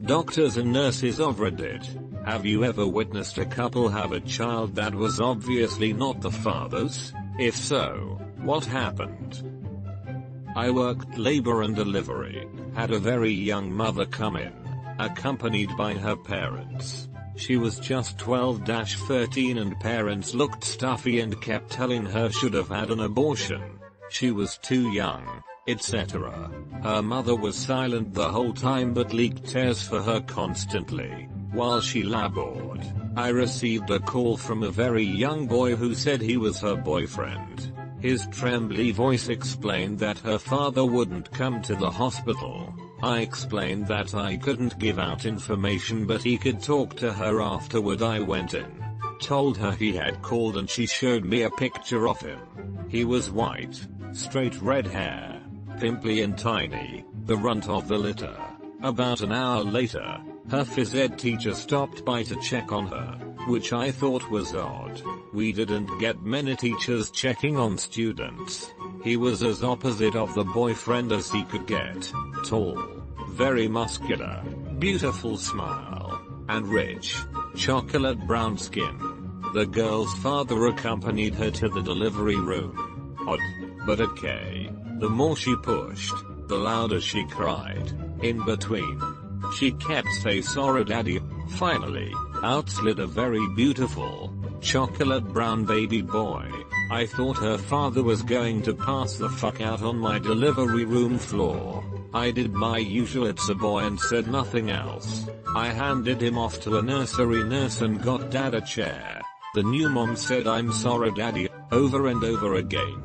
Doctors and nurses of Reddit. Have you ever witnessed a couple have a child that was obviously not the father's? If so, what happened? I worked labor and delivery, had a very young mother come in, accompanied by her parents. She was just 12-13 and parents looked stuffy and kept telling her should have had an abortion. She was too young, etc. Her mother was silent the whole time but leaked tears for her constantly. While she labored, I received a call from a very young boy who said he was her boyfriend. His trembly voice explained that her father wouldn't come to the hospital. I explained that I couldn't give out information but he could talk to her afterward. I went in, told her he had called and she showed me a picture of him. He was white, straight red hair, pimply and tiny, the runt of the litter. About an hour later, her phys ed teacher stopped by to check on her, which I thought was odd. We didn't get many teachers checking on students. He was as opposite of the boyfriend as he could get. Tall, very muscular, beautiful smile, and rich, chocolate brown skin. The girl's father accompanied her to the delivery room. Odd, but okay. The more she pushed, the louder she cried. In between, she kept saying sorry daddy. Finally, out slid a very beautiful, chocolate brown baby boy. I thought her father was going to pass the fuck out on my delivery room floor. I did my usual "it's a boy" and said nothing else. I handed him off to a nursery nurse and got dad a chair. The new mom said "I'm sorry daddy" over and over again.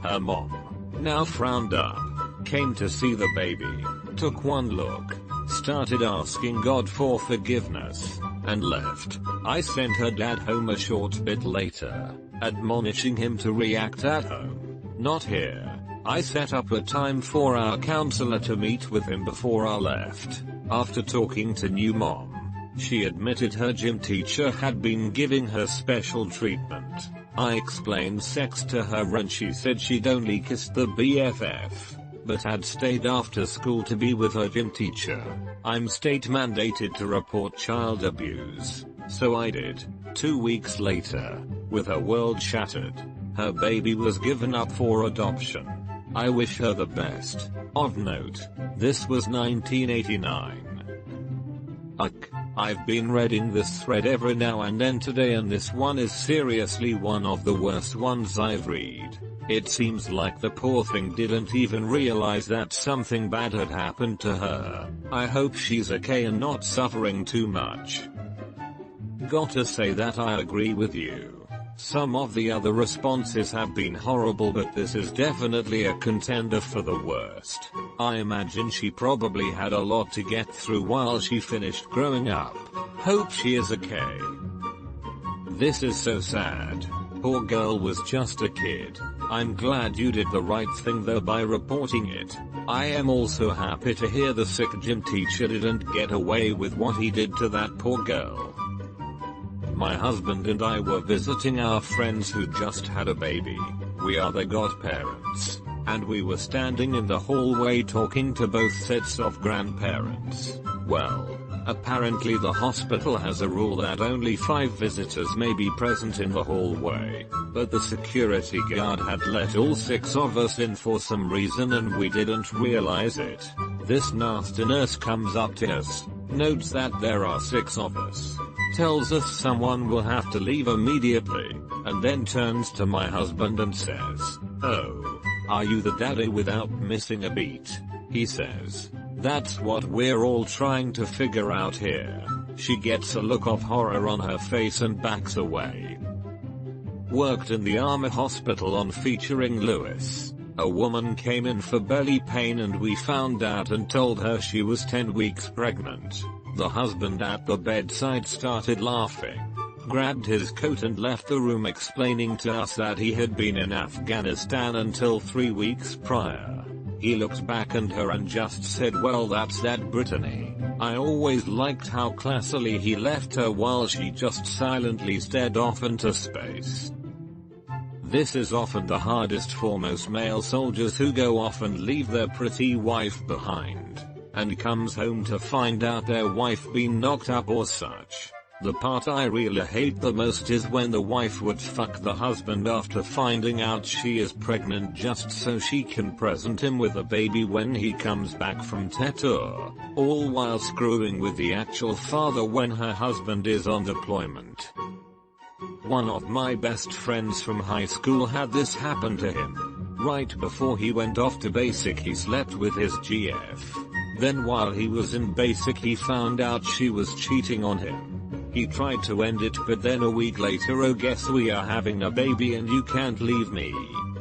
Her mom, now frowned up, came to see the baby, took one look, started asking God for forgiveness, and left. I sent her dad home a short bit later, admonishing him to react at home, not here. I set up a time for our counselor to meet with him before I left. After talking to new mom, she admitted her gym teacher had been giving her special treatment. I explained sex to her and she said she'd only kissed the BFF, but had stayed after school to be with her gym teacher. I'm state mandated to report child abuse, so I did. 2 weeks later, with her world shattered, her baby was given up for adoption. I wish her the best. Of note, this was 1989. I've been reading this thread every now and then today and this one is seriously one of the worst ones I've read. It seems like the poor thing didn't even realize that something bad had happened to her. I hope she's okay and not suffering too much. Gotta say that I agree with you. Some of the other responses have been horrible but this is definitely a contender for the worst. I imagine she probably had a lot to get through while she finished growing up. Hope she is okay. This is so sad. Poor girl was just a kid. I'm glad you did the right thing though by reporting it. I am also happy to hear the sick gym teacher didn't get away with what he did to that poor girl. My husband and I were visiting our friends who just had a baby. We are the godparents, and we were standing in the hallway talking to both sets of grandparents. Well, apparently the hospital has a rule that only 5 visitors may be present in the hallway, but the security guard had let all 6 of us in for some reason and we didn't realize it. This nasty nurse comes up to us, notes that there are 6 of us, tells us someone will have to leave immediately, and then turns to my husband and says, "Oh, are you the daddy?" without missing a beat. He says, "That's what we're all trying to figure out here." She gets a look of horror on her face and backs away. Worked in the Army hospital on featuring Lewis. A woman came in for belly pain and we found out and told her she was 10 weeks pregnant. The husband at the bedside started laughing, grabbed his coat and left the room explaining to us that he had been in Afghanistan until 3 weeks prior. He looked back at her and just said, "Well, that's that Brittany." I always liked how classily he left her while she just silently stared off into space. This is often the hardest for most male soldiers who go off and leave their pretty wife behind. and comes home to find out their wife been knocked up or such. The part I really hate the most is when the wife would fuck the husband after finding out she is pregnant just so she can present him with a baby when he comes back from tattoo, all while screwing with the actual father when her husband is on deployment. One of my best friends from high school had this happen to him. Right before he went off to basic he slept with his GF. Then while he was in basic he found out she was cheating on him. He tried to end it, but then a week later, oh guess we are having a baby and you can't leave me.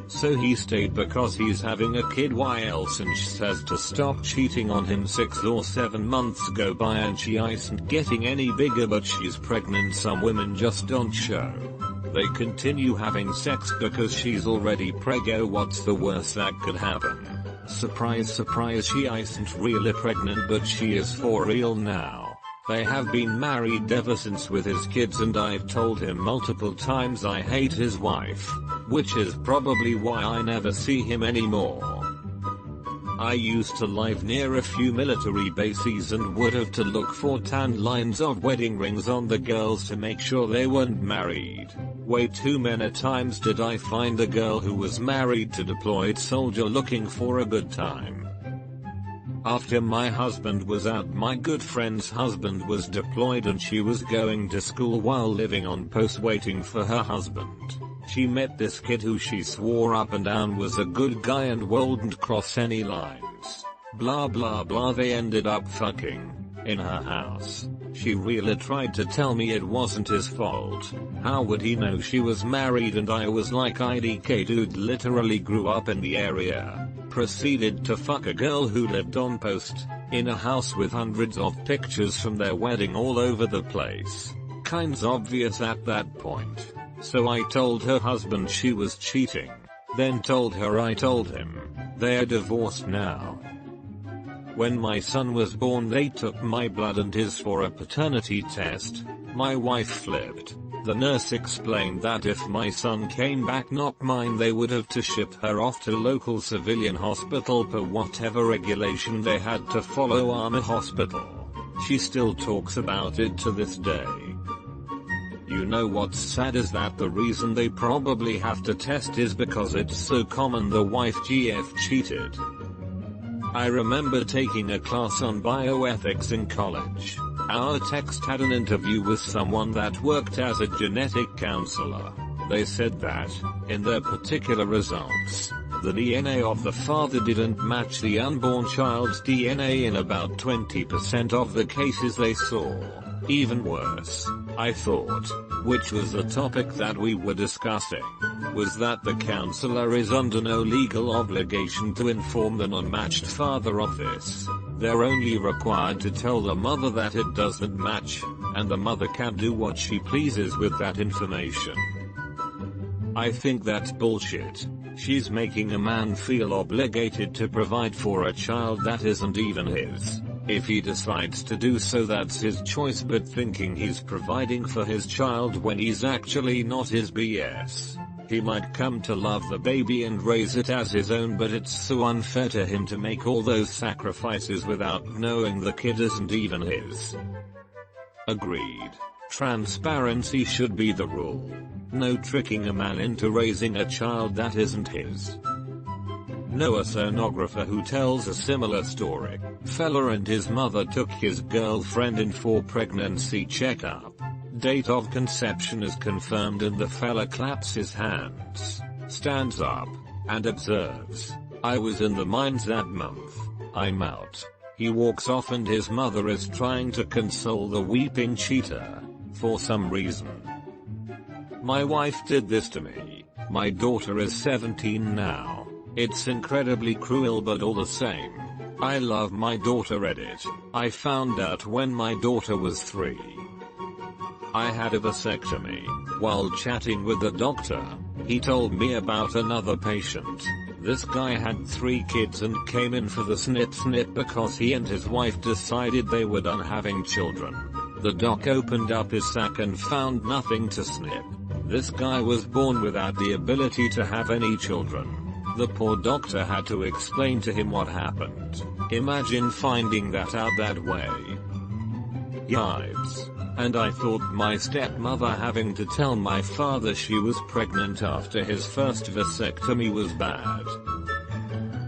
So he stayed because he's having a kid. Why else? And she says to stop cheating on him. 6 or 7 months go by and she isn't getting any bigger, but she's pregnant. Some women just don't show. They continue having sex because she's already preggo. What's the worst that could happen? Surprise surprise, she isn't really pregnant, but she is for real now. They have been married ever since with his kids, and I've told him multiple times I hate his wife, which is probably why I never see him anymore. I used to live near a few military bases and would have to look for tan lines of wedding rings on the girls to make sure they weren't married. Way too many times did I find a girl who was married to deployed soldier looking for a good time. After my husband was out, my good friend's husband was deployed and she was going to school while living on post waiting for her husband. She met this kid who she swore up and down was a good guy and wouldn't cross any lines. Blah blah blah, they ended up fucking in her house. She really tried to tell me it wasn't his fault. How would he know she was married? And I was like, IDK dude literally grew up in the area. Proceeded to fuck a girl who lived on post, in a house with hundreds of pictures from their wedding all over the place. Kinds obvious at that point. So I told her husband she was cheating. Then told her I told him. They're divorced now. When my son was born they took my blood and his for a paternity test. My wife flipped. The nurse explained that if my son came back not mine they would have to ship her off to local civilian hospital per whatever regulation they had to follow. Army hospital. She still talks about it to this day. You know what's sad is that the reason they probably have to test is because it's so common the wife GF cheated. I remember taking a class on bioethics in college. Our text had an interview with someone that worked as a genetic counselor. They said that, in their particular results, the DNA of the father didn't match the unborn child's DNA in about 20% of the cases they saw. Even worse, I thought, which was the topic that we were discussing, was that the counselor is under no legal obligation to inform the non-matched father of this. They're only required to tell the mother that it doesn't match, and the mother can do what she pleases with that information. I think that's bullshit. She's making a man feel obligated to provide for a child that isn't even his. If he decides to do so that's his choice, but thinking he's providing for his child when he's actually not is BS. He might come to love the baby and raise it as his own, but it's so unfair to him to make all those sacrifices without knowing the kid isn't even his. Agreed. Transparency should be the rule. No tricking a man into raising a child that isn't his. Know a sonographer who tells a similar story. Fella and his mother took his girlfriend in for pregnancy checkup. Date of conception is confirmed and the fella claps his hands, stands up, and observes, "I was in the mines that month. I'm out." He walks off and his mother is trying to console the weeping cheater, for some reason. My wife did this to me. My daughter is 17 now. It's incredibly cruel, but all the same, I love my daughter. Reddit. I found out when my daughter was 3. I had a vasectomy. While chatting with the doctor, he told me about another patient. This guy had 3 kids and came in for the snip because he and his wife decided they were done having children. The doc opened up his sack and found nothing to snip. This guy was born without the ability to have any children. The poor doctor had to explain to him what happened. Imagine finding that out that way. Yipes. And I thought my stepmother having to tell my father she was pregnant after his first vasectomy was bad.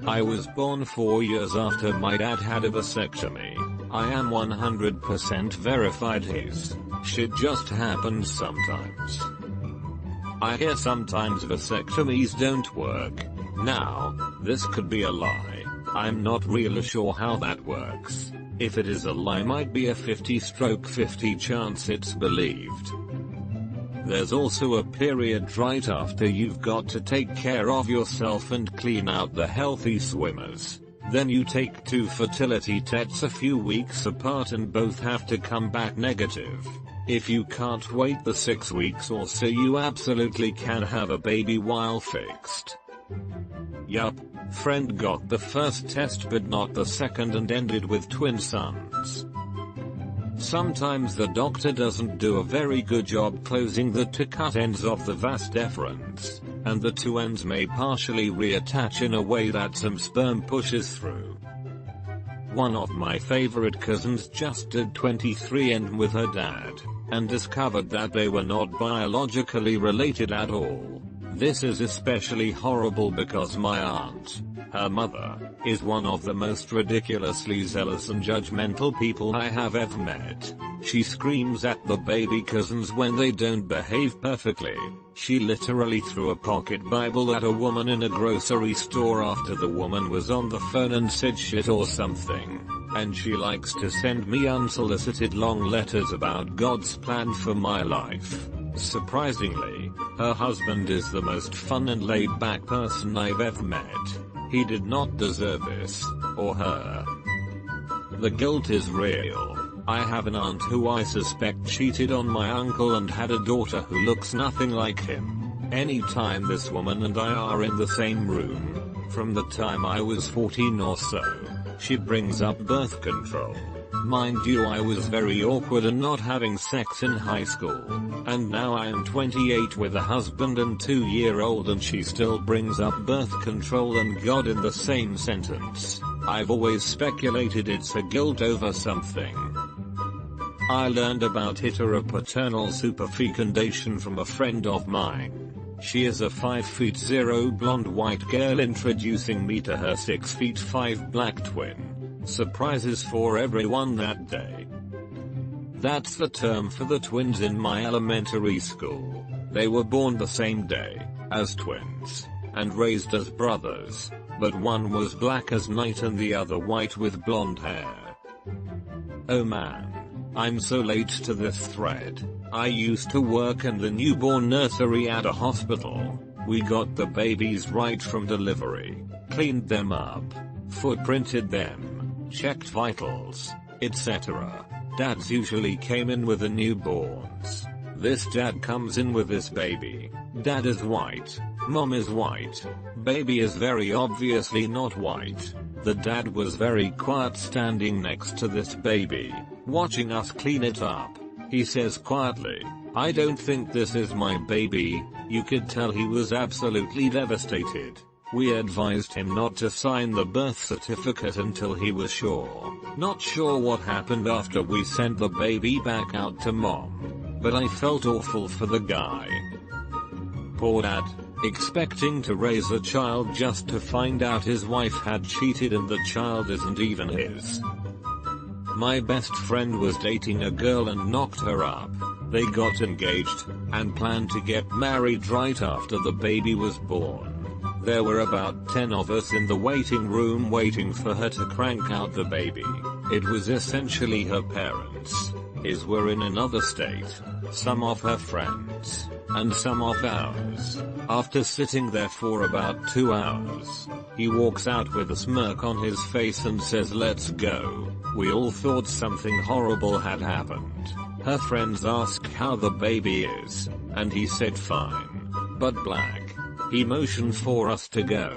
I was born 4 years after my dad had a vasectomy. I am 100% verified his shit just happens sometimes. I hear sometimes vasectomies don't work. Now, this could be a lie. I'm not really sure how that works. If it is a lie, might be a 50/50 chance it's believed. There's also a period right after you've got to take care of yourself and clean out the healthy swimmers. Then you take 2 fertility tests a few weeks apart and both have to come back negative. If you can't wait the 6 weeks or so, you absolutely can have a baby while fixed. Yup, friend got the first test but not the second and ended with twin sons. Sometimes the doctor doesn't do a very good job closing the 2 cut ends of the vas deferens, and the 2 ends may partially reattach in a way that some sperm pushes through. One of my favorite cousins just did 23andMe with her dad, and discovered that they were not biologically related at all. This is especially horrible because my aunt, her mother, is one of the most ridiculously zealous and judgmental people I have ever met. She screams at the baby cousins when they don't behave perfectly. She literally threw a pocket Bible at a woman in a grocery store after the woman was on the phone and said shit or something. And she likes to send me unsolicited long letters about God's plan for my life. Surprisingly, her husband is the most fun and laid-back person I've ever met. He did not deserve this, or her. The guilt is real. I have an aunt who I suspect cheated on my uncle and had a daughter who looks nothing like him. Anytime this woman and I are in the same room, from the time I was 14 or so, she brings up birth control. Mind you, I was very awkward and not having sex in high school, and now I am 28 with a husband and 2-year-old and she still brings up birth control and God in the same sentence. I've always speculated it's a guilt over something. I learned about heteropaternal superfecundation from a friend of mine. She is a 5'0" blonde white girl introducing me to her 6'5" black twin. Surprises for everyone that day. That's the term for the twins in my elementary school. They were born the same day, as twins, and raised as brothers, but one was black as night and the other white with blonde hair. Oh man, I'm so late to this thread. I used to work in the newborn nursery at a hospital. We got the babies right from delivery, cleaned them up, footprinted them, checked vitals, etc. Dads usually came in with the newborns. This dad comes in with this baby. Dad is white, mom is white. Baby is very obviously not white. The dad was very quiet standing next to this baby, watching us clean it up. He says quietly, "I don't think this is my baby." You could tell he was absolutely devastated. We advised him not to sign the birth certificate until he was sure. Not sure what happened after we sent the baby back out to mom, but I felt awful for the guy. Poor dad, expecting to raise a child just to find out his wife had cheated and the child isn't even his. My best friend was dating a girl and knocked her up. They got engaged, and planned to get married right after the baby was born. There were about 10 of us in the waiting room waiting for her to crank out the baby. It was essentially her parents. His were in another state, some of her friends, and some of ours. After sitting there for about 2 hours, he walks out with a smirk on his face and says, "Let's go." We all thought something horrible had happened. Her friends asked how the baby is, and he said fine, but black. He motioned for us to go,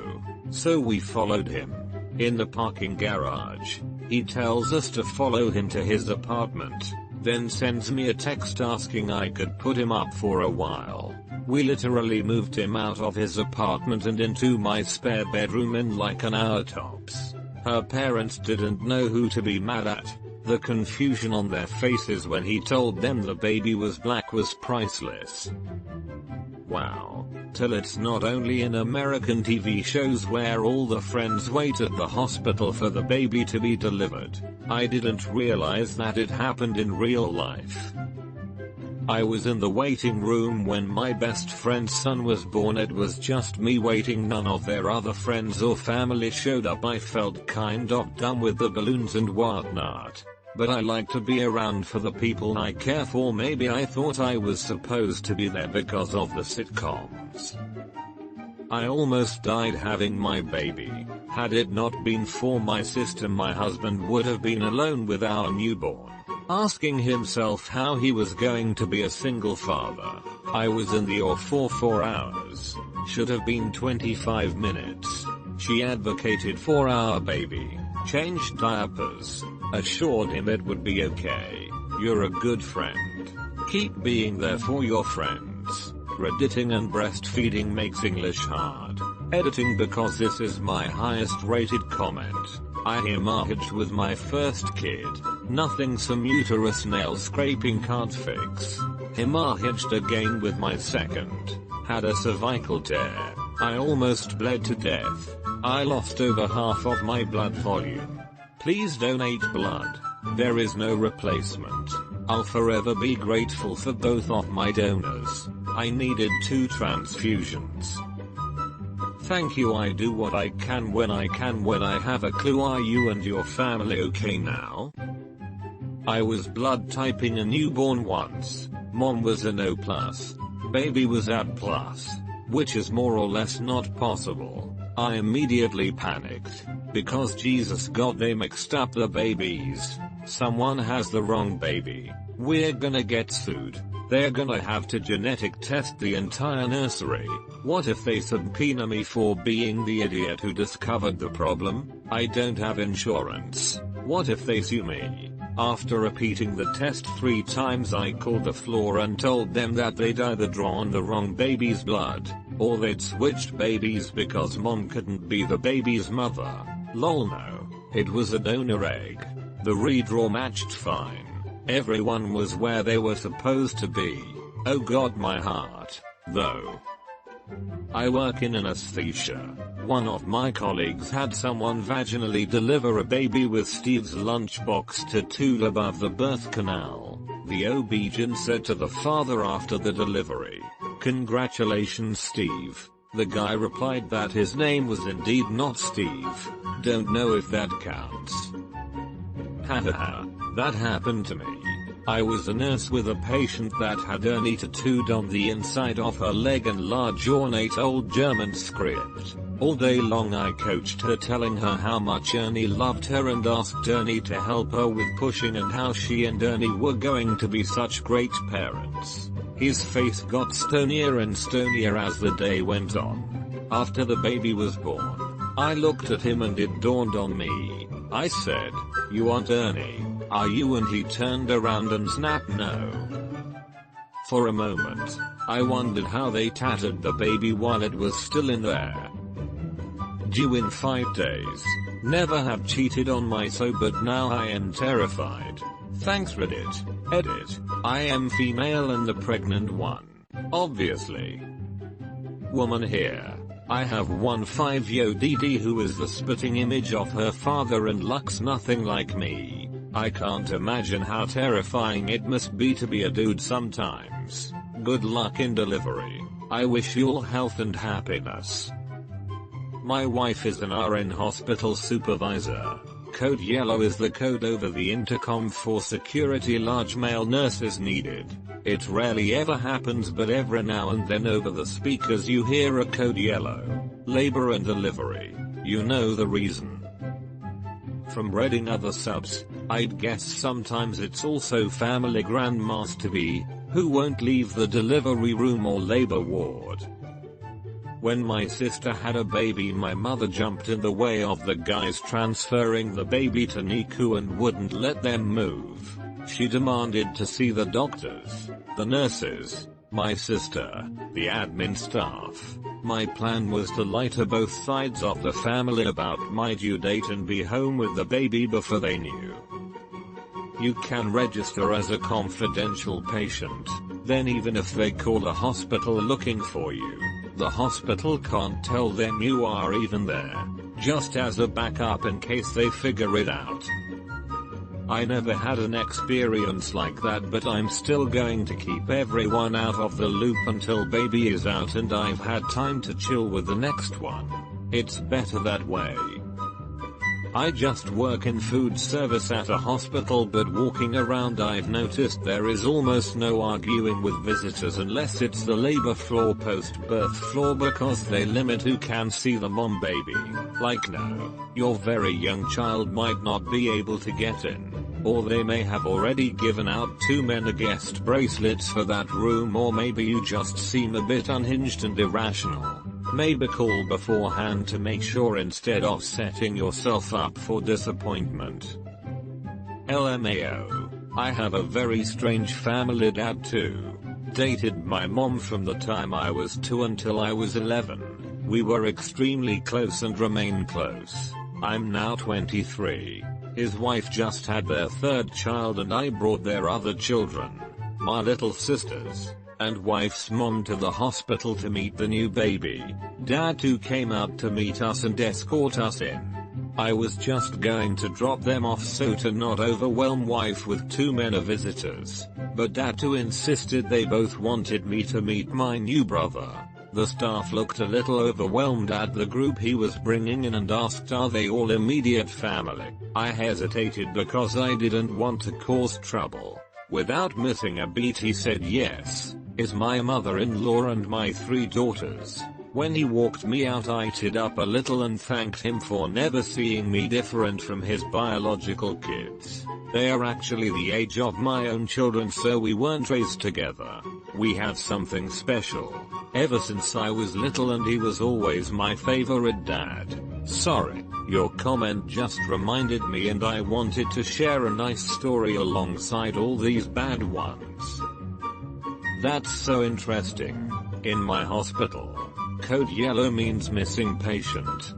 so we followed him. In the parking garage, he tells us to follow him to his apartment, then sends me a text asking I could put him up for a while. We literally moved him out of his apartment and into my spare bedroom in like an hour tops. Her parents didn't know who to be mad at. The confusion on their faces when he told them the baby was black was priceless. Wow. Till it's not only in American TV shows where all the friends wait at the hospital for the baby to be delivered. I didn't realize that it happened in real life. I was in the waiting room when my best friend's son was born. It was just me waiting, none of their other friends or family showed up. I felt kind of dumb with the balloons and whatnot. But I like to be around for the people I care for. Maybe I thought I was supposed to be there because of the sitcoms. I almost died having my baby. Had it not been for my sister, my husband would have been alone with our newborn, asking himself how he was going to be a single father. I was in the OR for 4 hours. Should have been 25 minutes. She advocated for our baby, changed diapers, assured him it would be okay. You're a good friend. Keep being there for your friends. Redditing and breastfeeding makes English hard. Editing because this is my highest rated comment. I hemorrhaged with my first kid. Nothing some uterus nail scraping can't fix. Hemorrhaged again with my second. Had a cervical tear. I almost bled to death. I lost over half of my blood volume. Please donate blood. There is no replacement. I'll forever be grateful for both of my donors. I needed 2 transfusions. Thank you. I do what I can when I have a clue. Are you and your family okay now? I was blood typing a newborn once. Mom was an O+. Baby was AB+, which is more or less not possible. I immediately panicked, because Jesus God, they mixed up the babies. Someone has the wrong baby. We're gonna get sued. They're gonna have to genetic test the entire nursery. What if they subpoena me for being the idiot who discovered the problem? I don't have insurance. What if they sue me? After repeating the test 3 times, I called the floor and told them that they'd either drawn the wrong baby's blood, or they'd switched babies because mom couldn't be the baby's mother. Lol, no. It was a donor egg. The redraw matched fine. Everyone was where they were supposed to be. Oh god, my heart. Though. I work in anesthesia. One of my colleagues had someone vaginally deliver a baby with Steve's lunchbox tattooed above the birth canal. The OB-GYN said to the father after the delivery, "Congratulations, Steve." The guy replied that his name was indeed not Steve. Don't know if that counts. Hahaha. That happened to me. I was a nurse with a patient that had Ernie tattooed on the inside of her leg and large ornate old German script. All day long I coached her, telling her how much Ernie loved her and asked Ernie to help her with pushing and how she and Ernie were going to be such great parents. His face got stonier and stonier as the day went on. After the baby was born, I looked at him and it dawned on me. I said, "You aren't Ernie, are you?" And he turned around and snapped no. For a moment, I wondered how they tattered the baby while it was still in there. Due in 5 days. Never have cheated on my so, but now I am terrified. Thanks Reddit. Edit. I am female and the pregnant one. Obviously. Woman here. I have one 5-year-old who is the spitting image of her father and looks nothing like me. I can't imagine how terrifying it must be to be a dude sometimes. Good luck in delivery. I wish you all health and happiness. My wife is an RN hospital supervisor. Code yellow is the code over the intercom for security. Large male nurses needed. It rarely ever happens, but every now and then over the speakers you hear a code yellow. Labor and delivery. You know the reason. From reading other subs, I'd guess sometimes it's also family grandmas to be, who won't leave the delivery room or labor ward. When my sister had a baby, my mother jumped in the way of the guys transferring the baby to NICU and wouldn't let them move. She demanded to see the doctors, the nurses, my sister, the admin staff. My plan was to lie to both sides of the family about my due date and be home with the baby before they knew. You can register as a confidential patient, then even if they call the hospital looking for you, the hospital can't tell them you are even there, just as a backup in case they figure it out. I never had an experience like that, but I'm still going to keep everyone out of the loop until baby is out and I've had time to chill with the next one. It's better that way. I just work in food service at a hospital, but walking around I've noticed there is almost no arguing with visitors unless it's the labor floor, post-birth floor, because they limit who can see the mom baby. Like, no, your very young child might not be able to get in, or they may have already given out too many guest bracelets for that room, or maybe you just seem a bit unhinged and irrational. Maybe call beforehand to make sure instead of setting yourself up for disappointment. LMAO. I have a very strange family dad too. Dated my mom from the time I was 2 until I was 11. We were extremely close and remain close. I'm now 23. His wife just had their 3rd child and I brought their other children, my little sisters, and wife's mom, to the hospital to meet the new baby. Dad too came out to meet us and escort us in. I was just going to drop them off so to not overwhelm wife with too many visitors, but Dad too insisted they both wanted me to meet my new brother. The staff looked a little overwhelmed at the group he was bringing in and asked, are they all immediate family? I hesitated because I didn't want to cause trouble. Without missing a beat he said, yes, is my mother-in-law and my 3 daughters. When he walked me out I teared up a little and thanked him for never seeing me different from his biological kids. They are actually the age of my own children, so we weren't raised together. We had something special ever since I was little and he was always my favorite dad. Sorry, your comment just reminded me and I wanted to share a nice story alongside all these bad ones. That's so interesting. In my hospital, code yellow means missing patient.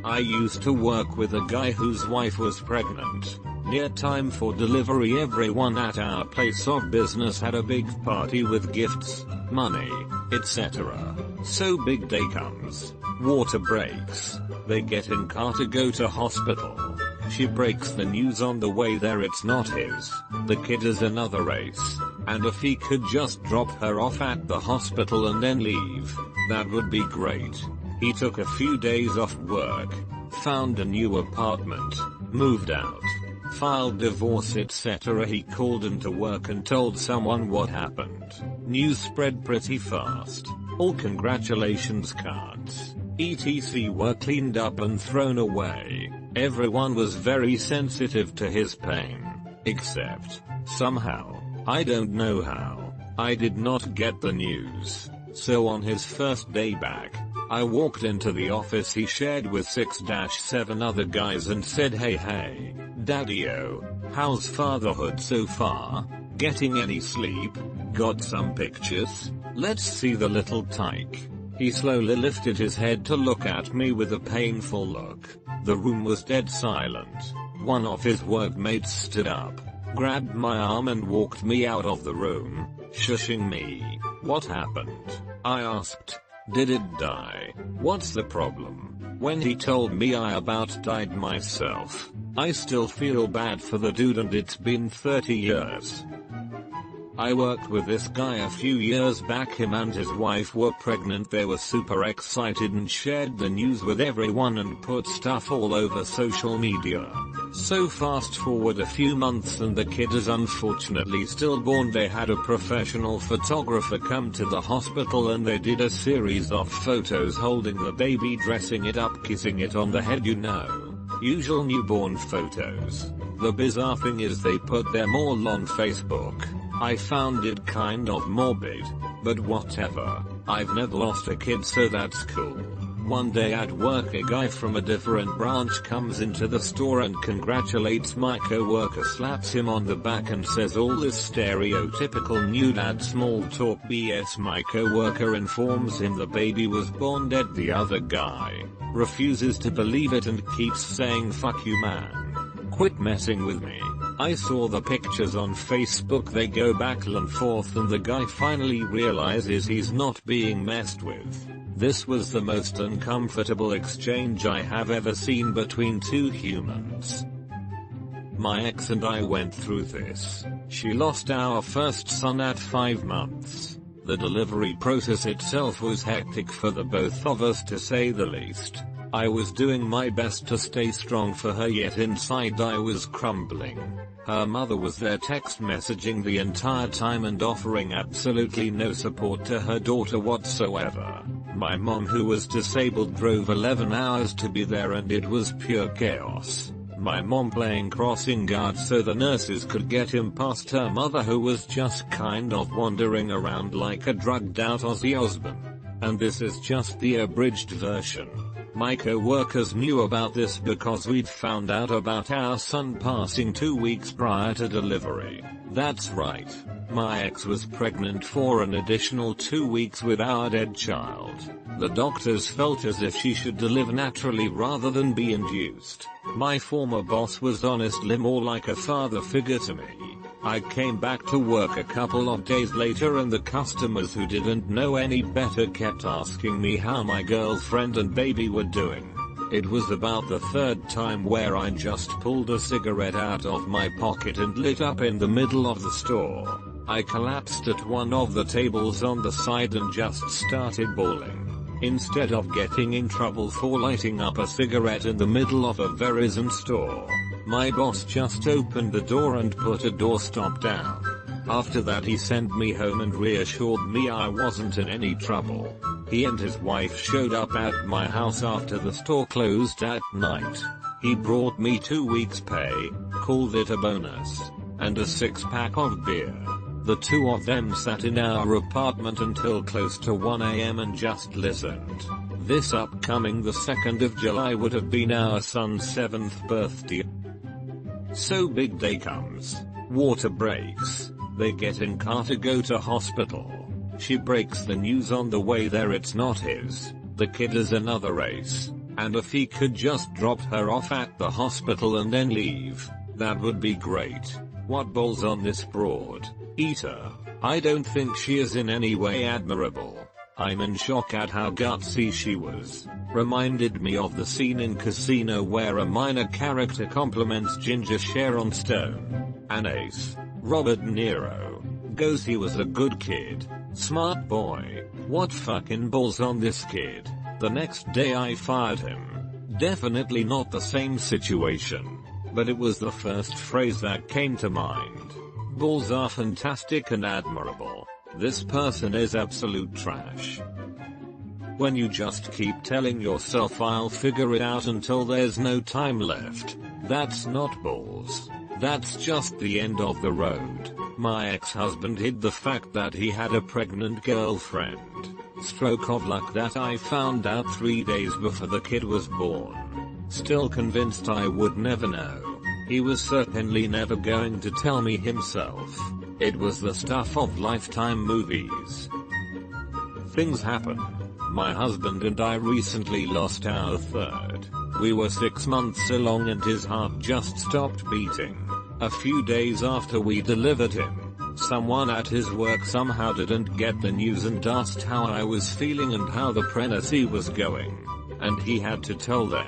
I used to work with a guy whose wife was pregnant. Near time for delivery, everyone at our place of business had a big party with gifts, money, etc. So big day comes, water breaks, they get in car to go to hospital. She breaks the news on the way there, it's not his, the kid is another race, and if he could just drop her off at the hospital and then leave, that would be great. He took a few days off work, found a new apartment, moved out, filed divorce, etc. He called into work and told someone what happened. News spread pretty fast. All congratulations cards, etc. were cleaned up and thrown away. Everyone was very sensitive to his pain, except, somehow, I don't know how, I did not get the news. So on his first day back, I walked into the office he shared with 6-7 other guys and said, hey daddy-o, how's fatherhood so far? Getting any sleep? Got some pictures? Let's see the little tyke. He slowly lifted his head to look at me with a painful look. The room was dead silent. One of his workmates stood up, grabbed my arm and walked me out of the room, shushing me. What happened? I asked. Did it die? What's the problem? When he told me I about died myself, I still feel bad for the dude and it's been 30 years. I worked with this guy a few years back. Him and his wife were pregnant. They were super excited and shared the news with everyone and put stuff all over social media. So fast forward a few months and the kid is unfortunately stillborn. They had a professional photographer come to the hospital and they did a series of photos holding the baby, dressing it up, kissing it on the head, usual newborn photos. The bizarre thing is they put them all on Facebook. I found it kind of morbid, but whatever. I've never lost a kid, so that's cool. One day at work, a guy from a different branch comes into the store and congratulates my coworker, slaps him on the back and says all this stereotypical new dad small talk BS. My coworker informs him the baby was born dead. The other guy refuses to believe it and keeps saying, "Fuck you, man. Quit messing with me." I saw the pictures on Facebook, they go back and forth, and the guy finally realizes he's not being messed with. This was the most uncomfortable exchange I have ever seen between two humans. My ex and I went through this. She lost our first son at 5 months. The delivery process itself was hectic for the both of us, to say the least. I was doing my best to stay strong for her, yet inside I was crumbling. Her mother was there text messaging the entire time and offering absolutely no support to her daughter whatsoever. My mom, who was disabled, drove 11 hours to be there, and it was pure chaos. My mom playing crossing guard so the nurses could get him past her mother, who was just kind of wandering around like a drugged out Ozzy Osbourne. And this is just the abridged version. My co-workers knew about this because we'd found out about our son passing 2 weeks prior to delivery. That's right. My ex was pregnant for an additional 2 weeks with our dead child. The doctors felt as if she should deliver naturally rather than be induced. My former boss was honestly more like a father figure to me. I came back to work a couple of days later, and the customers who didn't know any better kept asking me how my girlfriend and baby were doing. It was about the third time where I just pulled a cigarette out of my pocket and lit up in the middle of the store. I collapsed at one of the tables on the side and just started bawling. Instead of getting in trouble for lighting up a cigarette in the middle of a Verizon store, my boss just opened the door and put a doorstop down. After that, he sent me home and reassured me I wasn't in any trouble. He and his wife showed up at my house after the store closed at night. He brought me 2 weeks pay, called it a bonus, and a 6-pack of beer. The two of them sat in our apartment until close to 1 AM and just listened. This upcoming the 2nd of July would have been our son's 7th birthday. So big day comes. Water breaks. They get in car to go to hospital. She breaks the news on the way there it's not his. The kid is another race. And if he could just drop her off at the hospital and then leave, that would be great. What balls on this broad. Eater. I don't think she is in any way admirable. I'm in shock at how gutsy she was. Reminded me of the scene in Casino where a minor character compliments Ginger Sharon Stone. An ace. Robert De Niro. Goes, he was a good kid. Smart boy. What fucking balls on this kid. The next day I fired him. Definitely not the same situation. But it was the first phrase that came to mind. Balls are fantastic and admirable. This person is absolute trash. When you just keep telling yourself I'll figure it out until there's no time left, that's not balls. That's just the end of the road. My ex-husband hid the fact that he had a pregnant girlfriend. Stroke of luck that I found out 3 days before the kid was born. Still convinced I would never know. He was certainly never going to tell me himself. It was the stuff of Lifetime movies. Things happen. My husband and I recently lost our third. We were 6 months along and his heart just stopped beating. A few days after we delivered him, someone at his work somehow didn't get the news and asked how I was feeling and how the pregnancy was going. And he had to tell them.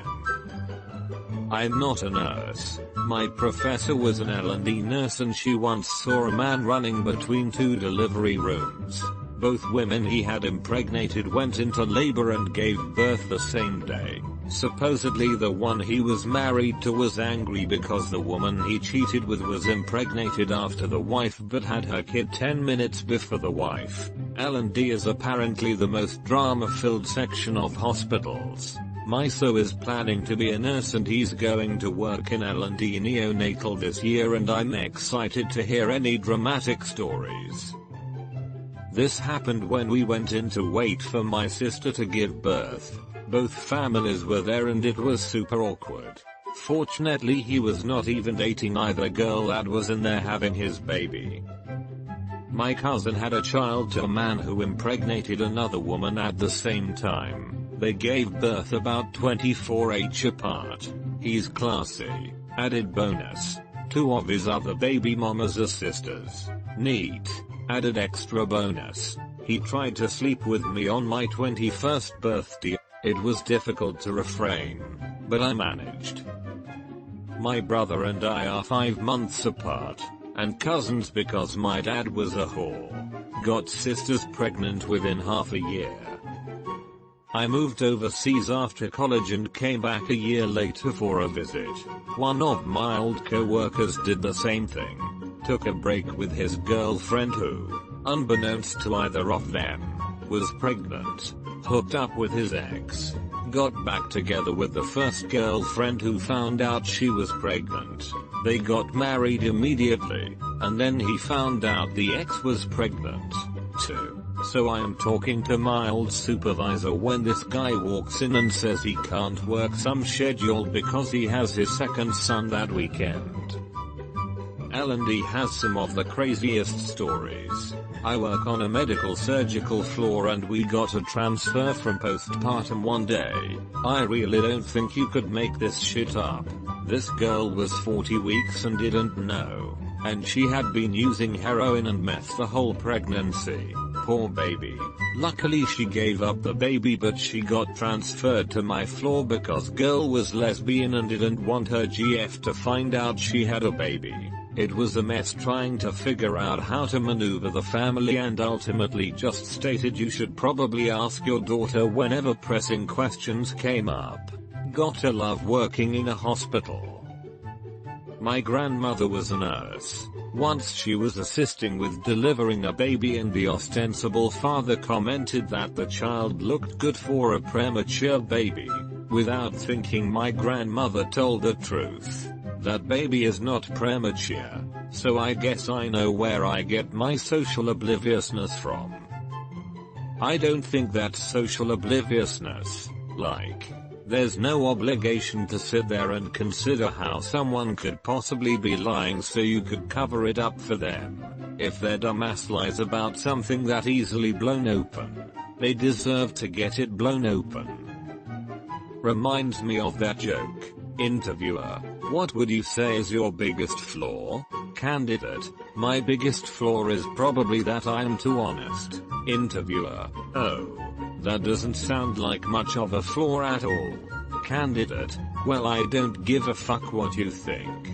I'm not a nurse. My professor was an L&D nurse and she once saw a man running between 2 delivery rooms. Both women he had impregnated went into labor and gave birth the same day. Supposedly the one he was married to was angry because the woman he cheated with was impregnated after the wife but had her kid 10 minutes before the wife. L&D is apparently the most drama-filled section of hospitals. My so is planning to be a nurse and he's going to work in L&D neonatal this year and I'm excited to hear any dramatic stories. This happened when we went in to wait for my sister to give birth. Both families were there and it was super awkward. Fortunately he was not even dating either girl that was in there having his baby. My cousin had a child to a man who impregnated another woman at the same time. They gave birth about 24h apart. He's classy. Added bonus. 2 of his other baby mamas are sisters. Neat. Added extra bonus. He tried to sleep with me on my 21st birthday. It was difficult to refrain, but I managed. My brother and I are 5 months apart, and cousins because my dad was a whore. Got sisters pregnant within half a year. I moved overseas after college and came back a year later for a visit. One of my old co-workers did the same thing. Took a break with his girlfriend who, unbeknownst to either of them, was pregnant. Hooked up with his ex. Got back together with the first girlfriend who found out she was pregnant. They got married immediately, and then he found out the ex was pregnant too. So I am talking to my old supervisor when this guy walks in and says he can't work some schedule because he has his second son that weekend. L&D has some of the craziest stories. I work on a medical surgical floor and we got a transfer from postpartum one day. I really don't think you could make this shit up. This girl was 40 weeks and didn't know. And she had been using heroin and meth the whole pregnancy. Poor baby. Luckily she gave up the baby but she got transferred to my floor because girl was lesbian and didn't want her GF to find out she had a baby. It was a mess trying to figure out how to maneuver the family and ultimately just stated you should probably ask your daughter whenever pressing questions came up. Gotta love working in a hospital. My grandmother was a nurse. Once she was assisting with delivering a baby and the ostensible father commented that the child looked good for a premature baby. Without thinking my grandmother told the truth. That baby is not premature, so I guess I know where I get my social obliviousness from. I don't think that's social obliviousness, like, there's no obligation to sit there and consider how someone could possibly be lying so you could cover it up for them. If their dumbass lies about something that easily blown open, they deserve to get it blown open. Reminds me of that joke. Interviewer: what would you say is your biggest flaw? Candidate: my biggest flaw is probably that I'm too honest. Interviewer: oh, that doesn't sound like much of a flaw at all. Candidate: well, I don't give a fuck what you think.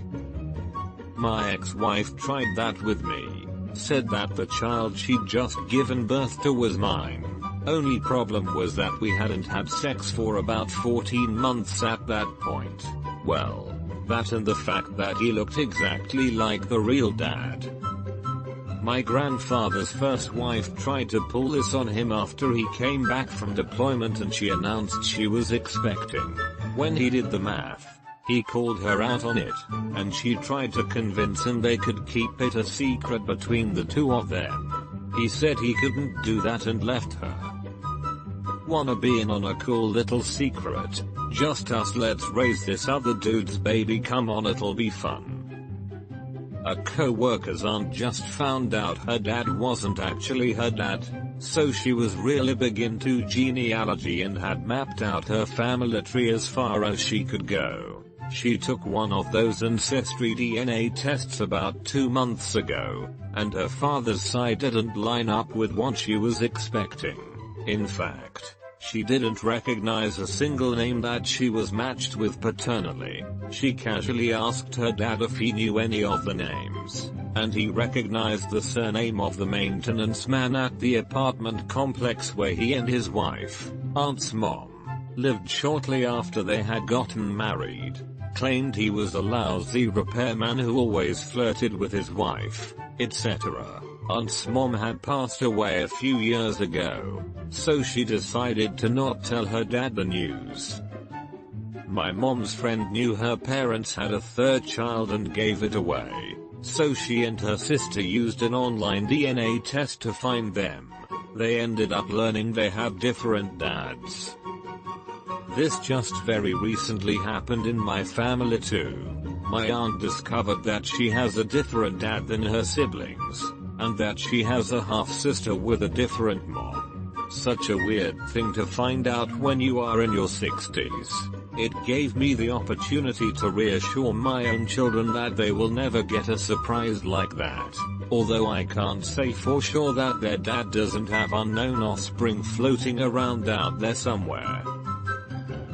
My ex-wife tried that with me. Said that the child she'd just given birth to was mine. Only problem was that we hadn't had sex for about 14 months at that point. Well, that and the fact that he looked exactly like the real dad. My grandfather's first wife tried to pull this on him after he came back from deployment and she announced she was expecting. When he did the math, he called her out on it, and she tried to convince him they could keep it a secret between the two of them. He said he couldn't do that and left her. Wanna be in on a cool little secret? Just us, let's raise this other dude's baby, come on, it'll be fun. A co-worker's aunt just found out her dad wasn't actually her dad, so she was really big into genealogy and had mapped out her family tree as far as she could go. She took one of those ancestry DNA tests about 2 months ago, and her father's side didn't line up with what she was expecting. In fact, she didn't recognize a single name that she was matched with paternally. She casually asked her dad if he knew any of the names, and he recognized the surname of the maintenance man at the apartment complex where he and his wife, aunt's mom, lived shortly after they had gotten married. Claimed he was a lousy repairman who always flirted with his wife, etc. Aunt's mom had passed away a few years ago, so she decided to not tell her dad the news. My mom's friend knew her parents had a third child and gave it away, so she and her sister used an online DNA test to find them. They ended up learning they had different dads. This just very recently happened in my family too. My aunt discovered that she has a different dad than her siblings, and that she has a half-sister with a different mom. Such a weird thing to find out when you are in your 60s. It gave me the opportunity to reassure my own children that they will never get a surprise like that. Although I can't say for sure that their dad doesn't have unknown offspring floating around out there somewhere.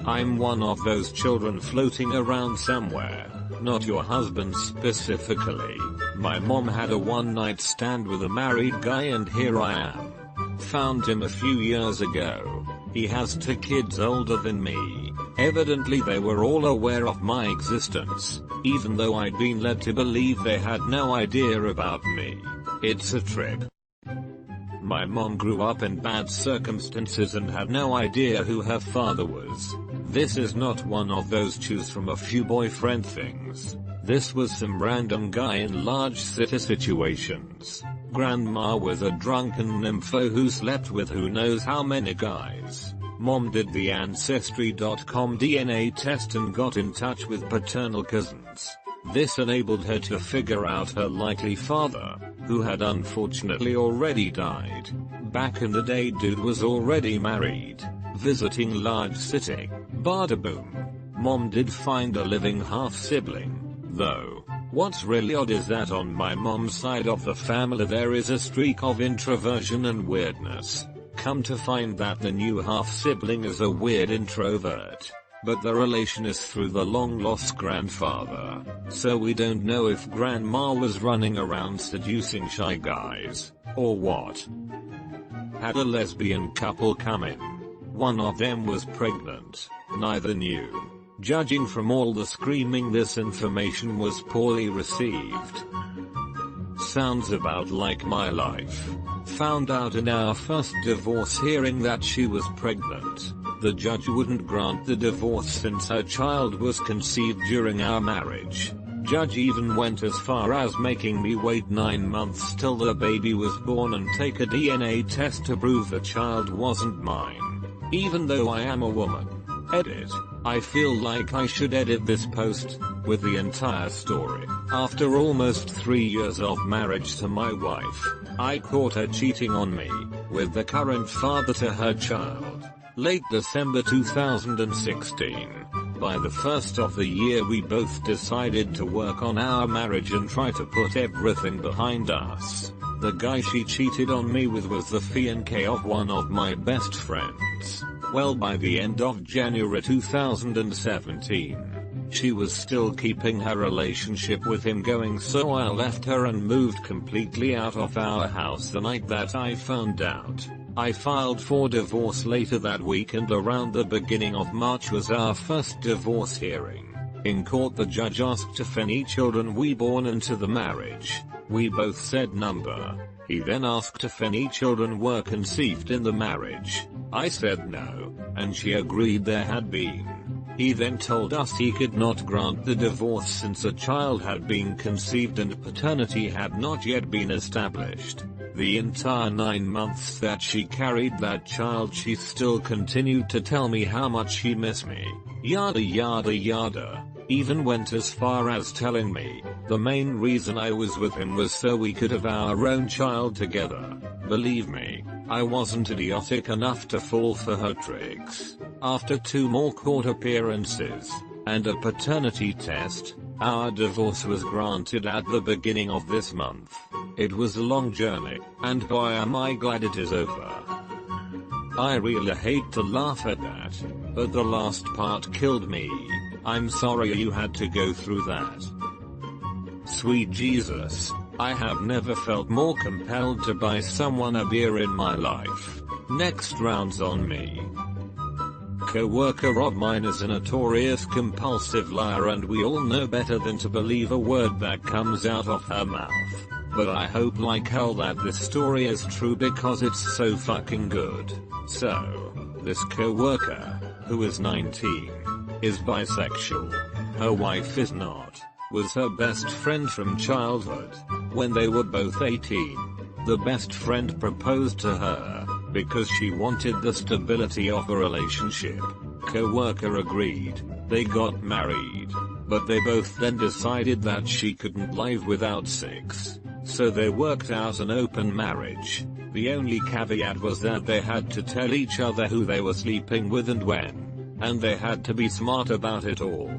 I'm one of those children floating around somewhere, not your husband specifically. My mom had a one-night stand with a married guy and here I am. Found him a few years ago. He has 2 kids older than me. Evidently they were all aware of my existence, even though I'd been led to believe they had no idea about me. It's a trip. My mom grew up in bad circumstances and had no idea who her father was. This is not one of those choose from a few boyfriend things. This was some random guy in large city situations. Grandma was a drunken nympho who slept with who knows how many guys. Mom did the Ancestry.com DNA test and got in touch with paternal cousins. This enabled her to figure out her likely father, who had unfortunately already died. Back in the day dude was already married, visiting large city. Bada boom. Mom did find a living half-sibling, though. What's really odd is that on my mom's side of the family there is a streak of introversion and weirdness. Come to find that the new half-sibling is a weird introvert. But the relation is through the long-lost grandfather. So we don't know if grandma was running around seducing shy guys, or what. Had a lesbian couple come in. One of them was pregnant. Neither knew. Judging from all the screaming, this information was poorly received. Sounds about like my life. Found out in our first divorce hearing that she was pregnant. The judge wouldn't grant the divorce since her child was conceived during our marriage. Judge even went as far as making me wait 9 months till the baby was born and take a DNA test to prove the child wasn't mine. Even though I am a woman. Edit. I feel like I should edit this post, with the entire story. After almost 3 years of marriage to my wife, I caught her cheating on me, with the current father to her child. Late December 2016. By the first of the year we both decided to work on our marriage and try to put everything behind us. The guy she cheated on me with was the fiancé of one of my best friends. Well, by the end of January 2017, she was still keeping her relationship with him going, so I left her and moved completely out of our house the night that I found out. I filed for divorce later that week, and around the beginning of March was our first divorce hearing. In court the judge asked if any children we born into the marriage. We both said number. He then asked if any children were conceived in the marriage. I said no, and she agreed there had been. He then told us he could not grant the divorce since a child had been conceived and paternity had not yet been established. The entire 9 months that she carried that child she still continued to tell me how much she missed me. Yada yada yada. Even went as far as telling me the main reason I was with him was so we could have our own child together. Believe me, I wasn't idiotic enough to fall for her tricks. After 2 more court appearances and a paternity test, our divorce was granted at the beginning of this month. It was a long journey, and boy am I glad it is over. I really hate to laugh at that, but the last part killed me. I'm sorry you had to go through that. Sweet Jesus, I have never felt more compelled to buy someone a beer in my life. Next round's on me. Co-worker of mine is a notorious compulsive liar, and we all know better than to believe a word that comes out of her mouth. But I hope like hell that this story is true because it's so fucking good. So, this co-worker, who is 19, is bisexual. Her wife is not. Was her best friend from childhood. When they were both 18, the best friend proposed to her, because she wanted the stability of a relationship. Coworker agreed. They got married. But they both then decided that she couldn't live without sex. So they worked out an open marriage. The only caveat was that they had to tell each other who they were sleeping with and when. And they had to be smart about it all.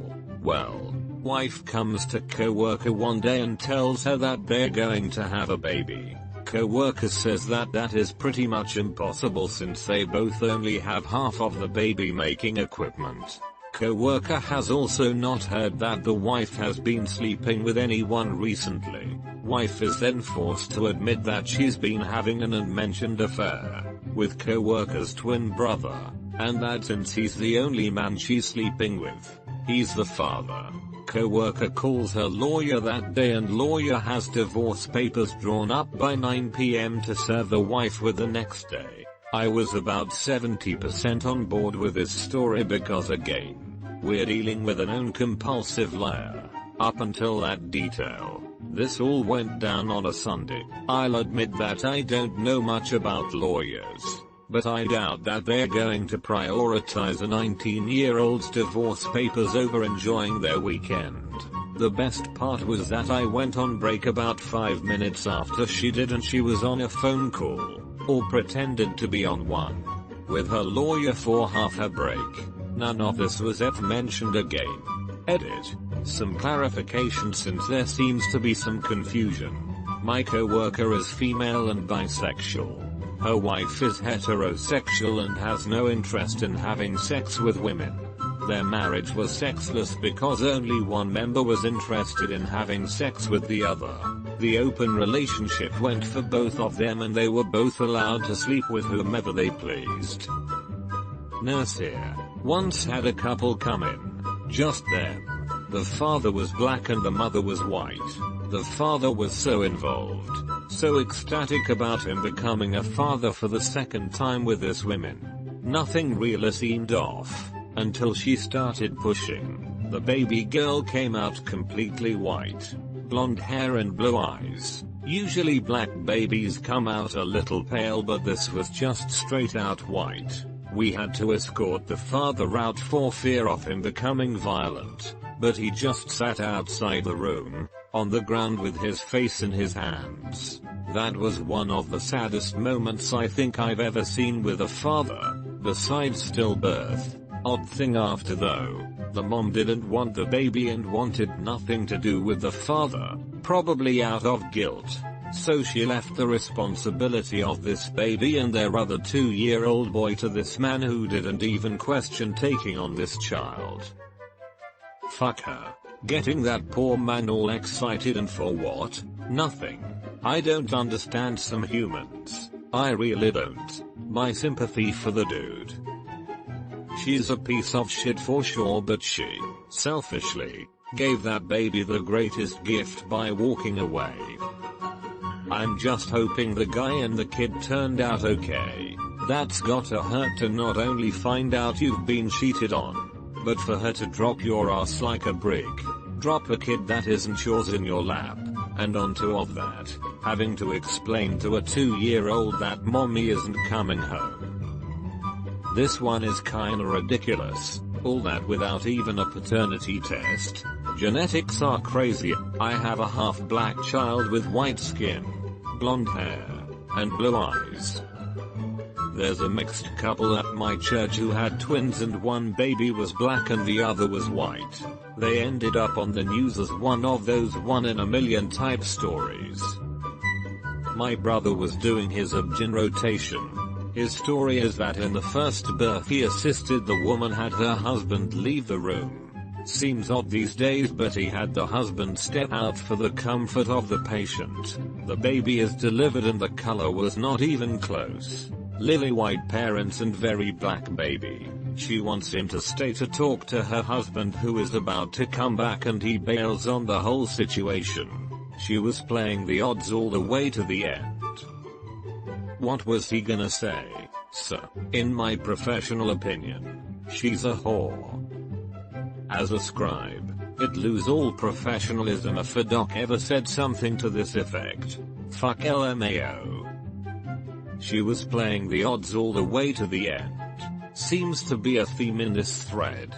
Well, wife comes to coworker one day and tells her that they're going to have a baby. Coworker says that is pretty much impossible since they both only have half of the baby making equipment. Coworker has also not heard that the wife has been sleeping with anyone recently. Wife is then forced to admit that she's been having an unmentioned affair with coworker's twin brother, and that since he's the only man she's sleeping with, he's the father. Coworker calls her lawyer that day and lawyer has divorce papers drawn up by 9 p.m. to serve the wife with the next day. I was about 70% on board with this story because again, we're dealing with an uncompulsive liar. Up until that detail, this all went down on a Sunday. I'll admit that I don't know much about lawyers, but I doubt that they're going to prioritize a 19-year-old's divorce papers over enjoying their weekend. The best part was that I went on break about 5 minutes after she did and she was on a phone call, or pretended to be on one, with her lawyer for half her break. None of this was ever mentioned again. Edit. Some clarification since there seems to be some confusion. My coworker is female and bisexual. Her wife is heterosexual and has no interest in having sex with women. Their marriage was sexless because only one member was interested in having sex with the other. The open relationship went for both of them and they were both allowed to sleep with whomever they pleased. Nurse here. Once had a couple come in. Just them. The father was black and the mother was white. The father was so involved, so ecstatic about him becoming a father for the second time with this woman. Nothing really seemed off, until she started pushing. The baby girl came out completely white. Blonde hair and blue eyes. Usually black babies come out a little pale, but this was just straight out white. We had to escort the father out for fear of him becoming violent, but he just sat outside the room, on the ground with his face in his hands. That was one of the saddest moments I think I've ever seen with a father, besides stillbirth. Odd thing after though, the mom didn't want the baby and wanted nothing to do with the father, probably out of guilt. So she left the responsibility of this baby and their other 2-year-old boy to this man who didn't even question taking on this child. Fuck her. Getting that poor man all excited and for what? Nothing. I don't understand some humans. I really don't. My sympathy for the dude. She's a piece of shit for sure, but she, selfishly, gave that baby the greatest gift by walking away. I'm just hoping the guy and the kid turned out okay. That's gotta hurt to not only find out you've been cheated on, but for her to drop your ass like a brick. Drop a kid that isn't yours in your lap, and on top of that, having to explain to a 2-year-old that mommy isn't coming home. This one is kinda ridiculous, all that without even a paternity test. Genetics are crazy. I have a half black child with white skin, blonde hair, and blue eyes. There's a mixed couple at my church who had twins and one baby was black and the other was white. They ended up on the news as one of those 1 in a million type stories. My brother was doing his obgyn rotation. His story is that in the first birth he assisted the woman had her husband leave the room. Seems odd these days, but he had the husband step out for the comfort of the patient. The baby is delivered and the color was not even close. Lily white parents and very black baby. She wants him to stay to talk to her husband who is about to come back and he bails on the whole situation. She was playing the odds all the way to the end. What was he gonna say? So, in my professional opinion, she's a whore. As a scribe, it lose all professionalism if a doc ever said something to this effect. Fuck LMAO. She was playing the odds all the way to the end. Seems to be a theme in this thread.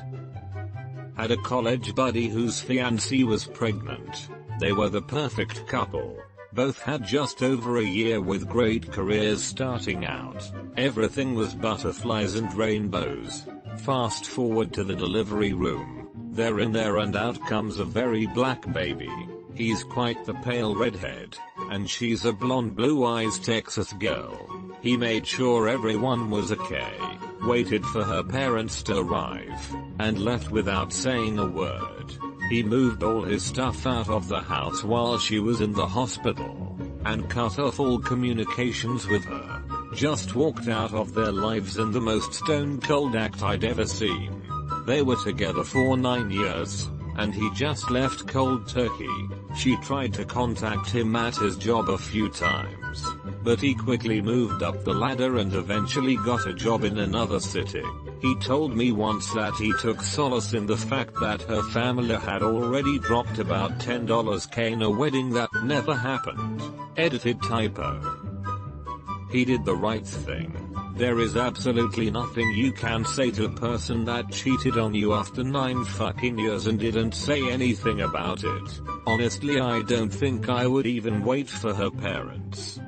Had a college buddy whose fiancée was pregnant. They were the perfect couple. Both had just over a year with great careers starting out. Everything was butterflies and rainbows. Fast forward to the delivery room. They're in there and out comes a very black baby. He's quite the pale redhead. And she's a blonde blue eyes Texas girl. He made sure everyone was okay, waited for her parents to arrive, and left without saying a word. He moved all his stuff out of the house while she was in the hospital, and cut off all communications with her. Just walked out of their lives in the most stone cold act I'd ever seen. They were together for 9 years, and he just left cold turkey. She tried to contact him at his job a few times, but he quickly moved up the ladder and eventually got a job in another city. He told me once that he took solace in the fact that her family had already dropped about $10K in a wedding that never happened. Edited typo. He did the right thing. There is absolutely nothing you can say to a person that cheated on you after 9 fucking years and didn't say anything about it. Honestly, I don't think I would even wait for her parents.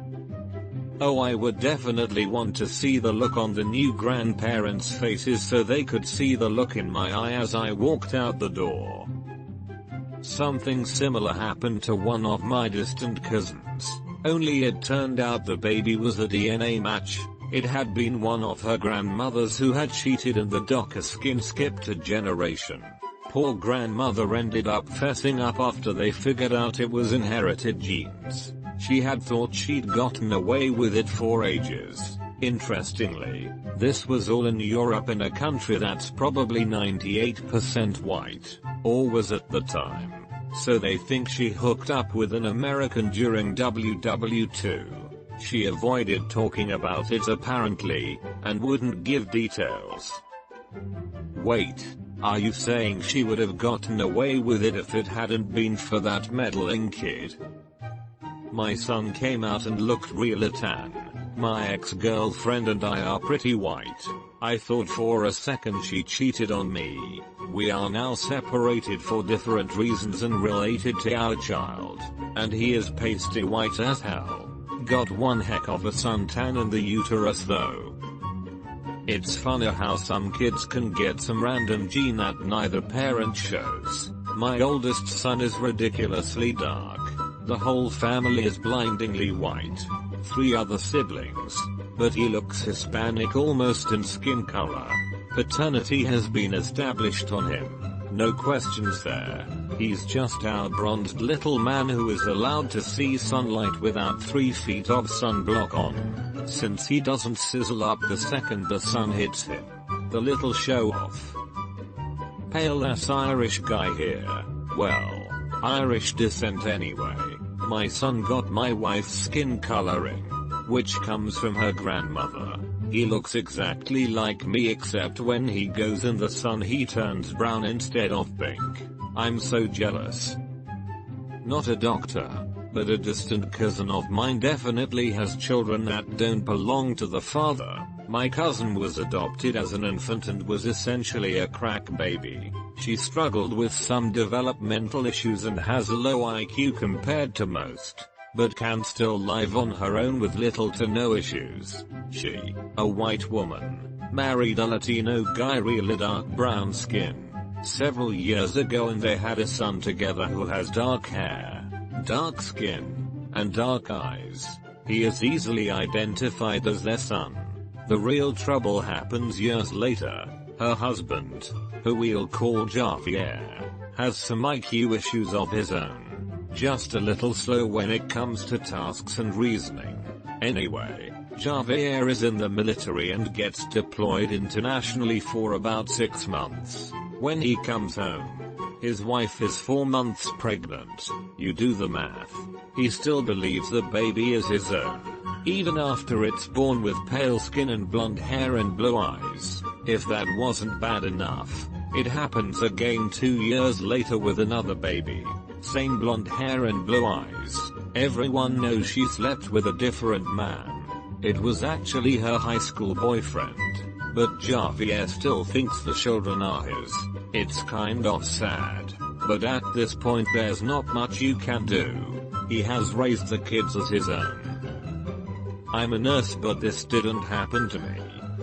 Oh, I would definitely want to see the look on the new grandparents' faces so they could see the look in my eye as I walked out the door. Something similar happened to one of my distant cousins. Only it turned out the baby was a DNA match. It had been one of her grandmothers who had cheated and the DOCA skin skipped a generation. Poor grandmother ended up fessing up after they figured out it was inherited genes. She had thought she'd gotten away with it for ages. Interestingly, this was all in Europe, in a country that's probably 98% white, or was at the time. So they think she hooked up with an American during WW2. She avoided talking about it apparently, and wouldn't give details. Wait, are you saying she would have gotten away with it if it hadn't been for that meddling kid? My son came out and looked real tan. My ex-girlfriend and I are pretty white. I thought for a second she cheated on me. We are now separated for different reasons and related to our child. And he is pasty white as hell. Got one heck of a suntan in the uterus though. It's funny how some kids can get some random gene that neither parent shows. My oldest son is ridiculously dark. The whole family is blindingly white. 3 other siblings, but he looks Hispanic almost in skin color. Paternity has been established on him. No questions there. He's just our bronzed little man who is allowed to see sunlight without 3 feet of sunblock on, since he doesn't sizzle up the second the sun hits him. The little show off. Pale ass Irish guy here. Well, Irish descent anyway. My son got my wife's skin coloring, which comes from her grandmother. He looks exactly like me except when he goes in the sun he turns brown instead of pink. I'm so jealous. Not a doctor, but a distant cousin of mine definitely has children that don't belong to the father. My cousin was adopted as an infant and was essentially a crack baby. She struggled with some developmental issues and has a low IQ compared to most, but can still live on her own with little to no issues. She, a white woman, married a Latino guy, really dark brown skin, several years ago, and they had a son together who has dark hair, dark skin, and dark eyes. He is easily identified as their son. The real trouble happens years later. Her husband, who we'll call Javier, has some IQ issues of his own. Just a little slow when it comes to tasks and reasoning. Anyway, Javier is in the military and gets deployed internationally for about 6 months. When he comes home, his wife is 4 months pregnant. You do the math. He still believes the baby is his own, even after it's born with pale skin and blonde hair and blue eyes. If that wasn't bad enough, it happens again 2 years later with another baby. Same blonde hair and blue eyes. Everyone knows she slept with a different man. It was actually her high school boyfriend. but Javier still thinks the children are his. It's kind of sad, but at this point there's not much you can do. He has raised the kids as his own. I'm a nurse, but this didn't happen to me.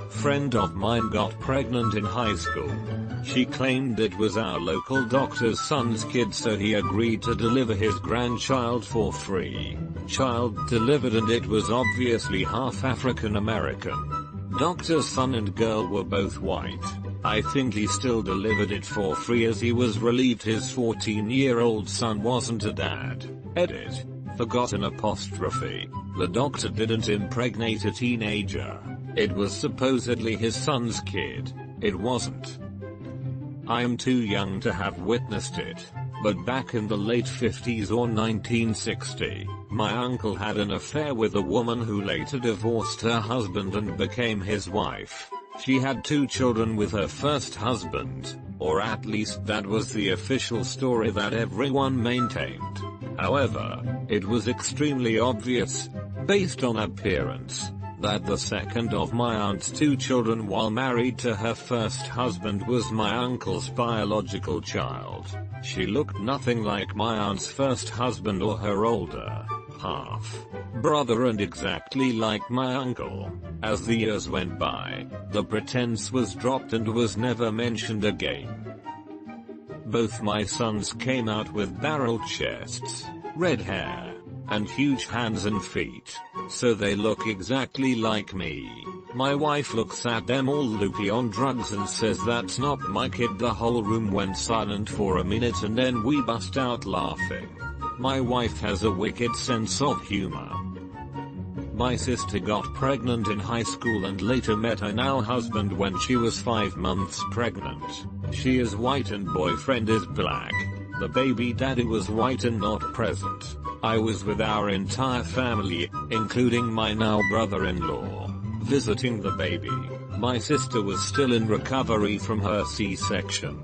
Friend of mine got pregnant in high school. She claimed it was our local doctor's son's kid, so he agreed to deliver his grandchild for free. Child delivered, and it was obviously half African American. Doctor's son and girl were both white. I think he still delivered it for free as he was relieved his 14-year-old son wasn't a dad. Edit. Forgotten apostrophe. The doctor didn't impregnate a teenager. It was supposedly his son's kid. It wasn't. I'm too young to have witnessed it, but back in the late 50s or 1960, my uncle had an affair with a woman who later divorced her husband and became his wife. She had 2 children with her first husband, or at least that was the official story that everyone maintained. However, it was extremely obvious, based on appearance, that the second of my aunt's 2 children while married to her first husband was my uncle's biological child. She looked nothing like my aunt's first husband or her older half brother, and exactly like my uncle. As the years went by, the pretense was dropped and was never mentioned again. Both my sons came out with barrel chests, red hair, and huge hands and feet, so they look exactly like me. My wife looks at them all loopy on drugs and says that's not my kid. The whole room went silent for a minute and then we bust out laughing. My wife has a wicked sense of humor. My sister got pregnant in high school and later met her now husband when she was 5 months pregnant. She is white and boyfriend is black. The baby daddy was white and not present. I was with our entire family, including my now brother-in-law, visiting the baby. My sister was still in recovery from her C-section.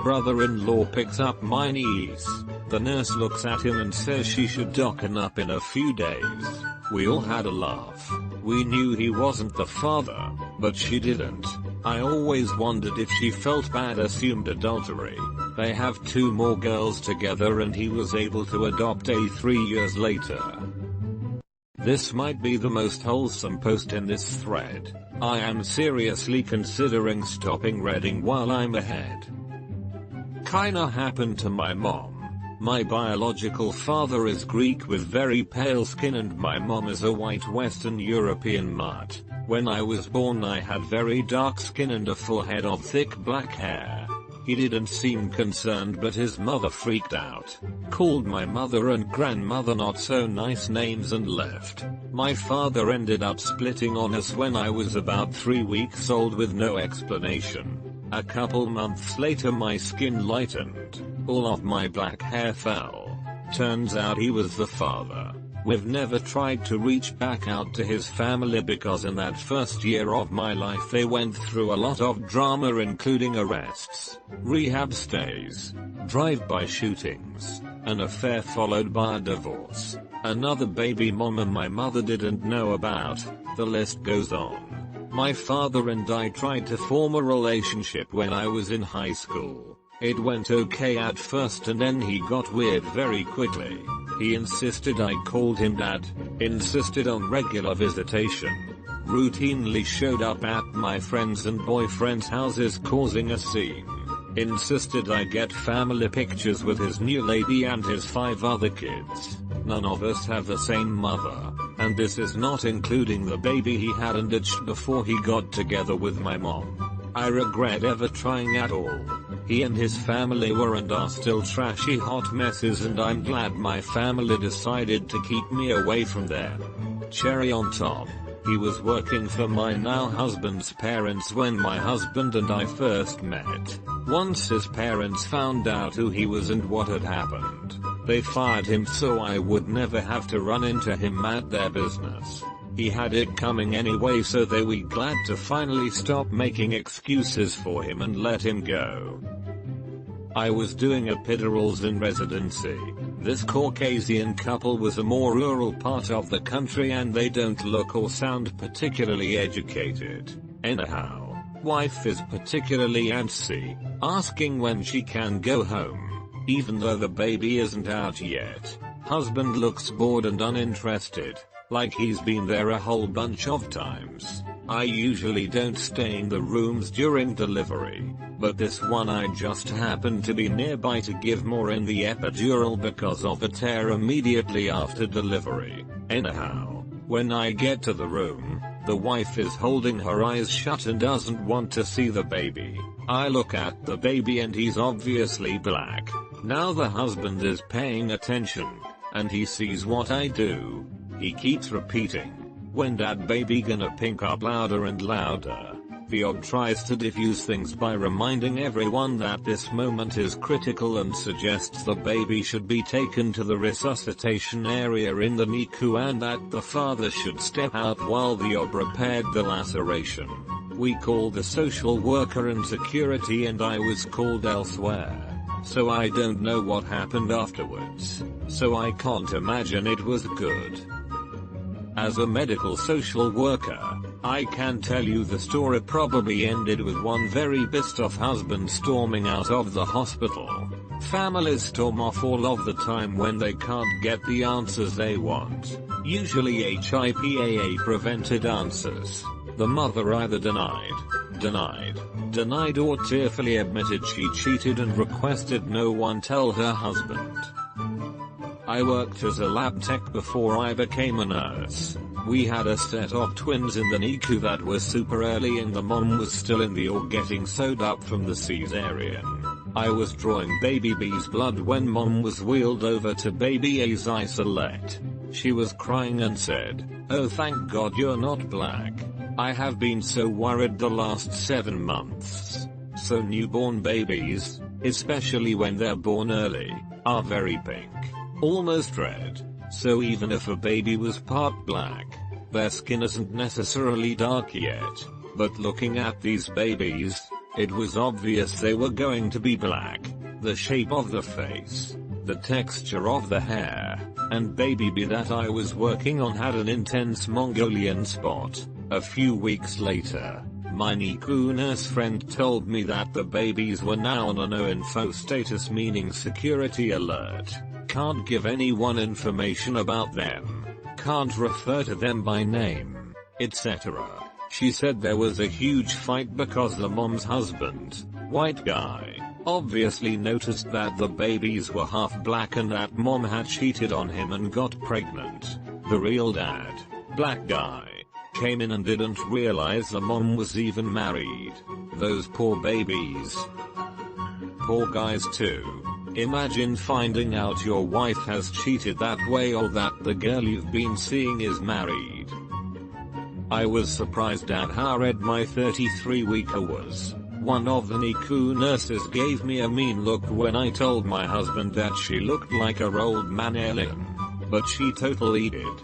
Brother-in-law picks up my niece. The nurse looks at him and says she should docken up in a few days. We all had a laugh. We knew he wasn't the father, but she didn't. I always wondered if she felt bad, assumed adultery. They have 2 more girls together and he was able to adopt a 3 years later. This might be the most wholesome post in this thread. I am seriously considering stopping reading while I'm ahead. Kinda happened to my mom. My biological father is Greek with very pale skin and my mom is a white Western European mutt. When I was born I had very dark skin and a full head of thick black hair. He didn't seem concerned, but his mother freaked out, called my mother and grandmother not so nice names and left. My father ended up splitting on us when I was about 3 weeks old with no explanation. A couple months later my skin lightened. All of my black hair fell. Turns out he was the father. We've never tried to reach back out to his family because in that first year of my life they went through a lot of drama, including arrests, rehab stays, drive-by shootings, an affair followed by a divorce, another baby mama my mother didn't know about, the list goes on. My father and I tried to form a relationship when I was in high school. It went okay at first and then he got weird very quickly. He insisted I called him dad, insisted on regular visitation, routinely showed up at my friends' and boyfriends' houses causing a scene, insisted I get family pictures with his new lady and his 5 other kids. None of us have the same mother, and this is not including the baby he had and ditched before he got together with my mom. I regret ever trying at all. He and his family were and are still trashy hot messes and I'm glad my family decided to keep me away from them. Cherry on top, he was working for my now husband's parents when my husband and I first met. Once his parents found out who he was and what had happened, they fired him so I would never have to run into him at their business. He had it coming anyway, so they were glad to finally stop making excuses for him and let him go. I was doing epidurals in residency. This Caucasian couple was a more rural part of the country and they don't look or sound particularly educated. Anyhow, Wife is particularly antsy, asking when she can go home, even though the baby isn't out yet. Husband looks bored and uninterested, like he's been there a whole bunch of times. I usually don't stay in the rooms during delivery, but this one I just happened to be nearby to give more in the epidural because of a tear immediately after delivery. Anyhow, when I get to the room, the wife is holding her eyes shut and doesn't want to see the baby. I look at the baby and he's obviously black. Now the husband is paying attention, and he sees what I do. He keeps repeating, "When that baby gonna pink up?" louder and louder. The OB tries to diffuse things by reminding everyone that this moment is critical and suggests the baby should be taken to the resuscitation area in the NICU and that the father should step out while the OB repaired the laceration. We called the social worker and security and I was called elsewhere. So I don't know what happened afterwards. So I can't imagine it was good. As a medical social worker, I can tell you the story probably ended with one very pissed off husband storming out of the hospital. Families storm off all of the time when they can't get the answers they want. Usually HIPAA prevented answers. The mother either denied or tearfully admitted she cheated and requested no one tell her husband. I worked as a lab tech before I became a nurse. We had a set of twins in the NICU that was super early and the mom was still in the or getting sewed up from the cesarean. I was drawing baby B's blood when mom was wheeled over to baby A's isolate. She was crying and said, "Oh, thank God you're not black. I have been so worried the last 7 months." So newborn babies, especially when they're born early, are very pink. Almost red. So even if a baby was part black, their skin isn't necessarily dark yet. But looking at these babies, it was obvious they were going to be black. The shape of the face, the texture of the hair, and baby B that I was working on had an intense Mongolian spot. A few weeks later, my NICU nurse friend told me that the babies were now on a no info status, meaning security alert. Can't give anyone information about them, can't refer to them by name, etc. She said there was a huge fight because the mom's husband, white guy, obviously noticed that the babies were half black and that mom had cheated on him and got pregnant. The real dad, black guy, came in and didn't realize the mom was even married. Those poor babies. Poor guys too. Imagine finding out your wife has cheated that way or that the girl you've been seeing is married. I was surprised at how red my 33-weeker was. One of the NICU nurses gave me a mean look when I told my husband that she looked like her old man Ellen. But she totally did.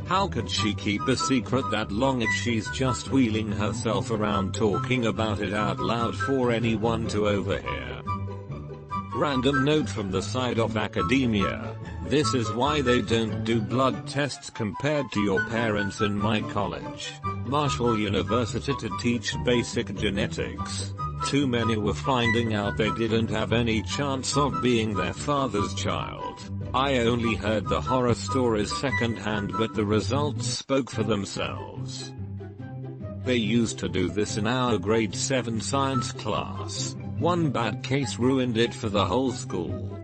How could she keep a secret that long if she's just wheeling herself around talking about it out loud for anyone to overhear? Random note from the side of academia. This is why they don't do blood tests compared to your parents in my college, Marshall University, to teach basic genetics. Too many were finding out they didn't have any chance of being their father's child. I only heard the horror stories secondhand, but the results spoke for themselves. They used to do this in our grade 7 science class. One bad case ruined it for the whole school.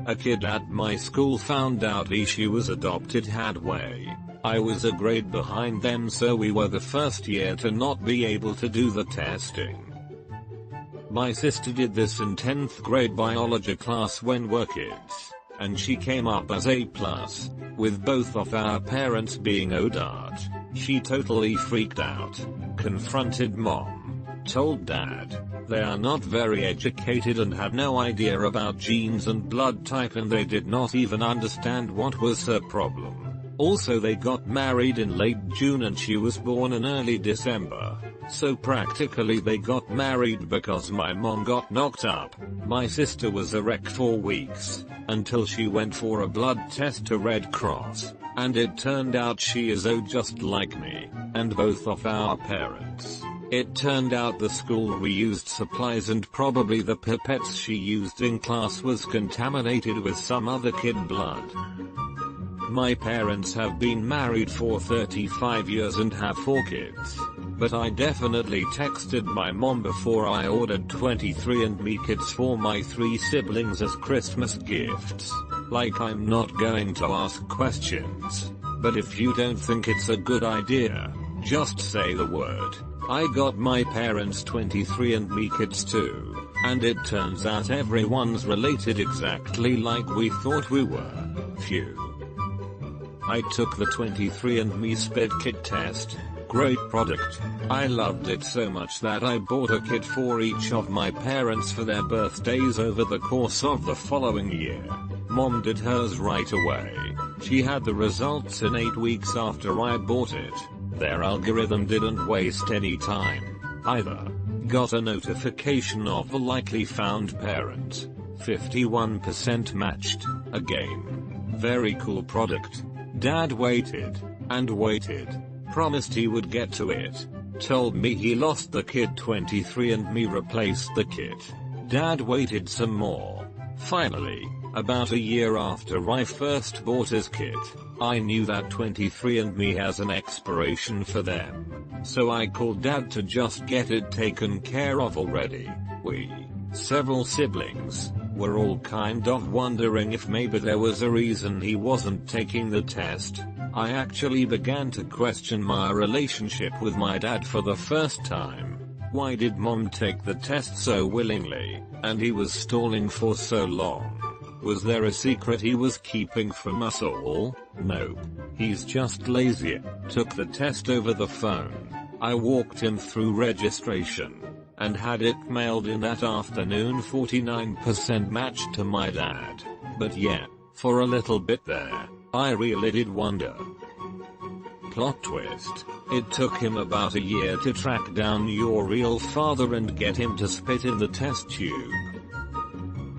A kid at my school found out she was adopted halfway. I was a grade behind them, so we were the first year to not be able to do the testing. My sister did this in 10th grade biology class when we're kids, and she came up as A+, with both of our parents being ODAT. She totally freaked out, confronted mom, told dad. They are not very educated and had no idea about genes and blood type, and they did not even understand what was her problem. Also, they got married in late June and she was born in early December. So practically they got married because my mom got knocked up. My sister was a wreck for weeks, until she went for a blood test to Red Cross, and it turned out she is just like me, and both of our parents. It turned out the school reused supplies and probably the pipettes she used in class was contaminated with some other kid blood. My parents have been married for 35 years and have 4 kids, but I definitely texted my mom before I ordered 23andMe kits for my 3 siblings as Christmas gifts. Like, I'm not going to ask questions, but if you don't think it's a good idea, just say the word. I got my parents 23andMe kits too, and it turns out everyone's related exactly like we thought we were. Phew. I took the 23andMe spit kit test. Great product. I loved it so much that I bought a kit for each of my parents for their birthdays over the course of the following year. Mom did hers right away. She had the results in 8 weeks after I bought it. Their algorithm didn't waste any time either. Got a notification of a likely found parent. 51% matched. Again. Very cool product. Dad waited and waited. Promised he would get to it. Told me he lost the kit. 23andMe replaced the kit. Dad waited some more. Finally, about a year after I first bought his kit, I knew that 23andMe has an expiration for them. So I called Dad to just get it taken care of already. We, several siblings, were all kind of wondering if maybe there was a reason he wasn't taking the test. I actually began to question my relationship with my dad for the first time. Why did Mom take the test so willingly, and he was stalling for so long? Was there a secret he was keeping from us all? Nope. He's just lazy. Took the test over the phone. I walked him through registration and had it mailed in that afternoon. 49% matched to my dad. But yeah, for a little bit there, I really did wonder. Plot twist. It took him about a year to track down your real father and get him to spit in the test tube.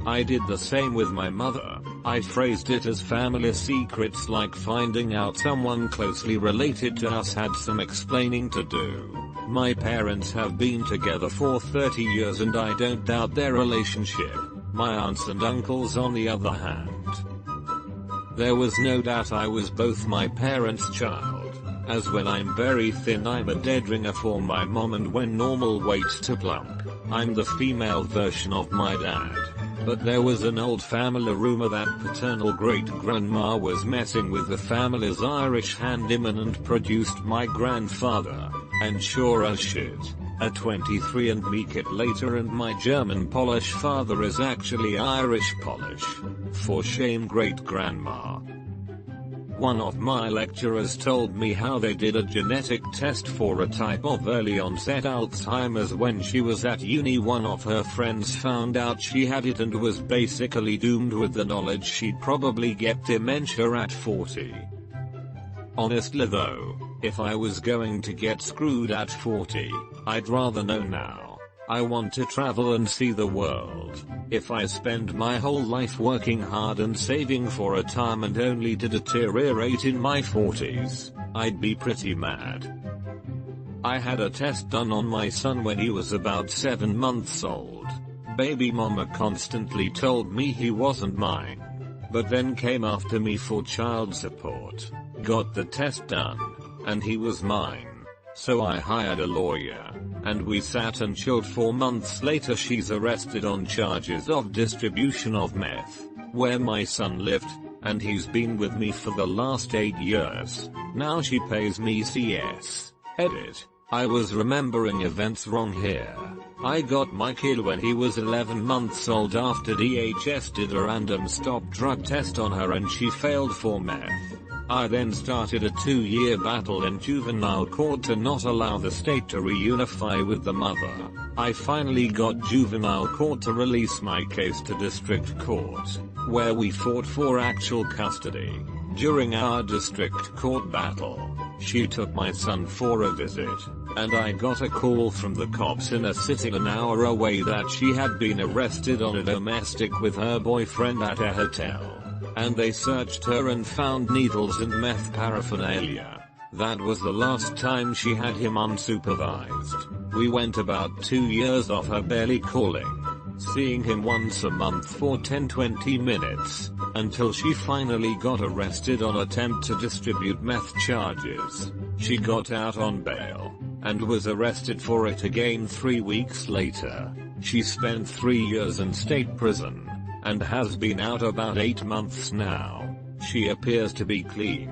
I did the same with my mother. I phrased it as family secrets, like finding out someone closely related to us had some explaining to do. My parents have been together for 30 years and I don't doubt their relationship. My aunts and uncles on the other hand. There was no doubt I was both my parents' child, as when I'm very thin I'm a dead ringer for my mom and when normal weight to plump, I'm the female version of my dad. But there was an old family rumor that paternal great-grandma was messing with the family's Irish handyman and produced my grandfather, and sure as shit, a 23andMe kit later and my German Polish father is actually Irish Polish. For shame great-grandma. One of my lecturers told me how they did a genetic test for a type of early onset Alzheimer's when she was at uni. One of her friends found out she had it and was basically doomed with the knowledge she'd probably get dementia at 40. Honestly though, if I was going to get screwed at 40, I'd rather know now. I want to travel and see the world. If I spend my whole life working hard and saving for retirement only to deteriorate in my 40s, I'd be pretty mad. I had a test done on my son when he was about 7 months old. Baby mama constantly told me he wasn't mine, but then came after me for child support. Got the test done, and he was mine. So I hired a lawyer, and we sat and chilled. 4 months later she's arrested on charges of distribution of meth, where my son lived, and he's been with me for the last 8 years. Now she pays me CS. Edit. I was remembering events wrong here. I got my kid when he was 11 months old after DHS did a random stop drug test on her and she failed for meth. I then started a 2-year battle in juvenile court to not allow the state to reunify with the mother. I finally got juvenile court to release my case to district court, where we fought for actual custody. During our district court battle, she took my son for a visit, and I got a call from the cops in a city an hour away that she had been arrested on a domestic with her boyfriend at a hotel. And they searched her and found needles and meth paraphernalia. That was the last time she had him unsupervised. We went about 2 years of her barely calling, seeing him once a month for 10-20 minutes, until she finally got arrested on attempt to distribute meth charges. She got out on bail, and was arrested for it again 3 weeks later. She spent 3 years in state prison, and has been out about 8 months now. She appears to be clean,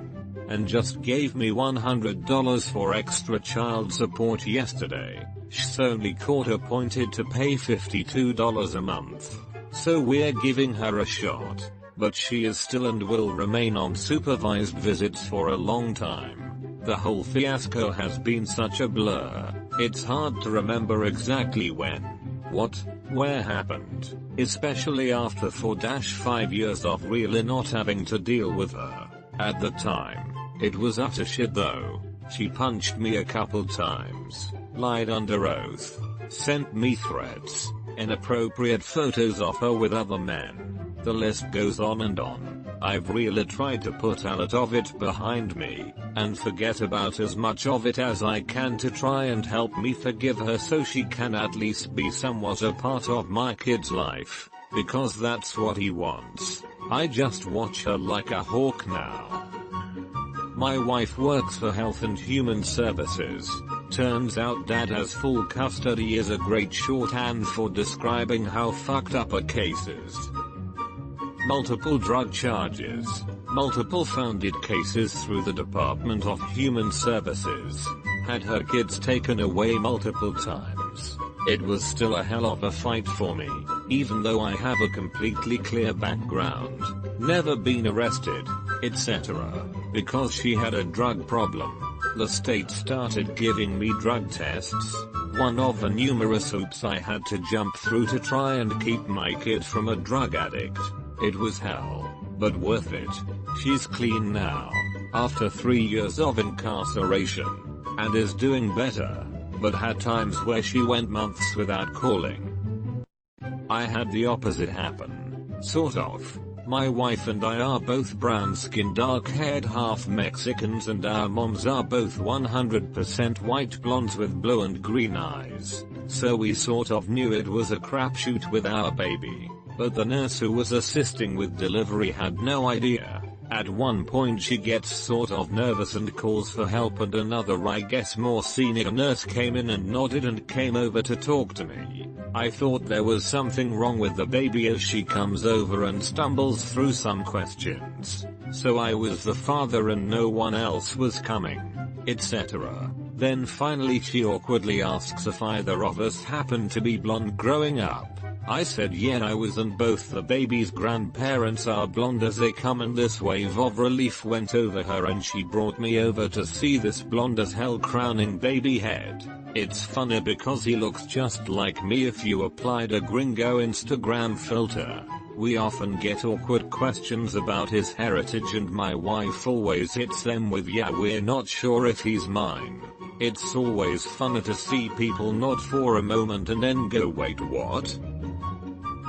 and just gave me $100 for extra child support yesterday. She's only court appointed to pay $52 a month, so we're giving her a shot, but she is still and will remain on supervised visits for a long time. The whole fiasco has been such a blur, it's hard to remember exactly when, what, where happened, especially after 4-5 years of really not having to deal with her. At the time, it was utter shit though. She punched me a couple times, lied under oath, sent me threats, inappropriate photos of her with other men. The list goes on and on. I've really tried to put a lot of it behind me, and forget about as much of it as I can to try and help me forgive her so she can at least be somewhat a part of my kid's life, because that's what he wants. I just watch her like a hawk now. My wife works for Health and Human Services. Turns out dad has full custody is a great shorthand for describing how fucked up a case is. Multiple drug charges, multiple founded cases through the Department of Human Services, had her kids taken away multiple times. It was still a hell of a fight for me, even though I have a completely clear background, never been arrested, etc. Because she had a drug problem, the state started giving me drug tests, one of the numerous hoops I had to jump through to try and keep my kid from a drug addict. It was hell, but worth it. She's clean now, after 3 years of incarceration, and is doing better, but had times where she went months without calling. I had the opposite happen, sort of. My wife and I are both brown-skinned, dark-haired, half Mexicans, and our moms are both 100% white blondes with blue and green eyes, so we sort of knew it was a crapshoot with our baby. But the nurse who was assisting with delivery had no idea. At one point she gets sort of nervous and calls for help, and another, I guess more senior nurse, came in and nodded and came over to talk to me. I thought there was something wrong with the baby as she comes over and stumbles through some questions. So I was the father and no one else was coming, etc. Then finally she awkwardly asks if either of us happened to be blonde growing up. I said yeah I was, and both the baby's grandparents are blonde as they come, and this wave of relief went over her and she brought me over to see this blonde as hell crowning baby head. It's funny because he looks just like me if you applied a gringo Instagram filter. We often get awkward questions about his heritage and my wife always hits them with yeah we're not sure if he's mine. It's always funny to see people nod for a moment and then go wait what?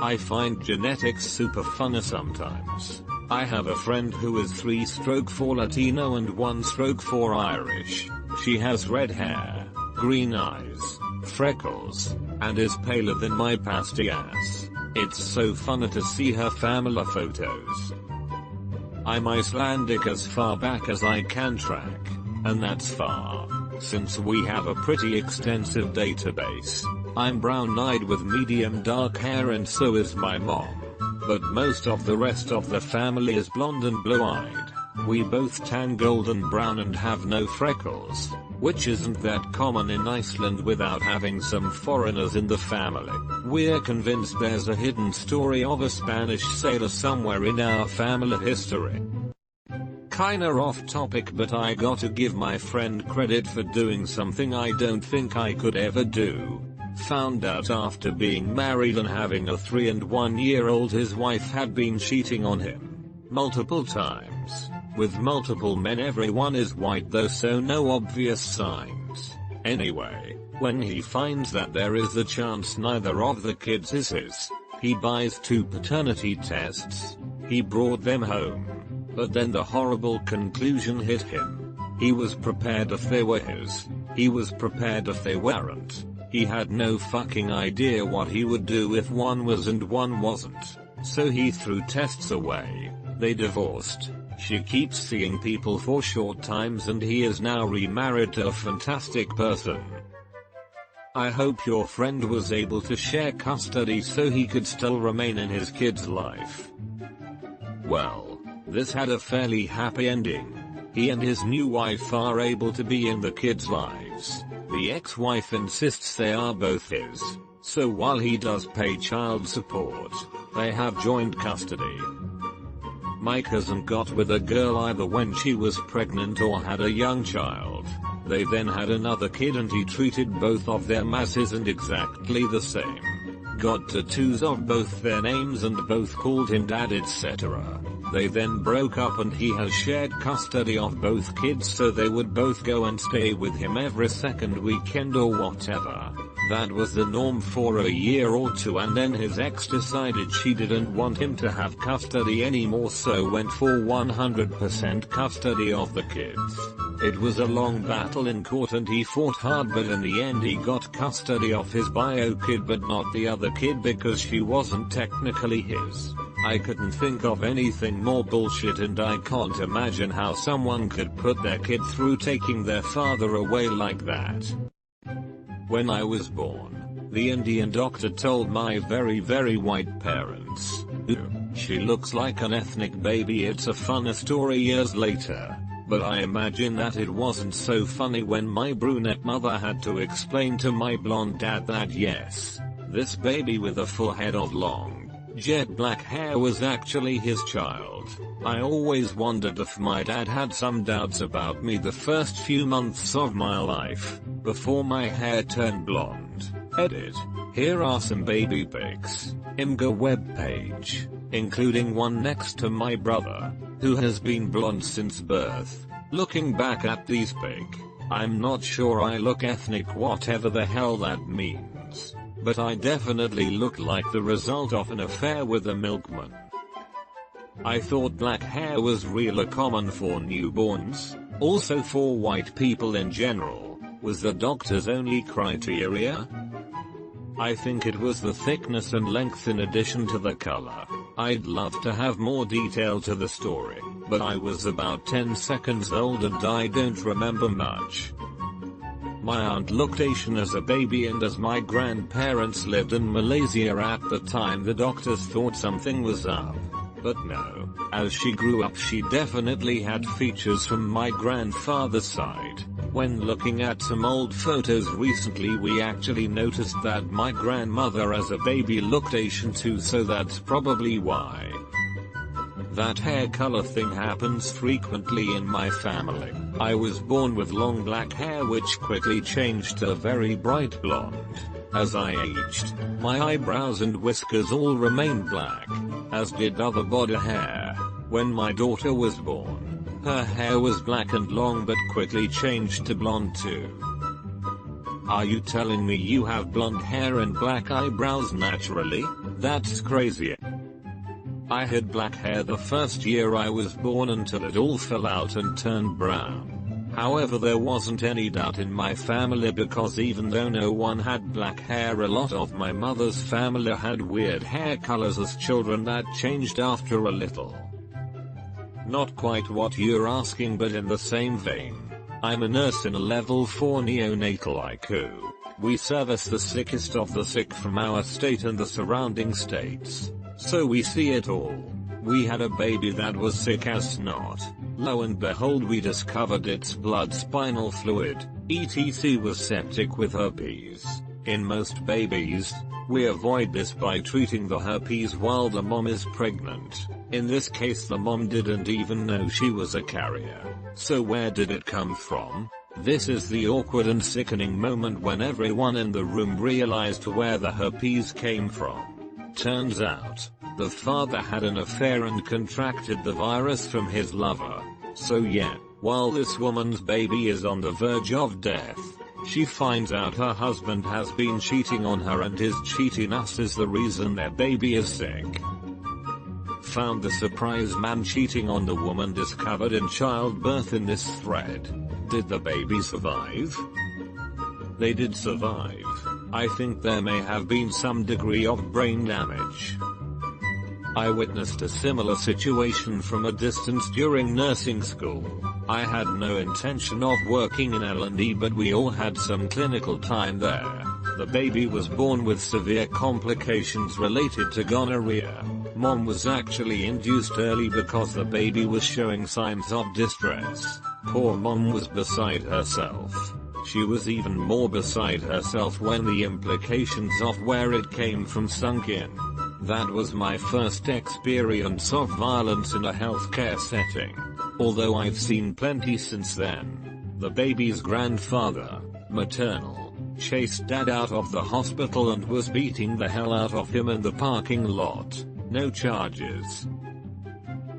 I find genetics super funny sometimes. I have a friend who is 3/4 Latino and 1/4 Irish. She has red hair, green eyes, freckles, and is paler than my pasty ass. It's so funny to see her family photos. I'm Icelandic as far back as I can track, and that's far, since we have a pretty extensive database. I'm brown-eyed with medium dark hair and so is my mom, but most of the rest of the family is blonde and blue-eyed. We both tan golden brown and have no freckles, which isn't that common in Iceland without having some foreigners in the family. We're convinced there's a hidden story of a Spanish sailor somewhere in our family history. Kinda off topic, but I gotta give my friend credit for doing something I don't think I could ever do. Found out after being married and having a 3 and 1 year old his wife had been cheating on him. Multiple times. With multiple men. Everyone is white though, so no obvious signs. Anyway, when he finds that there is the chance neither of the kids is his, he buys 2 paternity tests. He brought them home. But then the horrible conclusion hit him. He was prepared if they were his. He was prepared if they weren't. He had no fucking idea what he would do if one was and one wasn't. So he threw tests away. They divorced. She keeps seeing people for short times and he is now remarried to a fantastic person. I hope your friend was able to share custody so he could still remain in his kid's life. Well, this had a fairly happy ending. He and his new wife are able to be in the kids' lives. The ex-wife insists they are both his, so while he does pay child support, they have joint custody. My cousin got with a girl either when she was pregnant or had a young child. They then had another kid and he treated both of them as his and exactly the same. Got tattoos of both their names and both called him dad, etc. They then broke up and he has shared custody of both kids so they would both go and stay with him every second weekend or whatever. That was the norm for a year or two and then his ex decided she didn't want him to have custody anymore, so went for 100% custody of the kids. It was a long battle in court and he fought hard, but in the end he got custody of his bio kid but not the other kid because she wasn't technically his. I couldn't think of anything more bullshit and I can't imagine how someone could put their kid through taking their father away like that. When I was born, the Indian doctor told my very white parents, "Ooh, she looks like an ethnic baby." It's a funny story years later, but I imagine that it wasn't so funny when my brunette mother had to explain to my blonde dad that yes, this baby with a full head of long, jet black hair was actually his child. I always wondered if my dad had some doubts about me the first few months of my life, before my hair turned blonde. Edit. Here are some baby pics. IMG webpage, including one next to my brother, who has been blonde since birth. Looking back at these pics, I'm not sure I look ethnic, whatever the hell that means. But I definitely look like the result of an affair with a milkman. I thought black hair was really common for newborns, also for white people in general. Was the doctor's only criteria? I think it was the thickness and length in addition to the color. I'd love to have more detail to the story, but I was about 10 seconds old and I don't remember much. My aunt looked Asian as a baby, and as my grandparents lived in Malaysia at the time, the doctors thought something was up. But no, as she grew up she definitely had features from my grandfather's side. When looking at some old photos recently, we actually noticed that my grandmother as a baby looked Asian too, so that's probably why. That hair color thing happens frequently in my family. I was born with long black hair which quickly changed to very bright blonde. As I aged, my eyebrows and whiskers all remained black, as did other body hair. When my daughter was born, her hair was black and long but quickly changed to blonde too. Are you telling me you have blonde hair and black eyebrows naturally? That's crazy. I had black hair the first year I was born until it all fell out and turned brown. However, there wasn't any doubt in my family because even though no one had black hair, a lot of my mother's family had weird hair colors as children that changed after a little. Not quite what you're asking, but in the same vein. I'm a nurse in a level 4 neonatal ICU. We service the sickest of the sick from our state and the surrounding states. So we see it all. We had a baby that was sick as snot. Lo and behold, we discovered its blood, spinal fluid, etc. was septic with herpes. In most babies, we avoid this by treating the herpes while the mom is pregnant. In this case, the mom didn't even know she was a carrier. So where did it come from? This is the awkward and sickening moment when everyone in the room realized where the herpes came from. Turns out, the father had an affair and contracted the virus from his lover. So yeah, while this woman's baby is on the verge of death, she finds out her husband has been cheating on her and his cheatiness is the reason their baby is sick. Found the surprise man cheating on the woman discovered in childbirth in this thread. Did the baby survive? They did survive. I think there may have been some degree of brain damage. I witnessed a similar situation from a distance during nursing school. I had no intention of working in L&D, but we all had some clinical time there. The baby was born with severe complications related to gonorrhea. Mom was actually induced early because the baby was showing signs of distress. Poor mom was beside herself. She was even more beside herself when the implications of where it came from sunk in. That was my first experience of violence in a healthcare setting. Although I've seen plenty since then. The baby's grandfather, maternal, chased dad out of the hospital and was beating the hell out of him in the parking lot. No charges.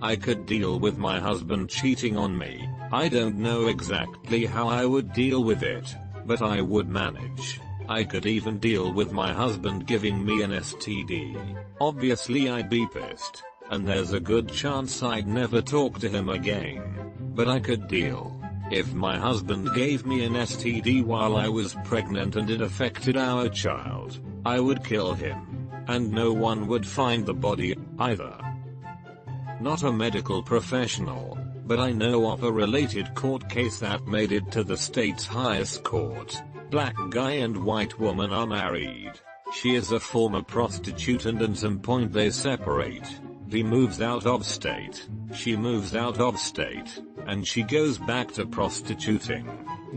I could deal with my husband cheating on me. I don't know exactly how I would deal with it, but I would manage. I could even deal with my husband giving me an STD. Obviously I'd be pissed, and there's a good chance I'd never talk to him again. But I could deal. If my husband gave me an STD while I was pregnant and it affected our child, I would kill him. And no one would find the body, either. Not a medical professional, but I know of a related court case that made it to the state's highest court. Black guy and white woman are married. She is a former prostitute and at some point they separate. He moves out of state. She moves out of state. And she goes back to prostituting.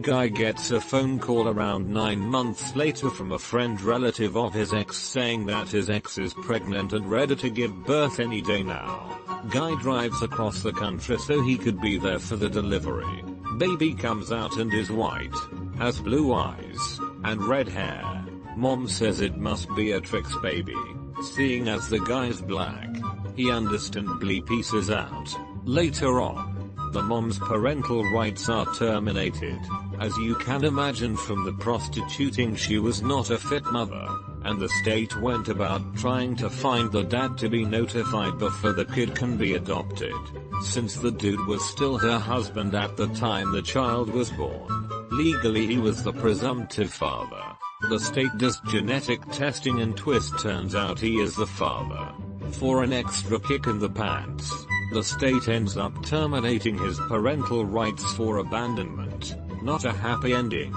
Guy gets a phone call around 9 months later from a friend relative of his ex saying that his ex is pregnant and ready to give birth any day now. Guy drives across the country so he could be there for the delivery. Baby comes out and is white, has blue eyes, and red hair. Mom says it must be a tricks baby. Seeing as the guy's black, he understandably pieces out. Later on, the mom's parental rights are terminated. As you can imagine from the prostituting, she was not a fit mother, and the state went about trying to find the dad to be notified before the kid can be adopted, since the dude was still her husband at the time the child was born. Legally he was the presumptive father. The state does genetic testing and twist turns out he is the father. For an extra kick in the pants, the state ends up terminating his parental rights for abandonment. Not a happy ending.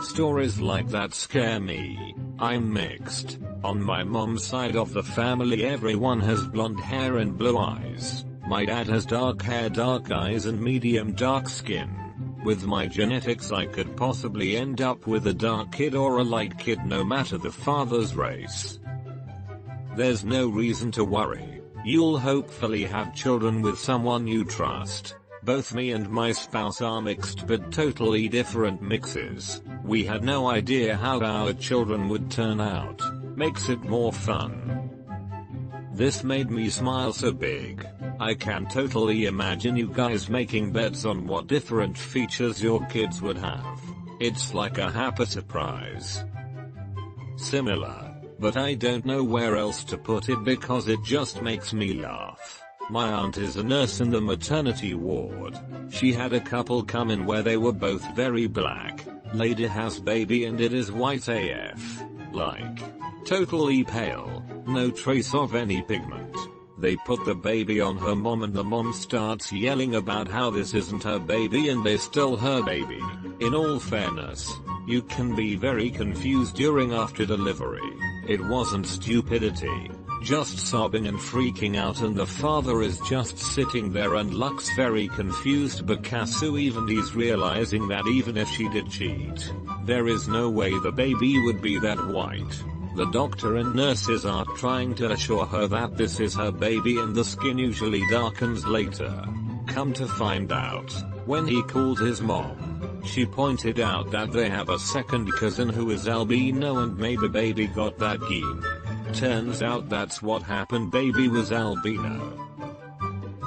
Stories like that scare me. I'm mixed. On my mom's side of the family everyone has blonde hair and blue eyes. My dad has dark hair, dark eyes and medium dark skin. With my genetics I could possibly end up with a dark kid or a light kid no matter the father's race. There's no reason to worry. You'll hopefully have children with someone you trust. Both me and my spouse are mixed but totally different mixes. We had no idea how our children would turn out. Makes it more fun. This made me smile so big. I can totally imagine you guys making bets on what different features your kids would have. It's like a happy surprise. Similar, but I don't know where else to put it because it just makes me laugh. My aunt is a nurse in the maternity ward. She had a couple come in where they were both very black. Lady has baby and it is white AF. Like, totally pale, no trace of any pigment. They put the baby on her mom and the mom starts yelling about how this isn't her baby and they stole her baby. In all fairness, you can be very confused during after delivery. It wasn't stupidity, just sobbing and freaking out, and the father is just sitting there and looks very confused because even he's realizing that even if she did cheat, there is no way the baby would be that white. The doctor and nurses are trying to assure her that this is her baby and the skin usually darkens later. Come to find out, when he called his mom, she pointed out that they have a second cousin who is albino and maybe baby got that gene. Turns out that's what happened, baby was albino.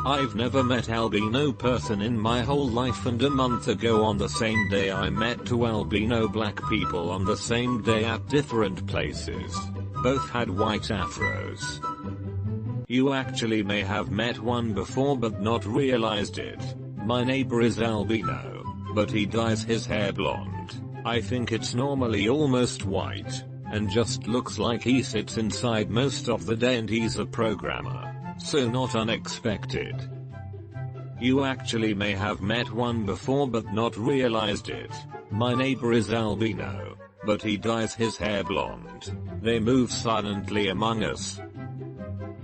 I've never met albino person in my whole life, and a month ago on the same day I met two albino black people on the same day at different places. Both had white afros. You actually may have met one before but not realized it. My neighbor is albino. but he dyes his hair blonde. I think it's normally almost white, and just looks like he sits inside most of the day and he's a programmer, so not unexpected. You actually may have met one before but not realized it. My neighbor is albino, but he dyes his hair blonde. They move silently among us.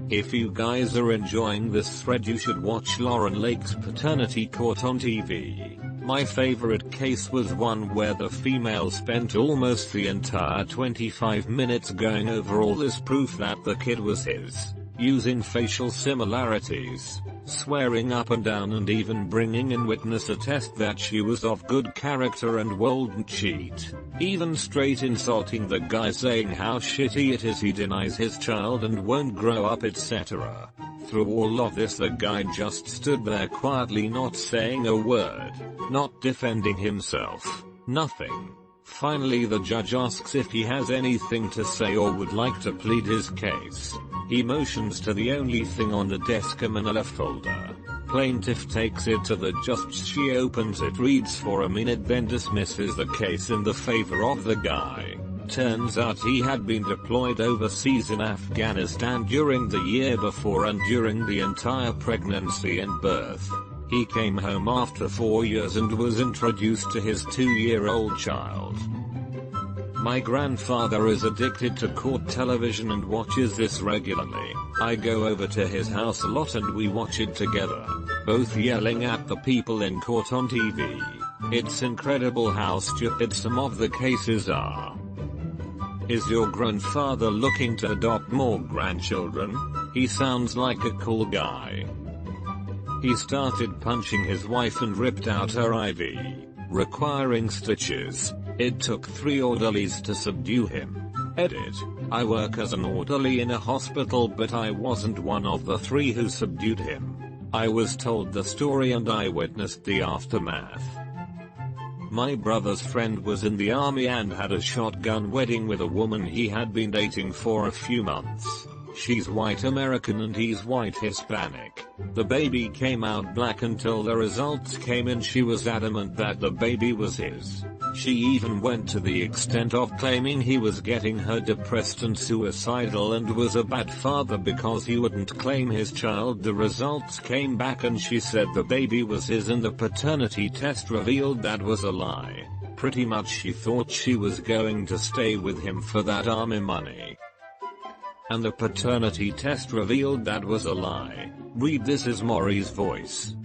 If you guys are enjoying this thread, you should watch Lauren Lake's paternity court on TV. My favorite case was one where the female spent almost the entire 25 minutes going over all this proof that the kid was his, using facial similarities, swearing up and down, and even bringing in witness attest that she was of good character and wouldn't cheat, even straight insulting the guy, saying how shitty it is he denies his child and won't grow up, etc. Through all of this, the guy just stood there quietly, not saying a word, not defending himself, nothing. Finally the judge asks if he has anything to say or would like to plead his case. He motions to the only thing on the desk, a manila folder. Plaintiff takes it to the judge, she opens it, reads for a minute, then dismisses the case in the favor of the guy. Turns out he had been deployed overseas in Afghanistan during the year before and during the entire pregnancy and birth. He came home after 4 years and was introduced to his 2-year-old child. My grandfather is addicted to court television and watches this regularly. I go over to his house a lot and we watch it together, both yelling at the people in court on TV. It's incredible how stupid some of the cases are. Is your grandfather looking to adopt more grandchildren? He sounds like a cool guy. He started punching his wife and ripped out her IV, requiring stitches. It took 3 orderlies to subdue him. Edit. I work as an orderly in a hospital, but I wasn't one of the 3 who subdued him. I was told the story and I witnessed the aftermath. My brother's friend was in the army and had a shotgun wedding with a woman he had been dating for a few months. She's white American and he's white Hispanic. The baby came out black until the results came in. She was adamant that the baby was his. She even went to the extent of claiming he was getting her depressed and suicidal and was a bad father because he wouldn't claim his child. The results came back and she said the baby was his, and the paternity test revealed that was a lie. Pretty much she thought she was going to stay with him for that army money. And the paternity test revealed that was a lie. Read, this is Maury's voice.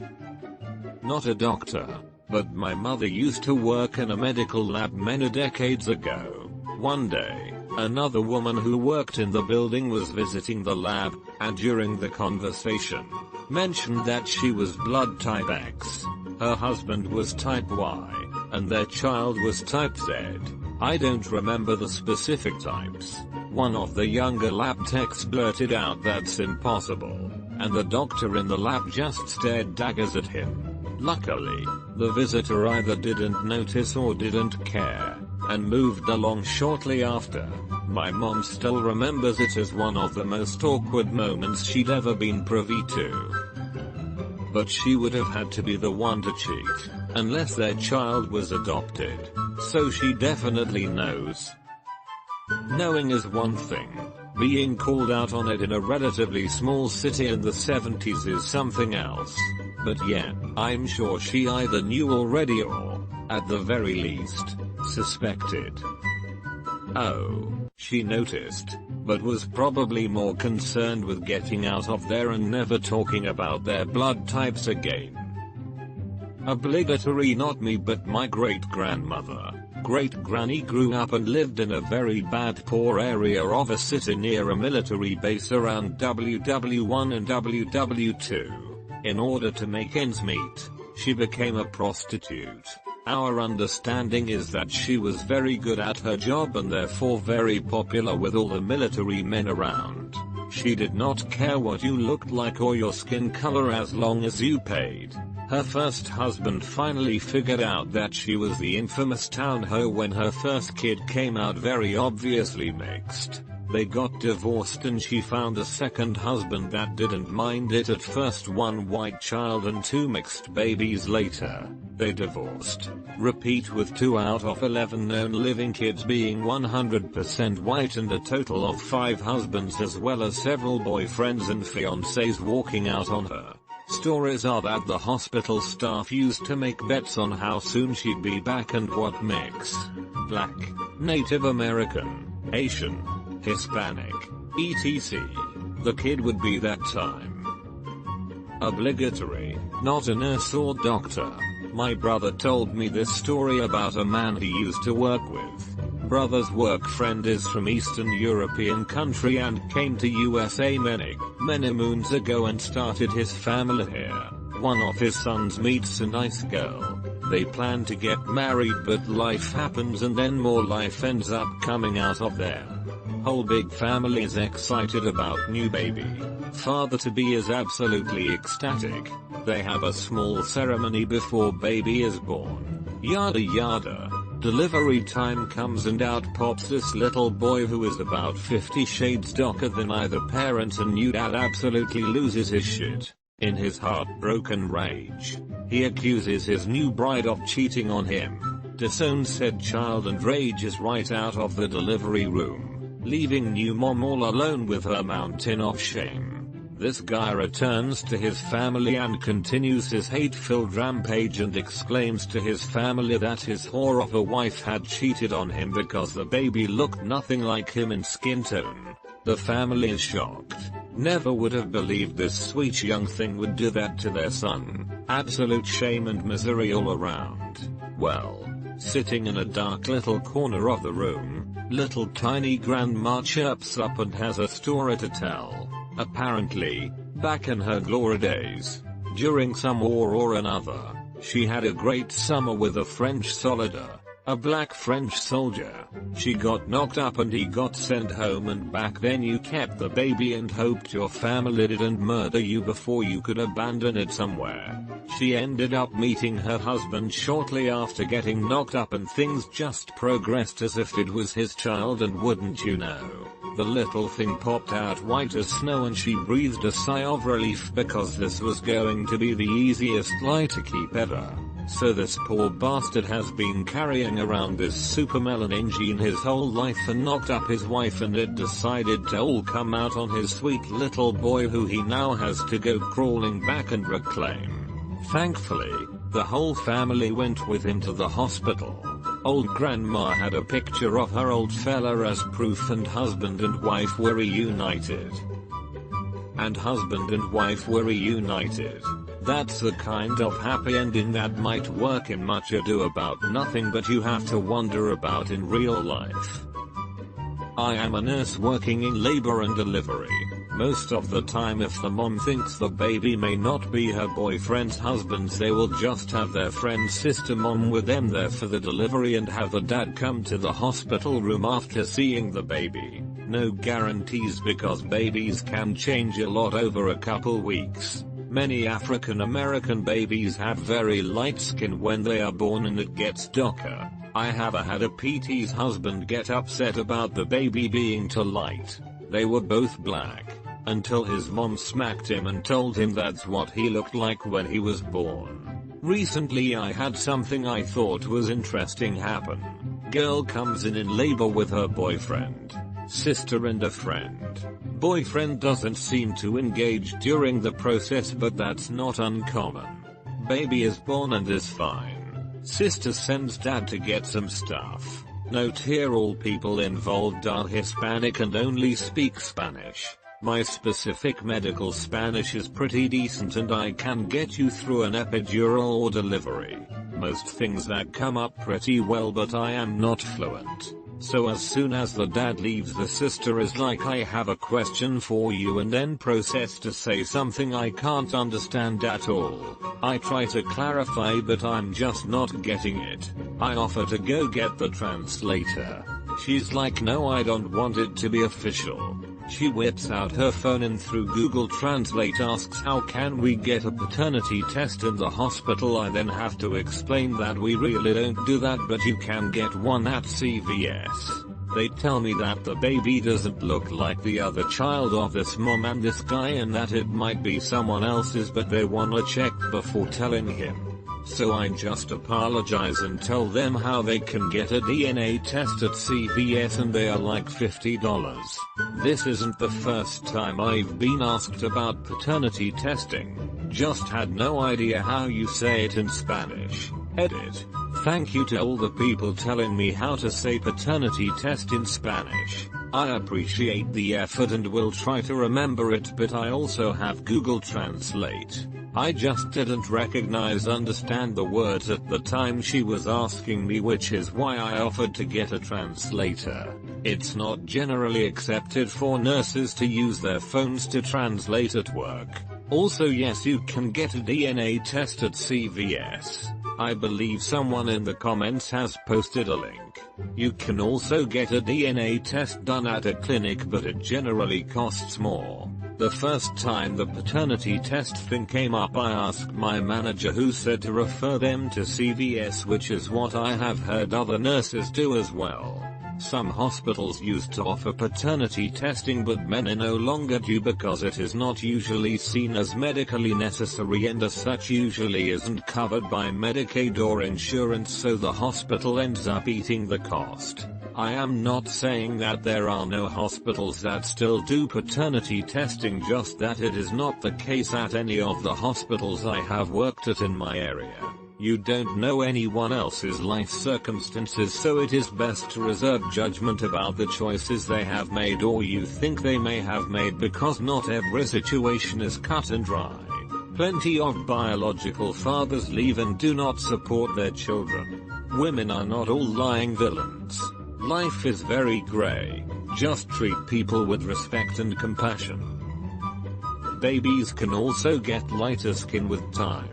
Not a doctor, but my mother used to work in a medical lab many decades ago. One day, another woman who worked in the building was visiting the lab, and during the conversation, mentioned that she was blood type X, her husband was type Y, and their child was type Z. I don't remember the specific types. One of the younger lab techs blurted out that's impossible, and the doctor in the lab just stared daggers at him. Luckily, the visitor either didn't notice or didn't care, and moved along shortly after. My mom still remembers it as one of the most awkward moments she'd ever been privy to. But she would have had to be the one to cheat, unless their child was adopted, so she definitely knows. Knowing is one thing, being called out on it in a relatively small city in the 70s is something else. But yeah, I'm sure she either knew already or, at the very least, suspected. Oh, she noticed, but was probably more concerned with getting out of there and never talking about their blood types again. Obligatory. Not me, but my great-grandmother. Great-granny grew up and lived in a very bad poor area of a city near a military base around WW1 and WW2. In order to make ends meet, she became a prostitute. Our understanding is that she was very good at her job and therefore very popular with all the military men around. She did not care what you looked like or your skin color as long as you paid. Her first husband finally figured out that she was the infamous town hoe when her first kid came out very obviously mixed. They got divorced and she found a second husband that didn't mind it at first. 1 white child and 2 mixed babies later. They divorced. Repeat with 2 out of 11 known living kids being 100% white and a total of 5 husbands as well as several boyfriends and fiancés walking out on her. Stories are that the hospital staff used to make bets on how soon she'd be back and what mix. Black, Native American, Asian, Hispanic, etc. the kid would be that time. Obligatory, not a nurse or doctor. My brother told me this story about a man he used to work with. Brother's work friend is from Eastern European country and came to USA many moons ago and started his family here. One of his sons meets a nice girl. They plan to get married but life happens and then more life ends up coming out of them. Whole big family is excited about new baby. Father-to-be is absolutely ecstatic. They have a small ceremony before baby is born. Yada yada. Delivery time comes and out pops this little boy who is about 50 shades darker than either parent, and new dad absolutely loses his shit. In his heartbroken rage, he accuses his new bride of cheating on him, disowns said child and rages right out of the delivery room, leaving new mom all alone with her mountain of shame. This guy returns to his family and continues his hate-filled rampage and exclaims to his family that his whore of a wife had cheated on him because the baby looked nothing like him in skin tone. The family is shocked. Never would have believed this sweet young thing would do that to their son. Absolute shame and misery all around. Well, sitting in a dark little corner of the room, little tiny grandma chirps up and has a story to tell. Apparently, back in her glory days, during some war or another, she had a great summer with a French soldier, a black French soldier. She got knocked up and he got sent home, and back then you kept the baby and hoped your family didn't murder you before you could abandon it somewhere. She ended up meeting her husband shortly after getting knocked up, and things just progressed as if it was his child, and wouldn't you know, the little thing popped out white as snow and she breathed a sigh of relief because this was going to be the easiest lie to keep ever. So this poor bastard has been carrying around this supermelon engine his whole life and knocked up his wife, and it decided to all come out on his sweet little boy who he now has to go crawling back and reclaim. Thankfully, the whole family went with him to the hospital. Old grandma had a picture of her old fella as proof, and husband and wife were reunited. That's the kind of happy ending that might work in Much Ado About Nothing, but you have to wonder about in real life. I am a nurse working in labor and delivery. Most of the time, if the mom thinks the baby may not be her boyfriend's husband's, they will just have their friend's sister mom with them there for the delivery and have the dad come to the hospital room after seeing the baby. No guarantees because babies can change a lot over a couple weeks. Many African American babies have very light skin when they are born and it gets darker. I have had a PT's husband get upset about the baby being too light. They were both black, until his mom smacked him and told him that's what he looked like when he was born. Recently I had something I thought was interesting happen. Girl comes in labor with her boyfriend, sister and a friend. Boyfriend doesn't seem to engage during the process, but that's not uncommon. Baby is born and is fine. Sister sends dad to get some stuff. Note here, all people involved are Hispanic and only speak Spanish. My specific medical Spanish is pretty decent and I can get you through an epidural or delivery. Most things that come up pretty well, but I am not fluent. So as soon as the dad leaves, the sister is like, I have a question for you, and then proceeds to say something I can't understand at all. I try to clarify but I'm just not getting it. I offer to go get the translator. She's like, no, I don't want it to be official. She whips out her phone and through Google Translate asks, how can we get a paternity test in the hospital? I then have to explain that we really don't do that, but you can get one at CVS. They tell me that the baby doesn't look like the other child of this mom and this guy and that it might be someone else's, but they wanna check before telling him. So I just apologize and tell them how they can get a DNA test at CVS and they are like $50. This isn't the first time I've been asked about paternity testing. Just had no idea how you say it in Spanish. Edit. Thank you to all the people telling me how to say paternity test in Spanish. I appreciate the effort and will try to remember it, but I also have Google Translate. I just didn't understand the words at the time she was asking me, which is why I offered to get a translator. It's not generally accepted for nurses to use their phones to translate at work. Also, yes, you can get a DNA test at CVS. I believe someone in the comments has posted a link. You can also get a DNA test done at a clinic, but it generally costs more. The first time the paternity test thing came up, I asked my manager, who said to refer them to CVS, which is what I have heard other nurses do as well. Some hospitals used to offer paternity testing, but many no longer do because it is not usually seen as medically necessary and as such usually isn't covered by Medicaid or insurance, so the hospital ends up eating the cost. I am not saying that there are no hospitals that still do paternity testing, just that it is not the case at any of the hospitals I have worked at in my area. You don't know anyone else's life circumstances, so it is best to reserve judgment about the choices they have made or you think they may have made, because not every situation is cut and dry. Plenty of biological fathers leave and do not support their children. Women are not all lying villains. Life is very grey. Just treat people with respect and compassion. Babies can also get lighter skin with time.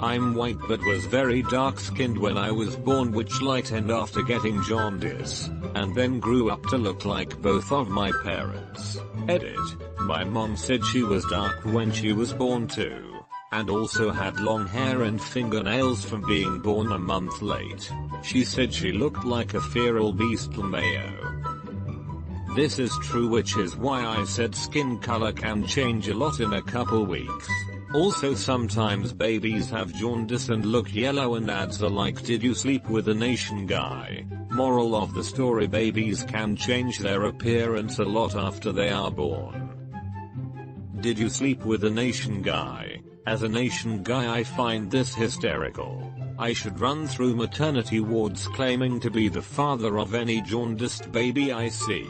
I'm white but was very dark skinned when I was born, which lightened after getting jaundice, and then grew up to look like both of my parents. Edit. My mom said she was dark when she was born too, and also had long hair and fingernails from being born a month late. She said she looked like a feral beast Mayo. This is true, which is why I said skin color can change a lot in a couple weeks. Also, sometimes babies have jaundice and look yellow, and ads are like, did you sleep with an Asian guy? Moral of the story, babies can change their appearance a lot after they are born. Did you sleep with an Asian guy? As an Asian guy, I find this hysterical. I should run through maternity wards claiming to be the father of any jaundiced baby I see.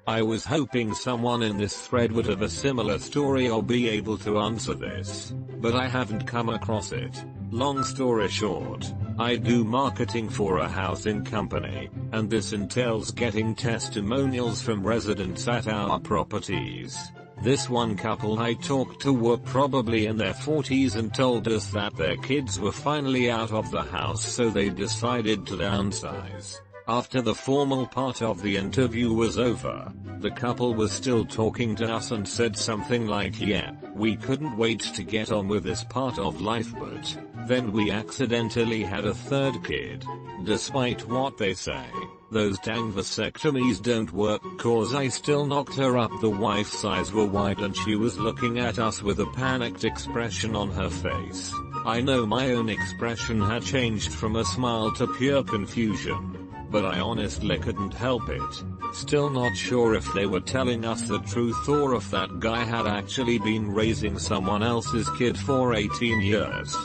I was hoping someone in this thread would have a similar story or be able to answer this, but I haven't come across it. Long story short, I do marketing for a housing company, and this entails getting testimonials from residents at our properties. This one couple I talked to were probably in their 40s and told us that their kids were finally out of the house, so they decided to downsize. After the formal part of the interview was over, the couple was still talking to us and said something like, yeah, we couldn't wait to get on with this part of life, but then we accidentally had a third kid. Despite what they say, those dang vasectomies don't work, cause I still knocked her up. The wife's eyes were wide and she was looking at us with a panicked expression on her face. I know my own expression had changed from a smile to pure confusion, but I honestly couldn't help it. Still not sure if they were telling us the truth or if that guy had actually been raising someone else's kid for 18 years.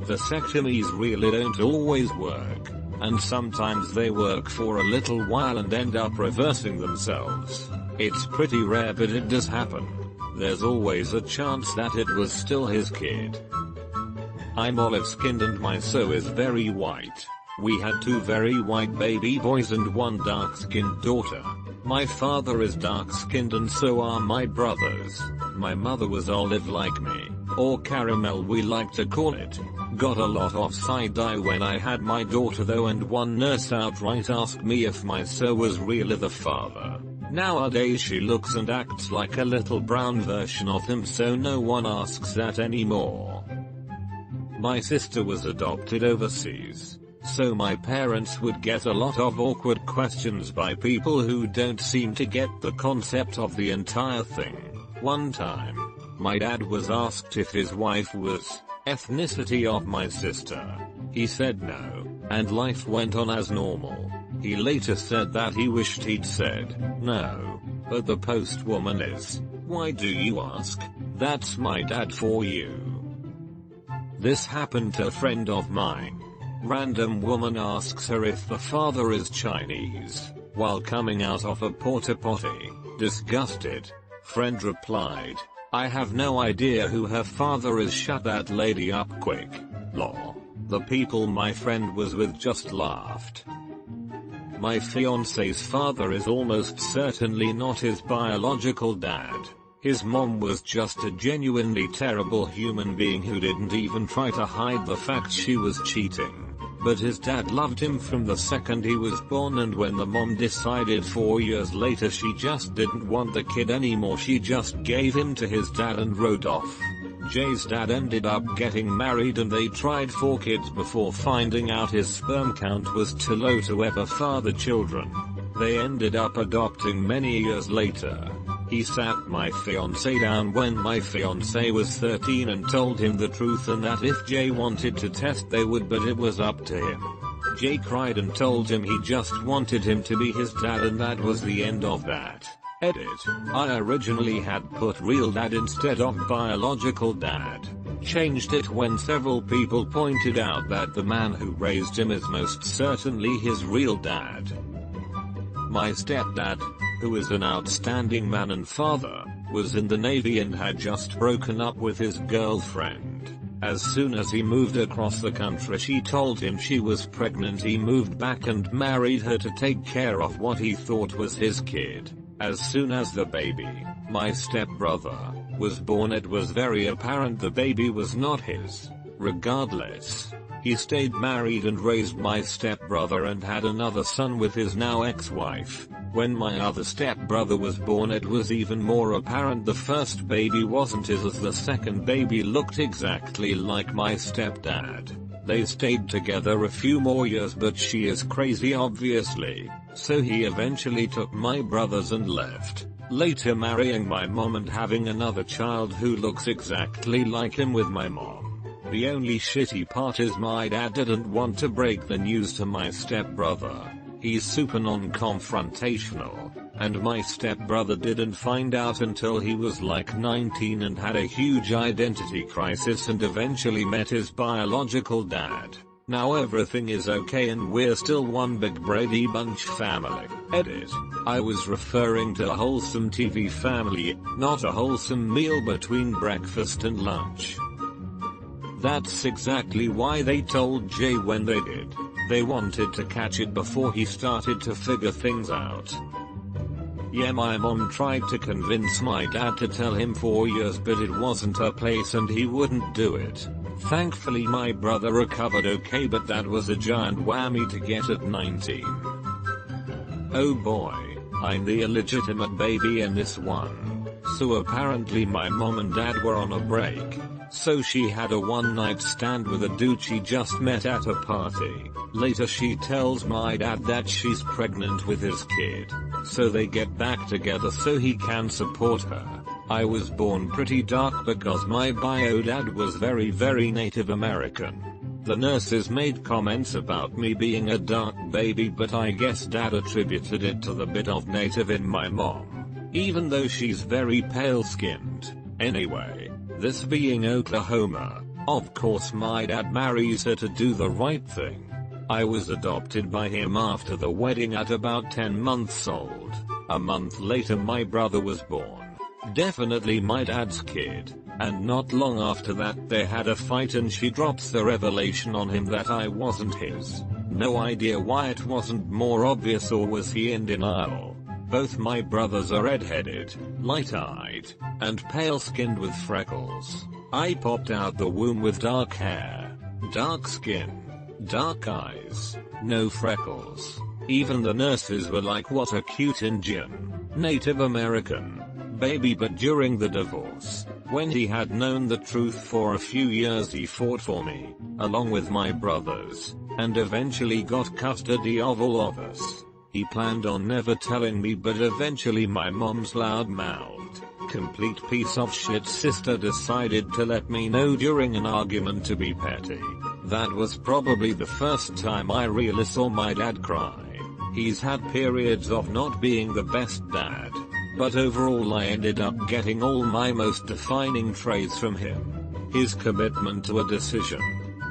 Vasectomies really don't always work, and sometimes they work for a little while and end up reversing themselves. It's pretty rare, but it does happen. There's always a chance that it was still his kid. I'm olive-skinned and my sew is very white. We had 2 very white baby boys and 1 dark-skinned daughter. My father is dark-skinned and so are my brothers. My mother was olive like me, or caramel we like to call it. Got a lot of side-eye when I had my daughter though, and one nurse outright asked me if my sew was really the father. Nowadays she looks and acts like a little brown version of him, so no one asks that anymore. My sister was adopted overseas. So my parents would get a lot of awkward questions by people who don't seem to get the concept of the entire thing. One time, my dad was asked if his wife was ethnicity of my sister. He said no, and life went on as normal. He later said that he wished he'd said no, but the postwoman is. Why do you ask? That's my dad for you. This happened to a friend of mine. Random woman asks her if the father is Chinese, while coming out of a porta potty. Disgusted, friend replied, I have no idea who her father is. Shut that lady up quick. Lol. The people my friend was with just laughed. My fiance's father is almost certainly not his biological dad. His mom was just a genuinely terrible human being who didn't even try to hide the fact she was cheating. But his dad loved him from the second he was born, and when the mom decided 4 years later she just didn't want the kid anymore, she just gave him to his dad and rode off. Jay's dad ended up getting married and they tried 4 kids before finding out his sperm count was too low to ever father children. They ended up adopting many years later. He sat my fiancé down when my fiancé was 13 and told him the truth, and that if Jay wanted to test they would, but it was up to him. Jay cried and told him he just wanted him to be his dad, and that was the end of that. Edit. I originally had put real dad instead of biological dad. Changed it when several people pointed out that the man who raised him is most certainly his real dad. My stepdad, who is an outstanding man and father, was in the Navy and had just broken up with his girlfriend. As soon as he moved across the country she told him she was pregnant. He moved back and married her to take care of what he thought was his kid. As soon as the baby, my stepbrother, was born, it was very apparent the baby was not his. Regardless, he stayed married and raised my stepbrother and had another son with his now ex-wife. When my other stepbrother was born, it was even more apparent the first baby wasn't his, as the second baby looked exactly like my stepdad. They stayed together a few more years, but she is crazy obviously, so he eventually took my brothers and left, later marrying my mom and having another child who looks exactly like him with my mom. The only shitty part is my dad didn't want to break the news to my stepbrother. He's super non-confrontational, and my stepbrother didn't find out until he was like 19 and had a huge identity crisis and eventually met his biological dad. Now everything is okay and we're still one big Brady Bunch family. Edit. I was referring to a wholesome TV family, not a wholesome meal between breakfast and lunch. That's exactly why they told Jay when they did. They wanted to catch it before he started to figure things out. Yeah, my mom tried to convince my dad to tell him 4 years, but it wasn't her place and he wouldn't do it. Thankfully my brother recovered okay, but that was a giant whammy to get at 19. Oh boy, I'm the illegitimate baby in this one. So apparently my mom and dad were on a break. So she had a one-night stand with a dude she just met at a party. Later she tells my dad that she's pregnant with his kid. So they get back together so he can support her. I was born pretty dark because my bio dad was very Native American. The nurses made comments about me being a dark baby, but I guess dad attributed it to the bit of Native in my mom, even though she's very pale-skinned. Anyway, this being Oklahoma, of course my dad marries her to do the right thing. I was adopted by him after the wedding at about 10 months old. A month later my brother was born. Definitely my dad's kid. And not long after that they had a fight and she drops the revelation on him that I wasn't his. No idea why it wasn't more obvious, or was he in denial? Both my brothers are red-headed, light-eyed, and pale-skinned with freckles. I popped out the womb with dark hair, dark skin, dark eyes, no freckles. Even the nurses were like, what a cute Indian, Native American baby. But during the divorce, When he had known the truth for a few years, he fought for me, along with my brothers, and eventually got custody of all of us. He planned on never telling me, but eventually my mom's loud-mouthed, complete piece of shit sister decided to let me know during an argument to be petty. That was probably the first time I really saw my dad cry. He's had periods of not being the best dad, but overall I ended up getting all my most defining traits from him. His commitment to a decision,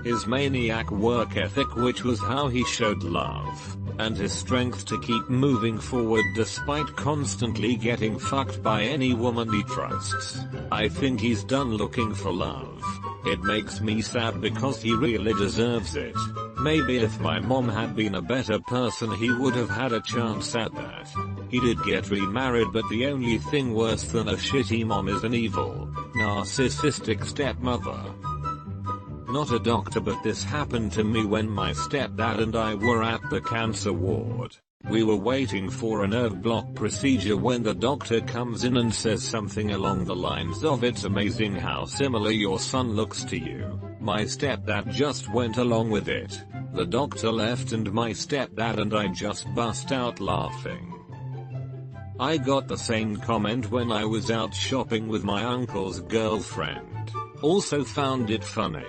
his maniac work ethic, which was how he showed love, and his strength to keep moving forward despite constantly getting fucked by any woman he trusts. I think he's done looking for love. It makes me sad because he really deserves it. Maybe if my mom had been a better person, he would have had a chance at that. He did get remarried, but the only thing worse than a shitty mom is an evil, narcissistic stepmother. Not a doctor, but this happened to me when my stepdad and I were at the cancer ward. We were waiting for a nerve block procedure when the doctor comes in and says something along the lines of, "It's amazing how similar your son looks to you." My stepdad just went along with it. The doctor left and my stepdad and I just bust out laughing. I got the same comment when I was out shopping with my uncle's girlfriend. Also found it funny.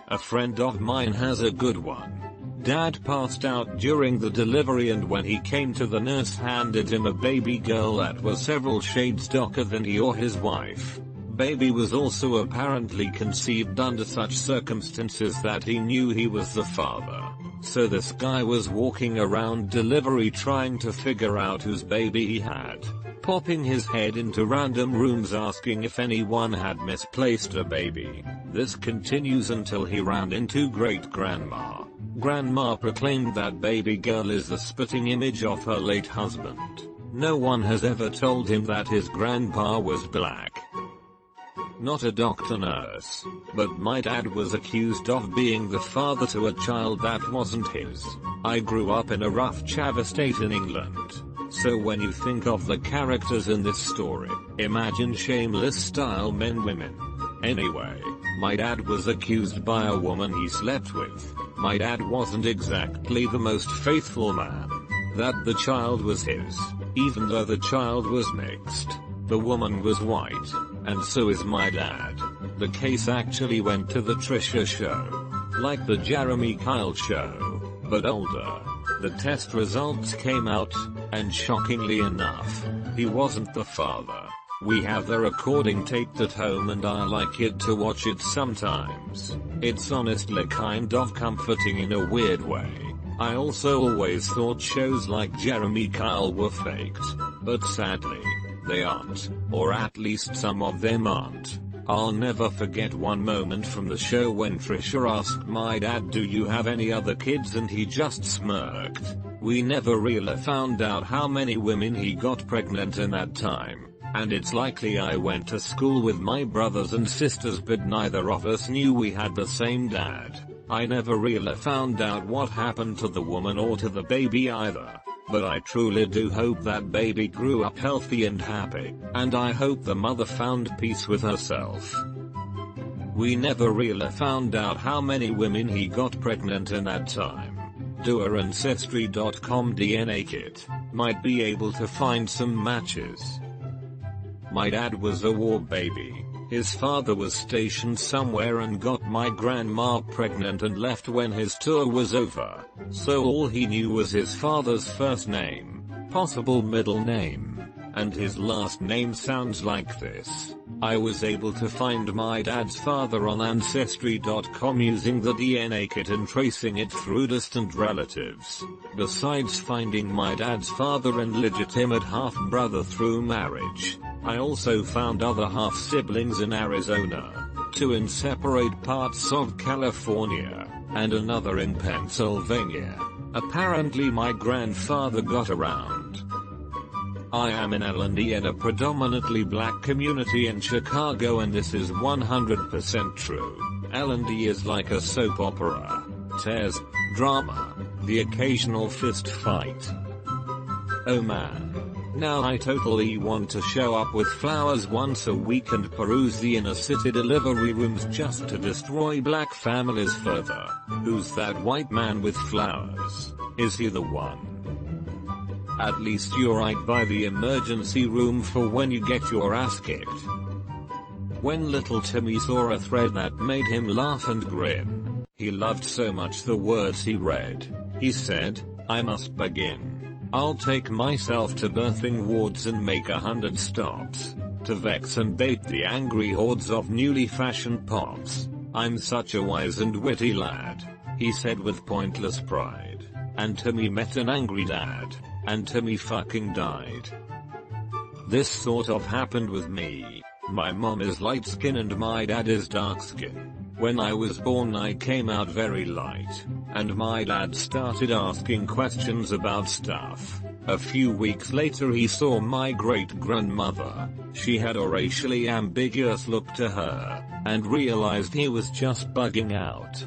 A friend of mine has a good one. Dad passed out during the delivery, and when he came to, the nurse handed him a baby girl that was several shades darker than he or his wife. Baby was also apparently conceived under such circumstances that he knew he was the father. So this guy was walking around delivery trying to figure out whose baby he had, popping his head into random rooms asking if anyone had misplaced a baby. This continues until he ran into great-grandma. Grandma proclaimed that baby girl is the spitting image of her late husband. No one has ever told him that his grandpa was black. Not a doctor nurse, but my dad was accused of being the father to a child that wasn't his. I grew up in a rough Chav estate in England, so when you think of the characters in this story, imagine Shameless style men-women. Anyway, my dad was accused by a woman he slept with. My dad wasn't exactly the most faithful man. That the child was his, even though the child was mixed. The woman was white, and so is my dad. The case actually went to the Trisha show. Like the Jeremy Kyle show, but older. The test results came out, and shockingly enough, he wasn't the father. We have the recording taped at home and I like it to watch it sometimes. It's honestly kind of comforting in a weird way. I also always thought shows like Jeremy Kyle were faked, but sadly, they aren't, or at least some of them aren't. I'll never forget one moment from the show when Trisha asked my dad, "Do you have any other kids?" and he just smirked. We never really found out how many women he got pregnant in that time. And it's likely I went to school with my brothers and sisters, but neither of us knew we had the same dad. I never really found out what happened to the woman or to the baby either. But I truly do hope that baby grew up healthy and happy, and I hope the mother found peace with herself. We never really found out how many women he got pregnant in that time. Do a Ancestry.com DNA kit, might be able to find some matches. My dad was a war baby. His father was stationed somewhere and got my grandma pregnant and left when his tour was over. So all he knew was his father's first name, possible middle name, and his last name sounds like this. I was able to find my dad's father on Ancestry.com using the DNA kit and tracing it through distant relatives. Besides finding my dad's father and legitimate half-brother through marriage, I also found other half-siblings in Arizona, 2 in separate parts of California, and another in Pennsylvania. Apparently my grandfather got around. I am in L&D in a predominantly black community in Chicago, and this is 100% true. L&D is like a soap opera. Tears, drama, the occasional fist fight. Oh man. Now I totally want to show up with flowers once a week and peruse the inner city delivery rooms just to destroy black families further. Who's that white man with flowers? Is he the one? At least you're right by the emergency room for when you get your ass kicked. When little Timmy saw a thread that made him laugh and grin, he loved so much the words he read. He said, "I must begin. I'll take myself to birthing wards and make 100 stops, to vex and bait the angry hordes of newly fashioned pops. I'm such a wise and witty lad," he said with pointless pride. And Timmy met an angry dad, and Timmy fucking died. This sort of happened with me. My mom is light skin and my dad is dark skin. When I was born I came out very light, and my dad started asking questions about stuff. A few weeks later he saw my great-grandmother. She had a racially ambiguous look to her, and realized he was just bugging out.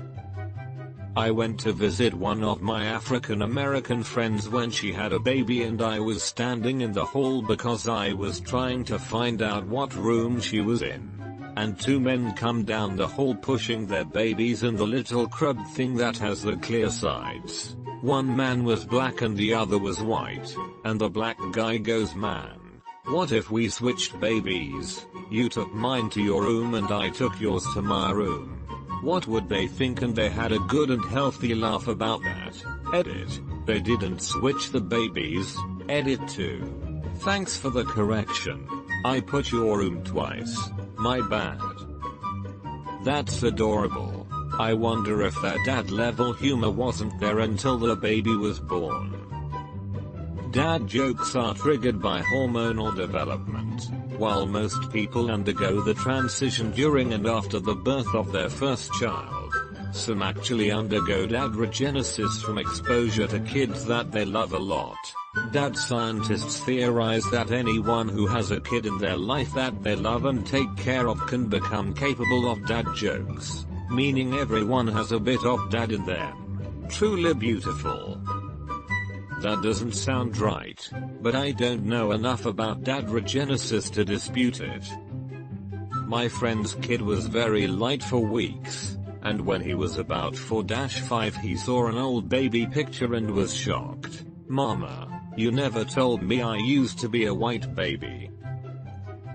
I went to visit one of my African American friends when she had a baby and I was standing in the hall because I was trying to find out what room she was in. And two men come down the hall pushing their babies in the little crib thing that has the clear sides. One man was black and the other was white, and the black guy goes, "Man, what if we switched babies? You took mine to your room and I took yours to my room. What would they think?" And they had a good and healthy laugh about that. Edit. They didn't switch the babies. Edit 2. Thanks for the correction. I put your room twice. My bad. That's adorable. I wonder if that dad level humor wasn't there until the baby was born. Dad jokes are triggered by hormonal development. While most people undergo the transition during and after the birth of their first child, some actually undergo dadrogenesis from exposure to kids that they love a lot. Dad scientists theorize that anyone who has a kid in their life that they love and take care of can become capable of dad jokes, meaning everyone has a bit of dad in them. Truly beautiful. That doesn't sound right, but I don't know enough about dadrogenesis to dispute it. My friend's kid was very light for weeks, and when he was about 4-5 he saw an old baby picture and was shocked. "Mama, you never told me I used to be a white baby."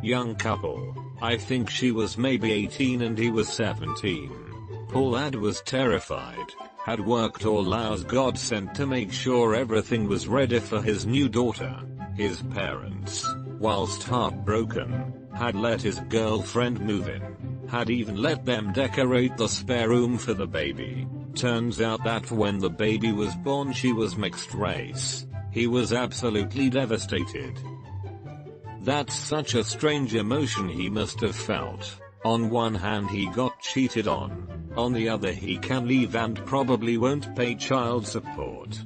Young couple. I think she was maybe 18 and he was 17. Poor lad was terrified. Had worked all hours God sent to make sure everything was ready for his new daughter. His parents, whilst heartbroken, had let his girlfriend move in. Had even let them decorate the spare room for the baby. Turns out that when the baby was born she was mixed race. He was absolutely devastated. That's such a strange emotion he must have felt. On one hand he got cheated on the other he can leave and probably won't pay child support.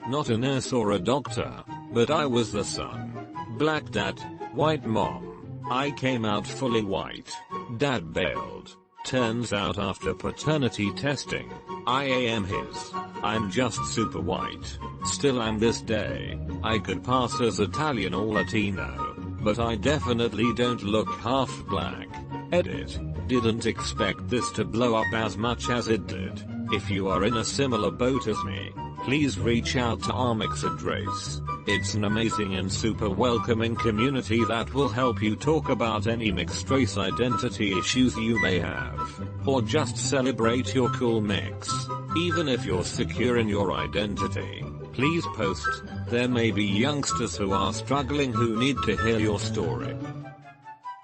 Not a nurse or a doctor, but I was the son. Black dad, white mom. I came out fully white. Dad bailed. Turns out after paternity testing, I am his. I'm just super white. Still am this day. I could pass as Italian or Latino, but I definitely don't look half black. Edit. Didn't expect this to blow up as much as it did. If you are in a similar boat as me, please reach out to our mixed race. It's an amazing and super welcoming community that will help you talk about any mixed race identity issues you may have, or just celebrate your cool mix. Even if you're secure in your identity, please post. There may be youngsters who are struggling who need to hear your story.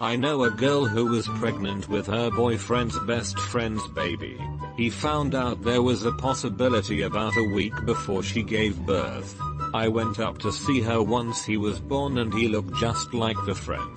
I know a girl who was pregnant with her boyfriend's best friend's baby. He found out there was a possibility about a week before she gave birth. I went up to see her once he was born and he looked just like the friend.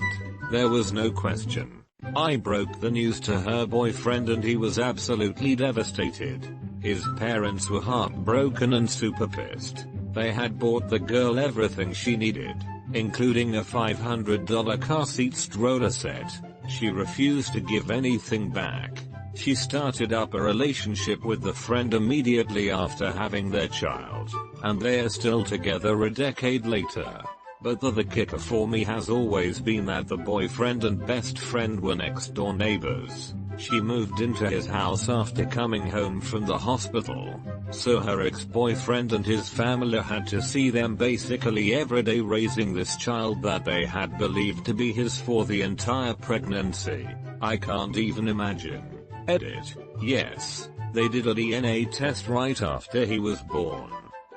There was no question. I broke the news to her boyfriend and he was absolutely devastated. His parents were heartbroken and super pissed. They had bought the girl everything she needed, including a $500 car seat stroller set. She refused to give anything back. She started up a relationship with the friend immediately after having their child, and they are still together a decade later. But the kicker for me has always been that the boyfriend and best friend were next door neighbors. She moved into his house after coming home from the hospital, so her ex-boyfriend and his family had to see them basically every day raising this child that they had believed to be his for the entire pregnancy. I can't even imagine. Edit. Yes, they did a DNA test right after he was born.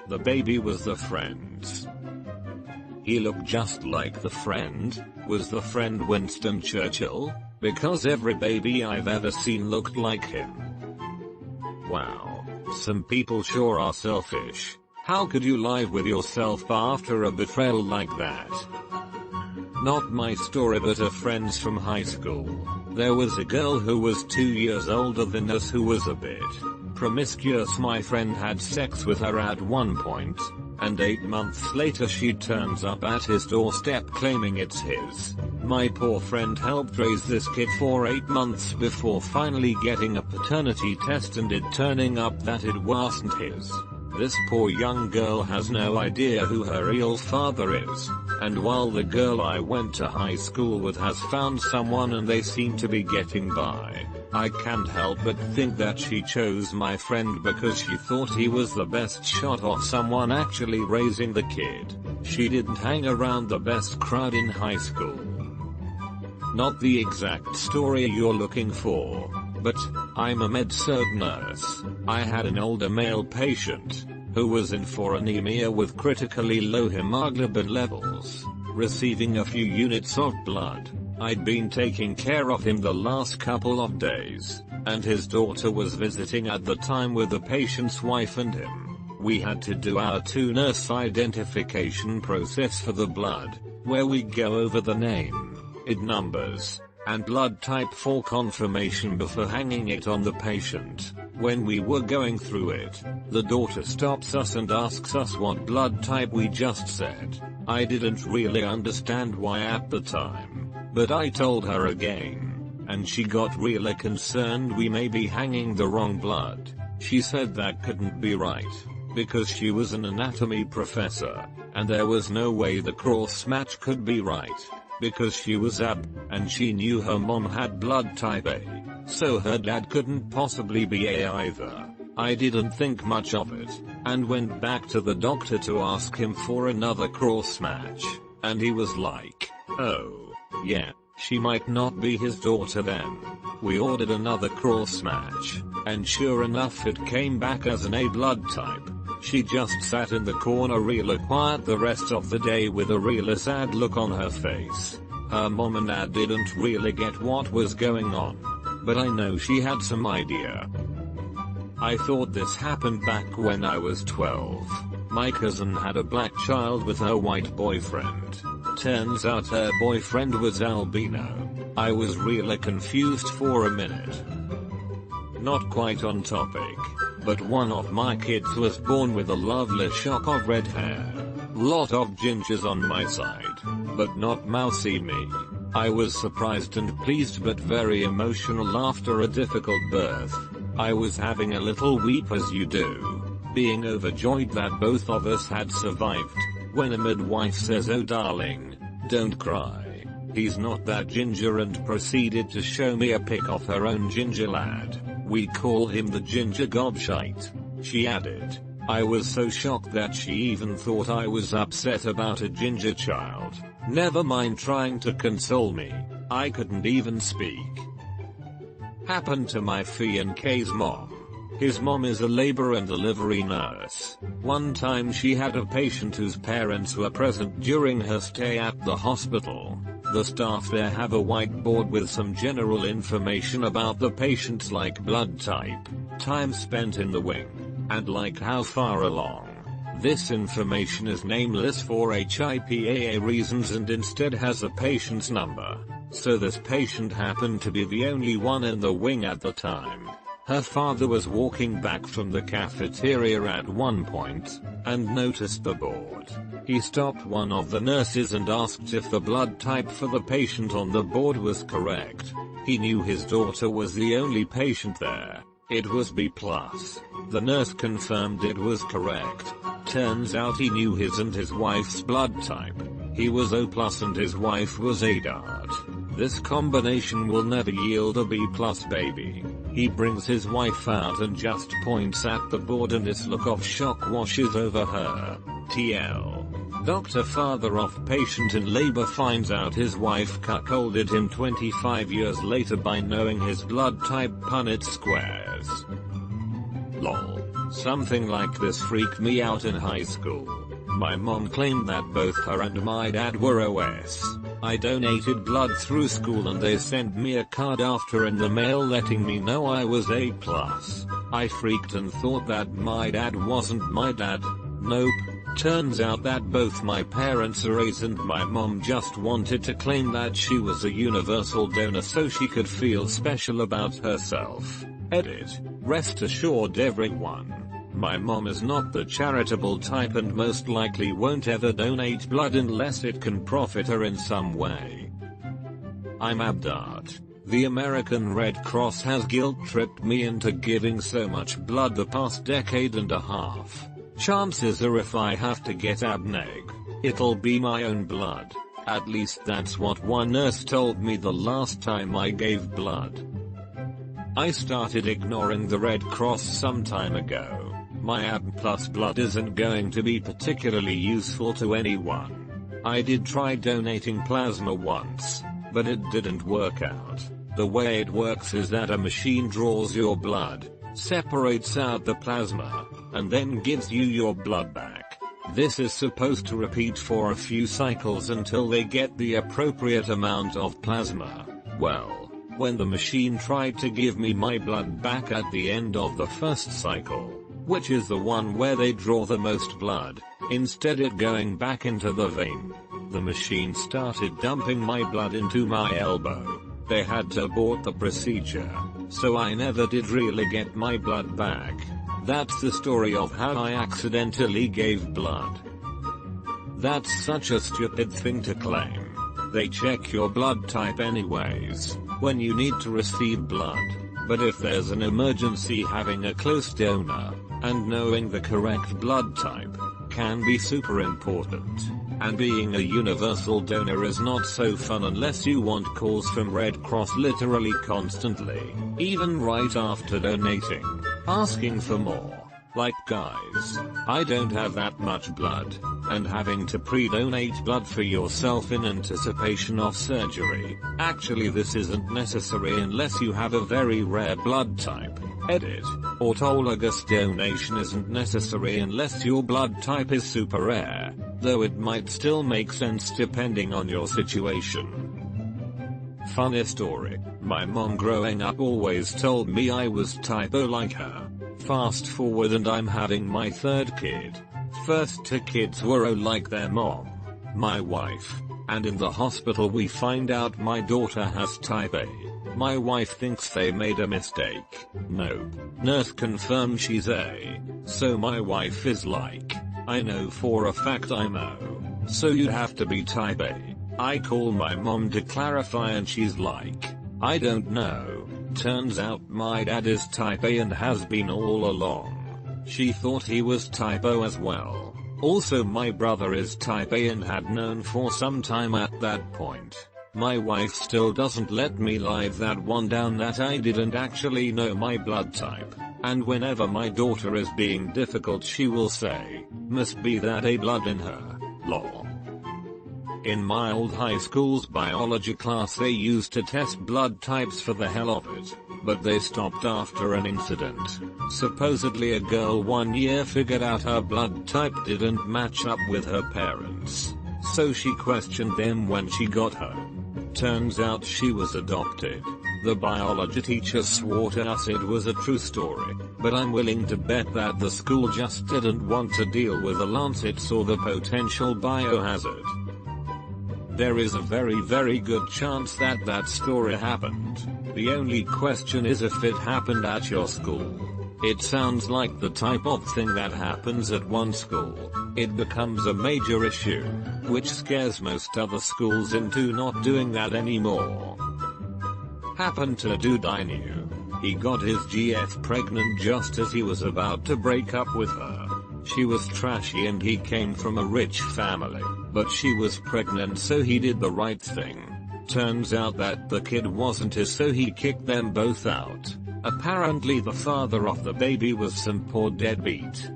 The baby was the friend's. He looked just like the friend. Was the friend Winston Churchill? Because every baby I've ever seen looked like him. Wow. Some people sure are selfish. How could you lie with yourself after a betrayal like that? Not my story, but a friend's from high school. There was a girl who was 2 years older than us who was a bit promiscuous. My friend had sex with her at one point, and 8 months later she turns up at his doorstep claiming it's his. My poor friend helped raise this kid for 8 months before finally getting a paternity test and it turning up that it wasn't his. This poor young girl has no idea who her real father is, and while the girl I went to high school with has found someone and they seem to be getting by, I can't help but think that she chose my friend because she thought he was the best shot of someone actually raising the kid. She didn't hang around the best crowd in high school. Not the exact story you're looking for, but I'm a med-surg nurse. I had an older male patient who was in for anemia with critically low hemoglobin levels, receiving a few units of blood. I'd been taking care of him the last couple of days, and his daughter was visiting at the time with the patient's wife and him. We had to do our 2-nurse identification process for the blood, where we go over the name, ID numbers, and blood type for confirmation before hanging it on the patient. When we were going through it, the daughter stops us and asks us what blood type we just said. I didn't really understand why at the time, but I told her again, and she got really concerned we may be hanging the wrong blood. She said that couldn't be right, because she was an anatomy professor, and there was no way the cross match could be right, because she was AB, and she knew her mom had blood type A, so her dad couldn't possibly be A either. I didn't think much of it, and went back to the doctor to ask him for another cross match, and he was like, oh, yeah, she might not be his daughter then. We ordered another cross match, and sure enough it came back as an A blood type. She just sat in the corner real quiet the rest of the day with a real sad look on her face. Her mom and dad didn't really get what was going on, but I know she had some idea. I thought this happened back when I was 12. My cousin had a black child with her white boyfriend. Turns out her boyfriend was albino. I was really confused for a minute. Not quite on topic, but one of my kids was born with a lovely shock of red hair. Lot of gingers on my side, but not mousy me. I was surprised and pleased but very emotional after a difficult birth. I was having a little weep as you do, being overjoyed that both of us had survived, when a midwife says, "Oh darling, don't cry, he's not that ginger," and proceeded to show me a pic of her own ginger lad. We call him the ginger gobshite, she added. I was so shocked that she even thought I was upset about a ginger child. Never mind trying to console me, I couldn't even speak. Happened to my fiance's mom. His mom is a labor and delivery nurse. One time she had a patient whose parents were present during her stay at the hospital. The staff there have a whiteboard with some general information about the patients like blood type, time spent in the wing, and like how far along. This information is nameless for HIPAA reasons and instead has a patient's number. So this patient happened to be the only one in the wing at the time. Her father was walking back from the cafeteria at one point, and noticed the board. He stopped one of the nurses and asked if the blood type for the patient on the board was correct. He knew his daughter was the only patient there. It was B+. The nurse confirmed it was correct. Turns out he knew his and his wife's blood type. He was O+ and his wife was A dart. This combination will never yield a B+ baby. He brings his wife out and just points at the board and this look of shock washes over her. TL. Doctor father of patient in labor finds out his wife cuckolded him 25 years later by knowing his blood type. Punnett squares. Lol. Something like this freaked me out in high school. My mom claimed that both her and my dad were OS. I donated blood through school and they sent me a card after in the mail letting me know I was A+. I freaked and thought that my dad wasn't my dad. Nope. Turns out that both my parents are A's and my mom just wanted to claim that she was a universal donor so she could feel special about herself. Edit. Rest assured everyone. My mom is not the charitable type and most likely won't ever donate blood unless it can profit her in some way. I'm Abdart. The American Red Cross has guilt-tripped me into giving so much blood the past decade and a half. Chances are if I have to get abneg, it'll be my own blood. At least that's what one nurse told me the last time I gave blood. I started ignoring the Red Cross some time ago. My AB+ blood isn't going to be particularly useful to anyone. I did try donating plasma once, but it didn't work out. The way it works is that a machine draws your blood, separates out the plasma, and then gives you your blood back. This is supposed to repeat for a few cycles until they get the appropriate amount of plasma. Well, when the machine tried to give me my blood back at the end of the first cycle, which is the one where they draw the most blood, instead it going back into the vein, the machine started dumping my blood into my elbow. They had to abort the procedure, so I never did really get my blood back. That's the story of how I accidentally gave blood. That's such a stupid thing to claim. They check your blood type anyways, when you need to receive blood. But if there's an emergency, having a close donor, and knowing the correct blood type, can be super important. And being a universal donor is not so fun unless you want calls from Red Cross literally constantly, even right after donating, asking for more. Like guys, I don't have that much blood, and having to pre-donate blood for yourself in anticipation of surgery. Actually this isn't necessary unless you have a very rare blood type. Edit. Autologous donation isn't necessary unless your blood type is super rare, though it might still make sense depending on your situation. Funny story. My mom growing up always told me I was type O like her. Fast forward and I'm having my third kid. First two kids were O like their mom, my wife, and in the hospital we find out my daughter has type A. My wife thinks they made a mistake. Nope. Nurse confirmed she's A. So my wife is like, I know for a fact I'm O. So you have to be type A. I call my mom to clarify and she's like, I don't know. Turns out my dad is type A and has been all along. She thought he was type O as well. Also my brother is type A and had known for some time at that point. My wife still doesn't let me live that one down that I didn't actually know my blood type, and whenever my daughter is being difficult she will say, must be that A blood in her, lol. In my old high school's biology class they used to test blood types for the hell of it, but they stopped after an incident. Supposedly a girl one year figured out her blood type didn't match up with her parents, so she questioned them when she got home. Turns out she was adopted. The biology teacher swore to us it was a true story, but I'm willing to bet that the school just didn't want to deal with the lancets or the potential biohazard. There is a very good chance that that story happened. The only question is if it happened at your school. It sounds like the type of thing that happens at one school. It becomes a major issue, which scares most other schools into not doing that anymore. Happened to a dude I knew. He got his GF pregnant just as he was about to break up with her. She was trashy and he came from a rich family. but she was pregnant, so he did the right thing. Turns out that the kid wasn't his, so he kicked them both out. Apparently the father of the baby was some poor deadbeat.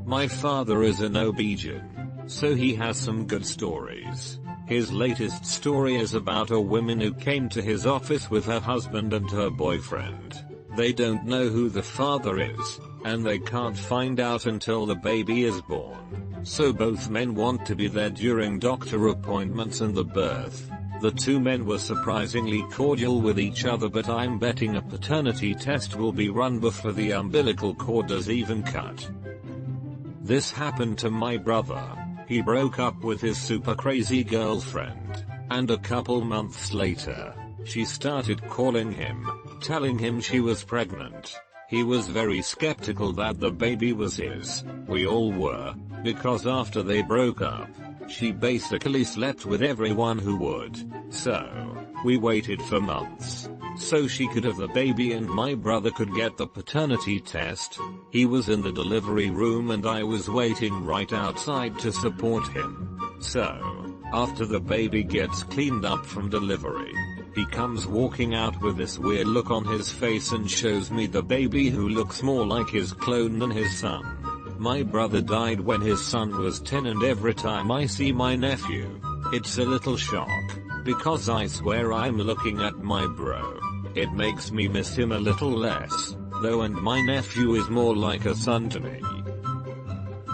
My father is an OB-GYN, so he has some good stories. His latest story is about a woman who came to his office with her husband and her boyfriend. They don't know who the father is, and they can't find out until the baby is born. So both men want to be there during doctor appointments and the birth. The two men were surprisingly cordial with each other, but I'm betting a paternity test will be run before the umbilical cord does even cut. This happened to my brother. He broke up with his super crazy girlfriend, and a couple months later, she started calling him, telling him she was pregnant. He was very skeptical that the baby was his. We all were, because after they broke up, she basically slept with everyone who would. So, we waited for months, so she could have the baby and my brother could get the paternity test. He was in the delivery room and I was waiting right outside to support him. So, after the baby gets cleaned up from delivery, he comes walking out with this weird look on his face and shows me the baby who looks more like his clone than his son. My brother died when his son was 10, and every time I see my nephew, it's a little shock, because I swear I'm looking at my bro. It makes me miss him a little less, though, and my nephew is more like a son to me.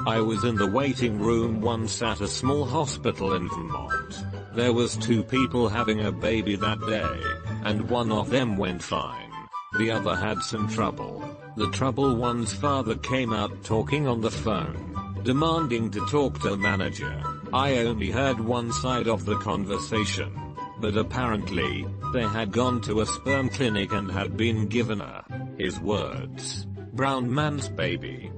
I was in the waiting room once at a small hospital in Vermont. There was 2 people having a baby that day, and one of them went fine. The other had some trouble. The trouble one's father came out talking on the phone, demanding to talk to the manager. I only heard one side of the conversation, but apparently, they had gone to a sperm clinic and had been given a, his words, brown man's baby.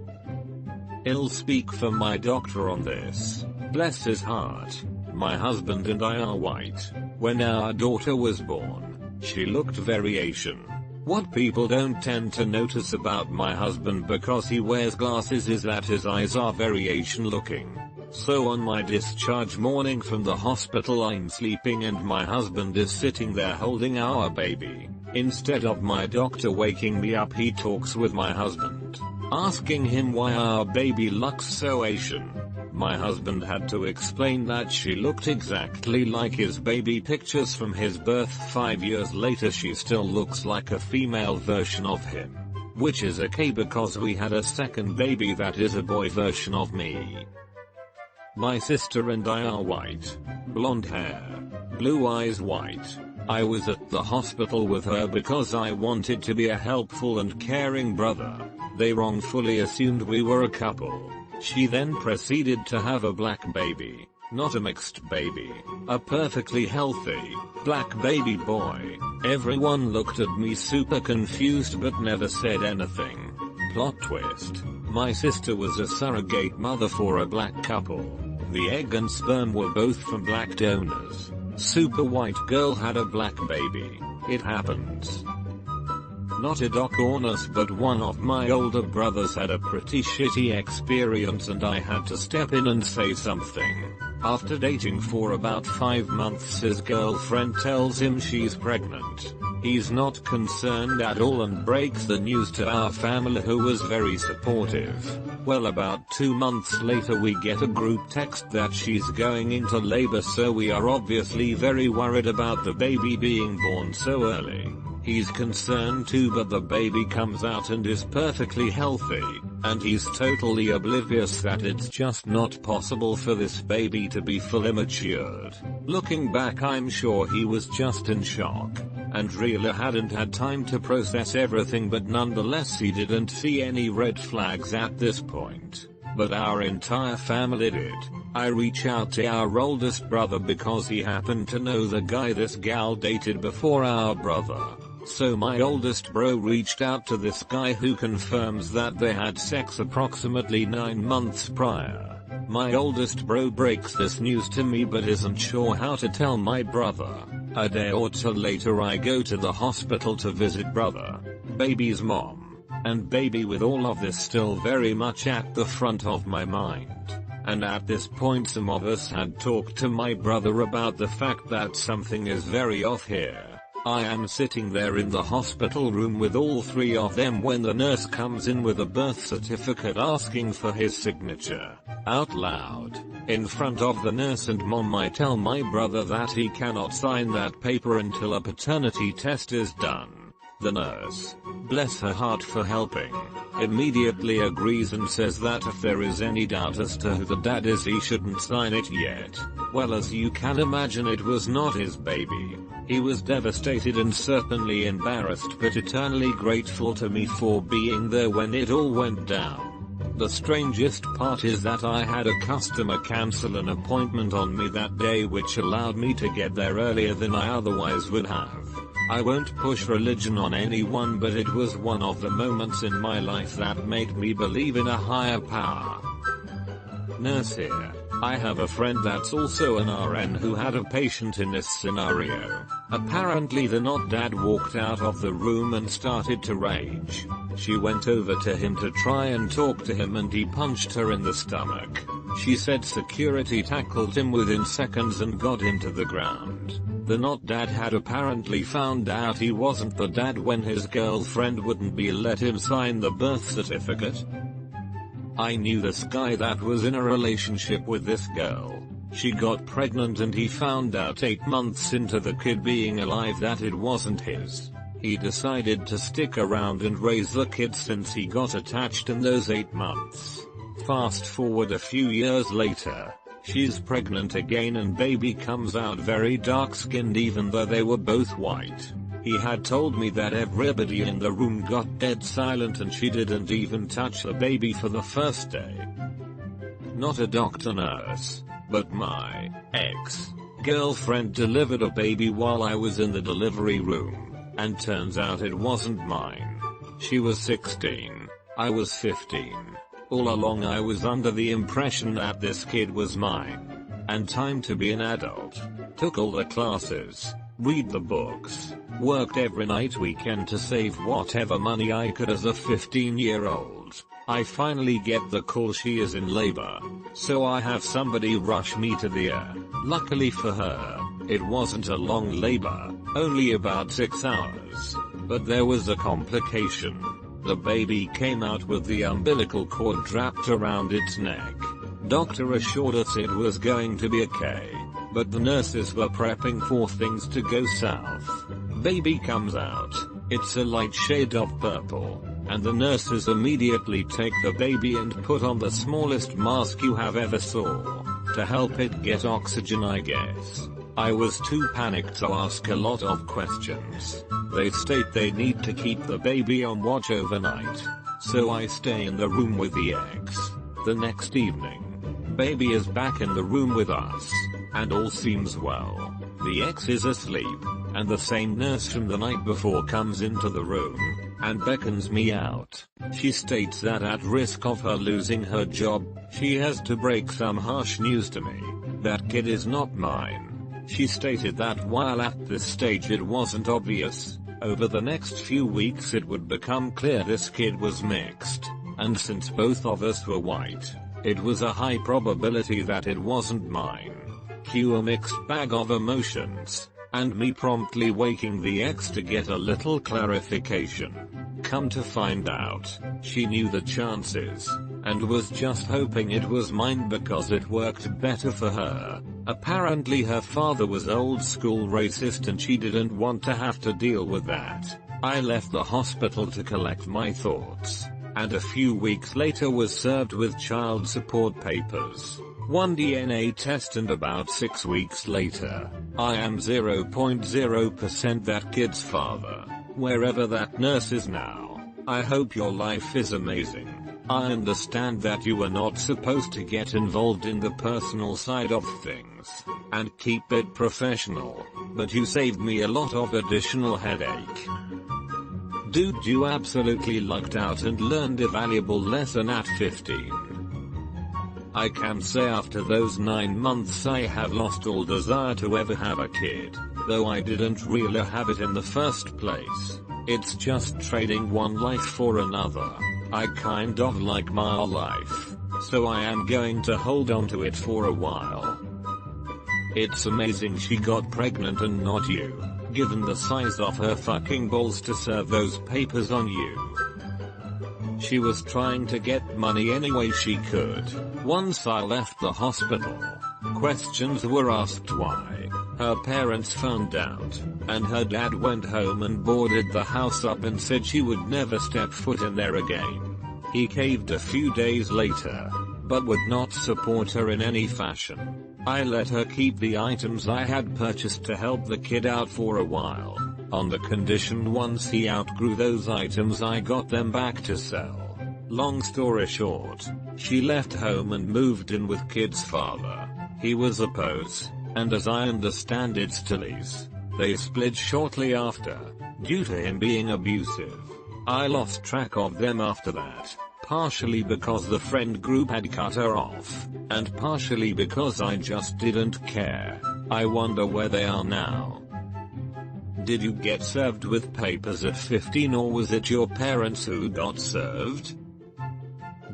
I'll speak for my doctor on this. Bless his heart. My husband and I are white. When our daughter was born, she looked very Asian. What people don't tend to notice about my husband because he wears glasses is that his eyes are very Asian looking. So on my discharge morning from the hospital, I'm sleeping and my husband is sitting there holding our baby. Instead of my doctor waking me up, he talks with my husband, asking him why our baby looks so Asian. My husband had to explain that she looked exactly like his baby pictures from his birth. 5 years later she still looks like a female version of him. Which is okay because we had a second baby that is a boy version of me. My sister and I are white. Blonde hair. Blue eyes, white. I was at the hospital with her because I wanted to be a helpful and caring brother. They wrongfully assumed we were a couple. She then proceeded to have a black baby, not a mixed baby, a perfectly healthy, black baby boy. Everyone looked at me super confused but never said anything. Plot twist. My sister was a surrogate mother for a black couple. The egg and sperm were both from black donors. Super white girl had a black baby. It happens. Not a doc or nurse, but one of my older brothers had a pretty shitty experience and I had to step in and say something. After dating for about 5 months, his girlfriend tells him she's pregnant. He's not concerned at all and breaks the news to our family, who was very supportive. Well, about 2 months later we get a group text that she's going into labor, so we are obviously very worried about the baby being born so early. He's concerned too, but the baby comes out and is perfectly healthy, and he's totally oblivious that it's just not possible for this baby to be fully matured. Looking back, I'm sure he was just in shock, and really hadn't had time to process everything, but nonetheless he didn't see any red flags at this point. But our entire family did. I reach out to our oldest brother because he happened to know the guy this gal dated before our brother. So my oldest bro reached out to this guy, who confirms that they had sex approximately 9 months prior. My oldest bro breaks this news to me but isn't sure how to tell my brother. A day or two later I go to the hospital to visit brother, baby's mom, and baby, with all of this still very much at the front of my mind. and at this point some of us had talked to my brother about the fact that something is very off here. I am sitting there in the hospital room with all three of them when the nurse comes in with a birth certificate asking for his signature. Out loud, in front of the nurse and mom, I tell my brother that he cannot sign that paper until a paternity test is done. The nurse, bless her heart for helping, immediately agrees and says that if there is any doubt as to who the dad is, he shouldn't sign it yet. Well, as you can imagine, it was not his baby. He was devastated and certainly embarrassed, but eternally grateful to me for being there when it all went down. The strangest part is that I had a customer cancel an appointment on me that day, which allowed me to get there earlier than I otherwise would have. I won't push religion on anyone, but it was one of the moments in my life that made me believe in a higher power. Nurse here. I have a friend that's also an RN who had a patient in this scenario. Apparently the not dad walked out of the room and started to rage. She went over to him to try and talk to him and he punched her in the stomach. She said security tackled him within seconds and got him to the ground. The not dad had apparently found out he wasn't the dad when his girlfriend wouldn't let him sign the birth certificate. I knew this guy that was in a relationship with this girl. She got pregnant and he found out 8 months into the kid being alive that it wasn't his. He decided to stick around and raise the kid since he got attached in those 8 months. Fast forward a few years later, she's pregnant again and baby comes out very dark skinned even though they were both white. He had told me that everybody in the room got dead silent and she didn't even touch the baby for the first day. Not a doctor nurse, but my ex-girlfriend delivered a baby while I was in the delivery room, and turns out it wasn't mine. She was 16, I was 15. All along I was under the impression that this kid was mine. And time to be an adult. Took all the classes, read the books, worked every night weekend to save whatever money I could as a 15-year-old. I finally get the call she is in labor. So I have somebody rush me to the ER. Luckily for her, it wasn't a long labor, only about 6 hours. But there was a complication. The baby came out with the umbilical cord wrapped around its neck. Doctor assured us it was going to be okay, but the nurses were prepping for things to go south. Baby comes out, it's a light shade of purple, and the nurses immediately take the baby and put on the smallest mask you have ever saw, to help it get oxygen, I guess. I was too panicked to ask a lot of questions. They state they need to keep the baby on watch overnight, so I stay in the room with the ex. The next evening, baby is back in the room with us, and all seems well. The ex is asleep, and the same nurse from the night before comes into the room, and beckons me out. She states that at risk of her losing her job, she has to break some harsh news to me. That kid is not mine. She stated that while at this stage it wasn't obvious, over the next few weeks it would become clear this kid was mixed, and since both of us were white, it was a high probability that it wasn't mine. Cue a mixed bag of emotions, and me promptly waking the ex to get a little clarification. Come to find out, she knew the chances, and was just hoping it was mine because it worked better for her. Apparently her father was old school racist and she didn't want to have to deal with that. I left the hospital to collect my thoughts, and a few weeks later was served with child support papers, 1 DNA test, and about 6 weeks later, I am 0.0% that kid's father, wherever that nurse is now. I hope your life is amazing. I understand that you are not supposed to get involved in the personal side of things, and keep it professional, but you saved me a lot of additional headache. Dude, you absolutely lucked out and learned a valuable lesson at 15. I can say after those 9 months I have lost all desire to ever have a kid, though I didn't really have it in the first place. It's just trading one life for another. I kind of like my life, so I am going to hold on to it for a while. It's amazing she got pregnant and not you, given the size of her fucking balls to serve those papers on you. She was trying to get money any way she could. Once I left the hospital, questions were asked why. Her parents found out, and her dad went home and boarded the house up and said she would never step foot in there again. He caved a few days later, but would not support her in any fashion. I let her keep the items I had purchased to help the kid out for a while, on the condition once he outgrew those items I got them back to sell. Long story short, she left home and moved in with kid's father. He was opposed, and as I understand it still is. They split shortly after, due to him being abusive. I lost track of them after that, partially because the friend group had cut her off, and partially because I just didn't care. I wonder where they are now. Did you get served with papers at 15, or was it your parents who got served?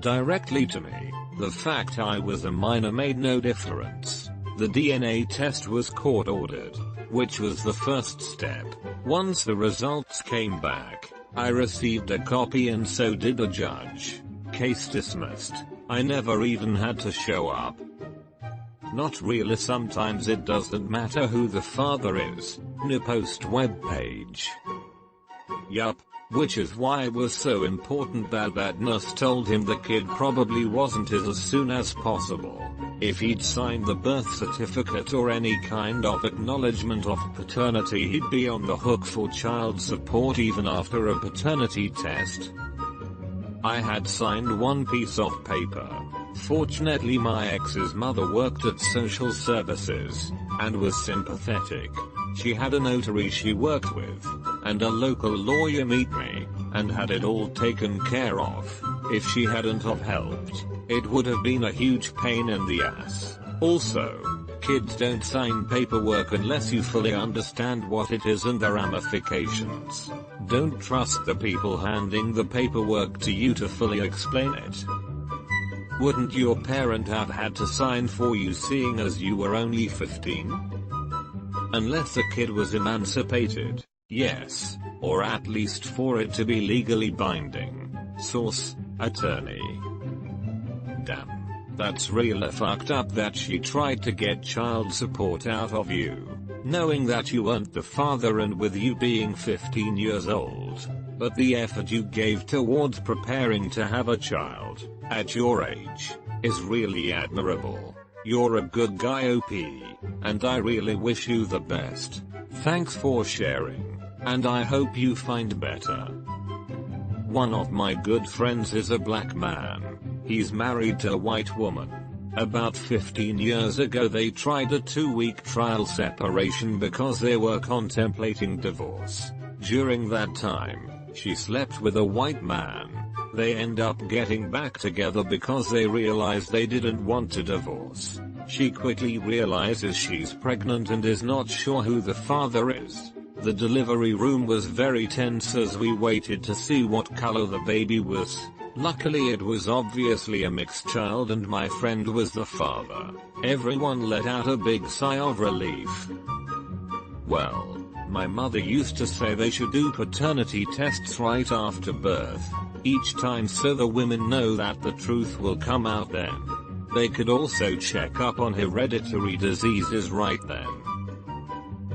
Directly to me. The fact I was a minor made no difference. The DNA test was court ordered, which was the first step. Once the results came back, I received a copy and so did the judge. Case dismissed. I never even had to show up. Not really, sometimes it doesn't matter who the father is. No post web page. Yup. Which is why it was so important that nurse told him the kid probably wasn't his as soon as possible. If he'd signed the birth certificate or any kind of acknowledgement of paternity, he'd be on the hook for child support even after a paternity test. I had signed one piece of paper. Fortunately my ex's mother worked at social services, and was sympathetic. She had a notary she worked with, and a local lawyer meet me, and had it all taken care of. If she hadn't have helped, it would have been a huge pain in the ass. Also, kids don't sign paperwork unless you fully understand what it is and the ramifications. Don't trust the people handing the paperwork to you to fully explain it. Wouldn't your parent have had to sign for you seeing as you were only 15? Unless the kid was emancipated, yes, or at least for it to be legally binding. Source, attorney. Damn. That's really fucked up that she tried to get child support out of you, knowing that you weren't the father and with you being 15 years old. But the effort you gave towards preparing to have a child, at your age, is really admirable. You're a good guy, OP, and I really wish you the best. Thanks for sharing, and I hope you find better. One of my good friends is a black man. He's married to a white woman. About 15 years ago they tried a 2-week trial separation because they were contemplating divorce. During that time, she slept with a white man. They end up getting back together because they realize they didn't want to divorce. She quickly realizes she's pregnant and is not sure who the father is. The delivery room was very tense as we waited to see what color the baby was. Luckily it was obviously a mixed child and my friend was the father. Everyone let out a big sigh of relief. Well, my mother used to say they should do paternity tests right after birth, each time so the women know that the truth will come out then. They could also check up on hereditary diseases right then.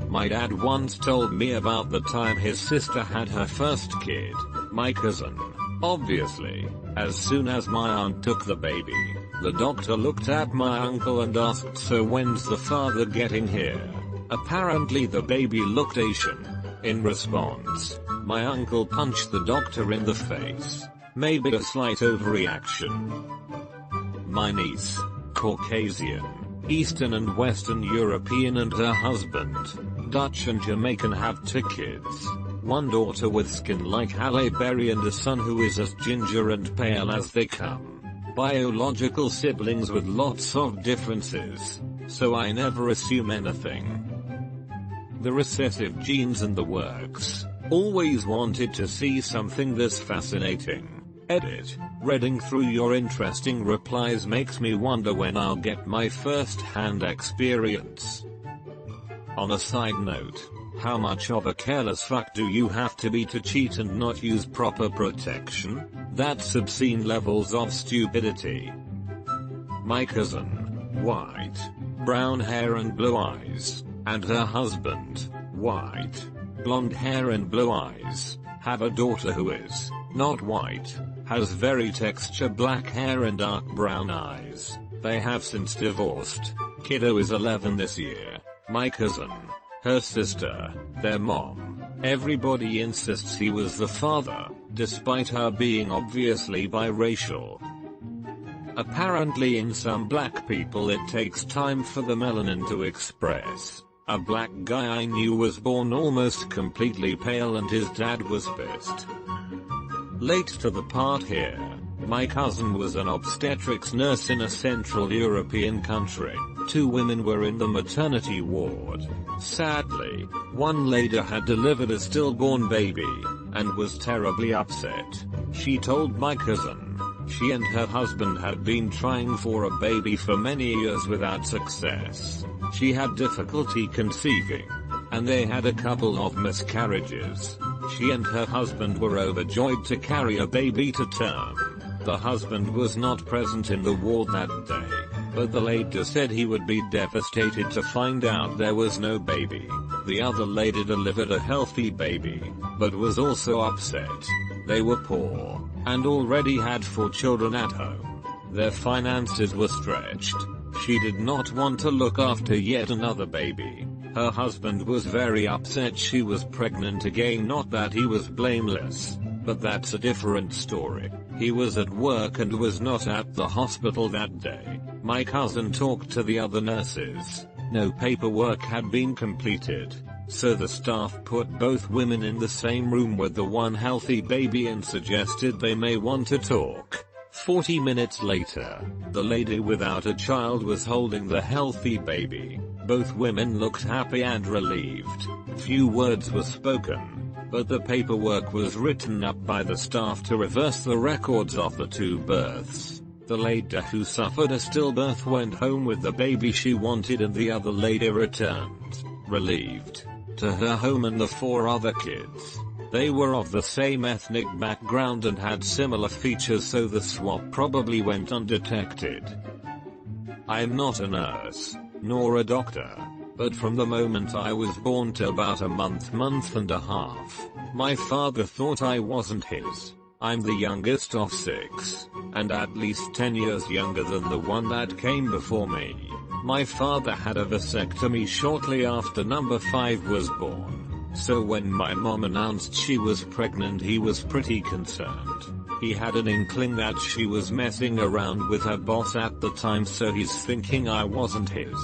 My dad once told me about the time his sister had her first kid, my cousin. Obviously, as soon as my aunt took the baby, the doctor looked at my uncle and asked, "So when's the father getting here?" Apparently the baby looked Asian. In response, my uncle punched the doctor in the face. Maybe a slight overreaction. My niece, Caucasian, Eastern and Western European, and her husband, Dutch and Jamaican, have 2 kids. One daughter with skin like Halle Berry and a son who is as ginger and pale as they come. Biological siblings with lots of differences, so I never assume anything. The recessive genes and the works. Always wanted to see something this fascinating. Edit. Reading through your interesting replies makes me wonder when I'll get my first-hand experience. On a side note, how much of a careless fuck do you have to be to cheat and not use proper protection? That's obscene levels of stupidity. My cousin, white, brown hair and blue eyes, and her husband, white, blonde hair and blue eyes, have a daughter who is not white, has very texture black hair and dark brown eyes. They have since divorced. Kiddo is 11 this year. My cousin, her sister, their mom. Everybody insists he was the father, despite her being obviously biracial. Apparently in some black people it takes time for the melanin to express. A black guy I knew was born almost completely pale and his dad was pissed. Late to the part here. My cousin was an obstetrics nurse in a Central European country. 2 women were in the maternity ward. Sadly, one lady had delivered a stillborn baby, and was terribly upset. She told my cousin, she and her husband had been trying for a baby for many years without success. She had difficulty conceiving, and they had a couple of miscarriages. She and her husband were overjoyed to carry a baby to term. The husband was not present in the ward that day, but the lady said he would be devastated to find out there was no baby. The other lady delivered a healthy baby, but was also upset. They were poor, and already had 4 children at home. Their finances were stretched. She did not want to look after yet another baby. Her husband was very upset she was pregnant again, not that he was blameless, but that's a different story. He was at work and was not at the hospital that day. My cousin talked to the other nurses. No paperwork had been completed, so the staff put both women in the same room with the one healthy baby and suggested they may want to talk. 40 minutes later, the lady without a child was holding the healthy baby. Both women looked happy and relieved. Few words were spoken, but the paperwork was written up by the staff to reverse the records of the 2 births. The lady who suffered a stillbirth went home with the baby she wanted, and the other lady returned, relieved, to her home and the 4 other kids. They were of the same ethnic background and had similar features, so the swap probably went undetected. I'm not a nurse, nor a doctor, but from the moment I was born to about a month and a half, my father thought I wasn't his. I'm the youngest of 6, and at least 10 years younger than the one that came before me. My father had a vasectomy shortly after number 5 was born. So when my mom announced she was pregnant, he was pretty concerned. He had an inkling that she was messing around with her boss at the time, so he's thinking I wasn't his.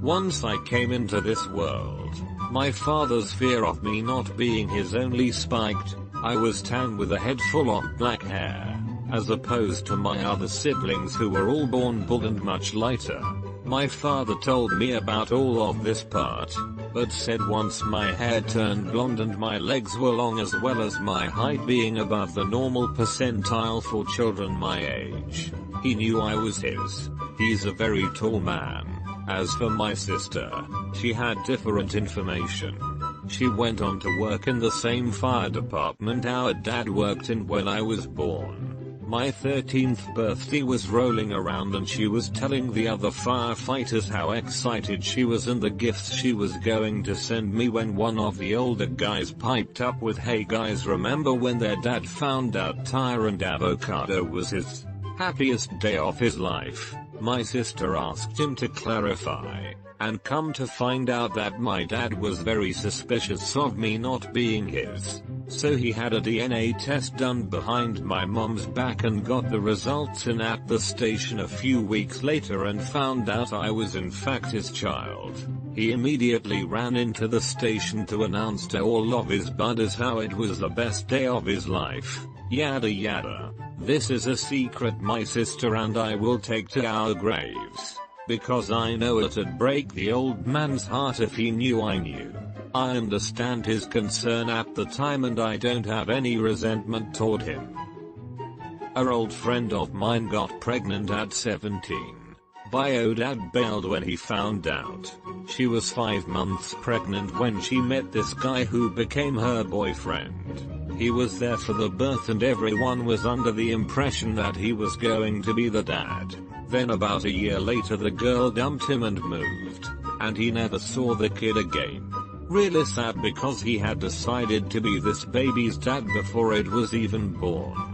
Once I came into this world, my father's fear of me not being his only spiked. I was tan with a head full of black hair, as opposed to my other siblings who were all born bald and much lighter. My father told me about all of this part, but said once my hair turned blonde and my legs were long, as well as my height being above the normal percentile for children my age, he knew I was his. He's a very tall man. As for my sister, she had different information. She went on to work in the same fire department our dad worked in when I was born. My 13th birthday was rolling around and she was telling the other firefighters how excited she was and the gifts she was going to send me, when one of the older guys piped up with, "Hey guys, remember when their dad found out Tyrant Avocado was his happiest day of his life?" My sister asked him to clarify, and come to find out that my dad was very suspicious of me not being his. So he had a DNA test done behind my mom's back and got the results in at the station a few weeks later and found out I was in fact his child. He immediately ran into the station to announce to all of his buddies how it was the best day of his life. Yada yada. This is a secret my sister and I will take to our graves, because I know it'd break the old man's heart if he knew I knew. I understand his concern at the time and I don't have any resentment toward him. A old friend of mine got pregnant at 17. Bio dad bailed when he found out. She was 5 months pregnant when she met this guy who became her boyfriend. He was there for the birth and everyone was under the impression that he was going to be the dad. Then about a year later the girl dumped him and moved. And he never saw the kid again. Really sad because he had decided to be this baby's dad before it was even born.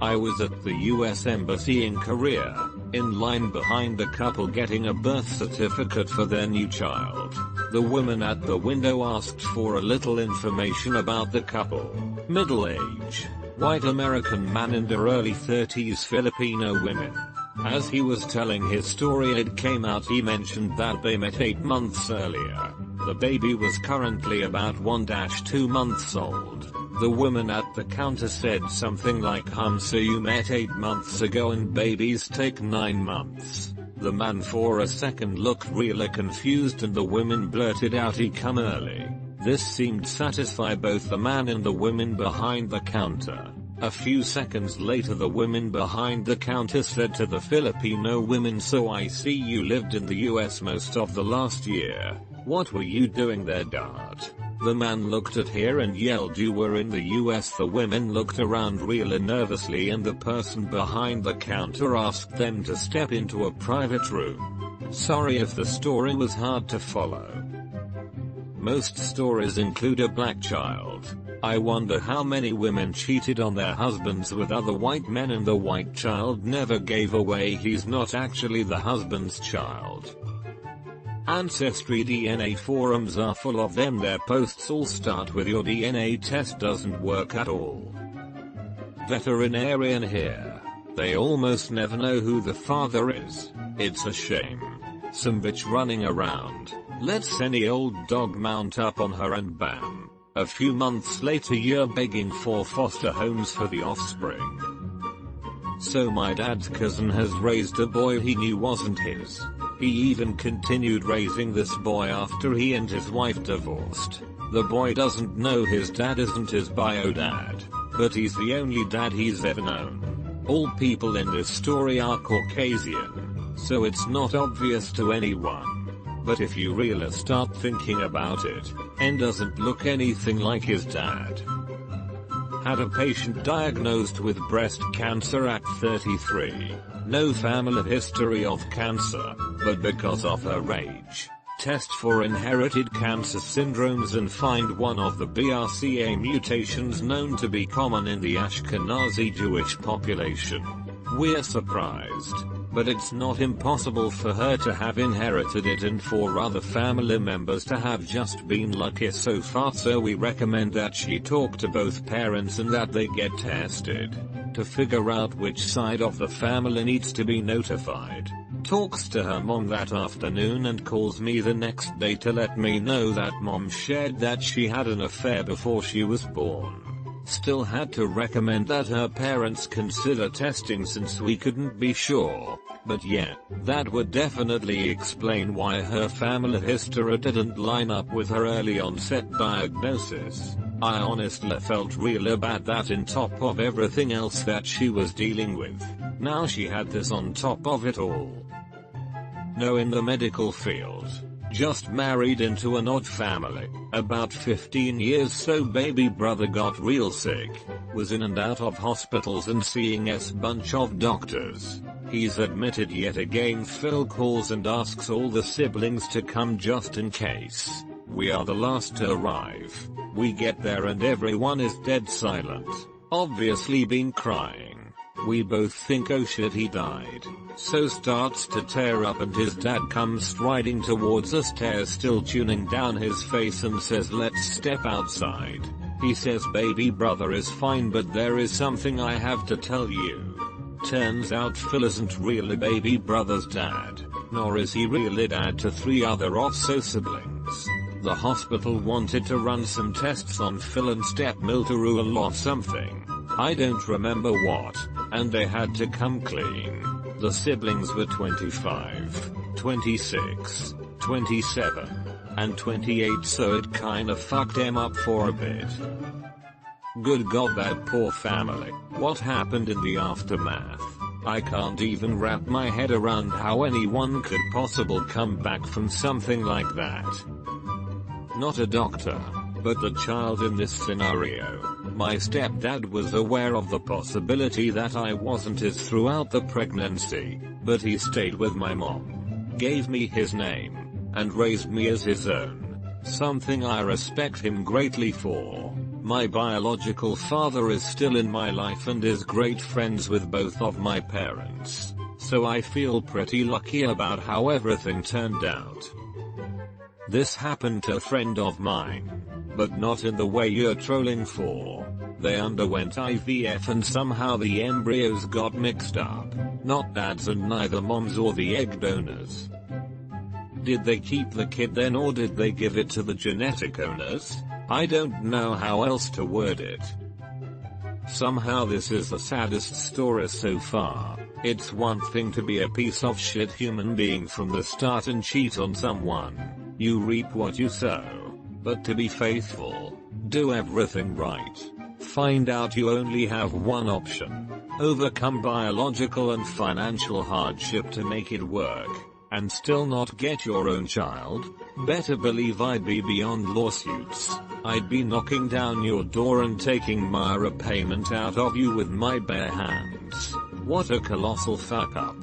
I was at the US Embassy in Korea, in line behind the couple getting a birth certificate for their new child. The woman at the window asked for a little information about the couple. Middle age, white American man in their early 30s, Filipino women. As he was telling his story it came out he mentioned that they met 8 months earlier. The baby was currently about 1-2 months old. The woman at the counter said something like so you met 8 months ago and babies take 9 months. The man for a second looked really confused and the woman blurted out he come early. This seemed satisfy both the man and the woman behind the counter. A few seconds later the woman behind the counter said to the Filipino women, so I see you lived in the US most of the last year. What were you doing there, dad? The man looked at her and yelled, you were in the US. The women looked around really nervously and the person behind the counter asked them to step into a private room. Sorry if the story was hard to follow. Most stories include a black child. I wonder how many women cheated on their husbands with other white men and the white child never gave away he's not actually the husband's child. Ancestry DNA forums are full of them. Their posts all start with your DNA test doesn't work at all. Veterinarian here. They almost never know who the father is. It's a shame. Some bitch running around. Lets any old dog mount up on her and bam. A few months later you're begging for foster homes for the offspring. So my dad's cousin has raised a boy he knew wasn't his. He even continued raising this boy after he and his wife divorced. The boy doesn't know his dad isn't his bio dad, but he's the only dad he's ever known. All people in this story are Caucasian, so it's not obvious to anyone. But if you really start thinking about it, N doesn't look anything like his dad. Had a patient diagnosed with breast cancer at 33. No family history of cancer, but because of her age, test for inherited cancer syndromes and find one of the BRCA mutations known to be common in the Ashkenazi Jewish population. We're surprised, but it's not impossible for her to have inherited it and for other family members to have just been lucky so far, so we recommend that she talk to both parents and that they get tested to figure out which side of the family needs to be notified. Talks to her mom that afternoon and calls me the next day to let me know that mom shared that she had an affair before she was born. Still had to recommend that her parents consider testing since we couldn't be sure. But yeah, that would definitely explain why her family history didn't line up with her early onset diagnosis. I honestly felt really bad that on top of everything else that she was dealing with, now she had this on top of it all. No, in the medical field. Just married into an odd family, about 15 years, so baby brother got real sick, was in and out of hospitals and seeing a bunch of doctors. He's admitted yet again. Phil calls and asks all the siblings to come just in case. We are the last to arrive. We get there and everyone is dead silent, obviously been crying. We both think oh shit he died, so starts to tear up and his dad comes striding towards us, tears still tuning down his face and says let's step outside. He says baby brother is fine but there is something I have to tell you. Turns out Phil isn't really baby brother's dad, nor is he really dad to 3 other also siblings. The hospital wanted to run some tests on Phil and stepmill to rule or something. I don't remember what, and they had to come clean. The siblings were 25, 26, 27, and 28, so it kinda fucked them up for a bit. Good god, that poor family. What happened in the aftermath? I can't even wrap my head around how anyone could possibly come back from something like that. Not a doctor, but the child in this scenario. My stepdad was aware of the possibility that I wasn't his throughout the pregnancy, but he stayed with my mom, gave me his name, and raised me as his own. Something I respect him greatly for. My biological father is still in my life and is great friends with both of my parents, so I feel pretty lucky about how everything turned out. This happened to a friend of mine, but not in the way you're trolling for. They underwent IVF and somehow the embryos got mixed up. Not dads and neither moms or the egg donors. Did they keep the kid then or did they give it to the genetic owners? I don't know how else to word it. Somehow this is the saddest story so far. It's one thing to be a piece of shit human being from the start and cheat on someone. You reap what you sow. But to be faithful, do everything right. Find out you only have one option. Overcome biological and financial hardship to make it work, and still not get your own child. Better believe I'd be beyond lawsuits. I'd be knocking down your door and taking my repayment out of you with my bare hands. What a colossal fuck up.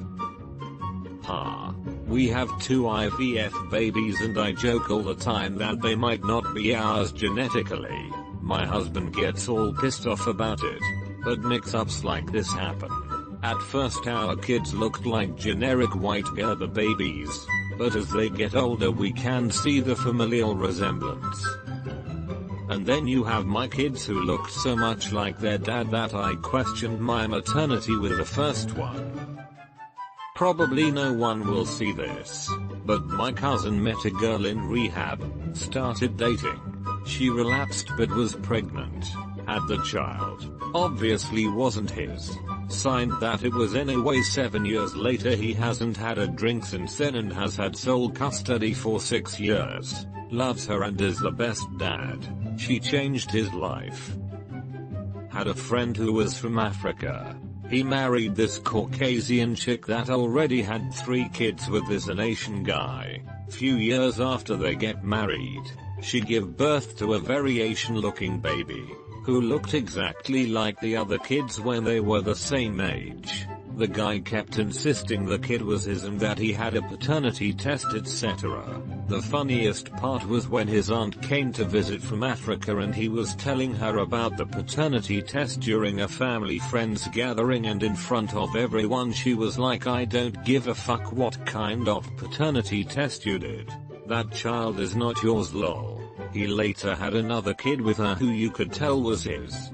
We have 2 IVF babies and I joke all the time that they might not be ours genetically. My husband gets all pissed off about it. But mix-ups like this happen. At first our kids looked like generic white Gerber babies, but as they get older we can see the familial resemblance. And then you have my kids who looked so much like their dad that I questioned my maternity with the first one. Probably no one will see this, but my cousin met a girl in rehab, started dating. She relapsed but was pregnant, had the child, obviously wasn't his. Signed that it was anyway. 7 years later he hasn't had a drink since then and has had sole custody for 6 years. Loves her and is the best dad. She changed his life. Had a friend who was from Africa. He married this Caucasian chick that already had 3 kids with this Asian guy. Few years after they get married, she gave birth to a very Asian looking baby, who looked exactly like the other kids when they were the same age. The guy kept insisting the kid was his and that he had a paternity test, etc. The funniest part was when his aunt came to visit from Africa and he was telling her about the paternity test during a family friends gathering, and in front of everyone she was like, I don't give a fuck what kind of paternity test you did. That child is not yours, lol. He later had another kid with her who you could tell was his.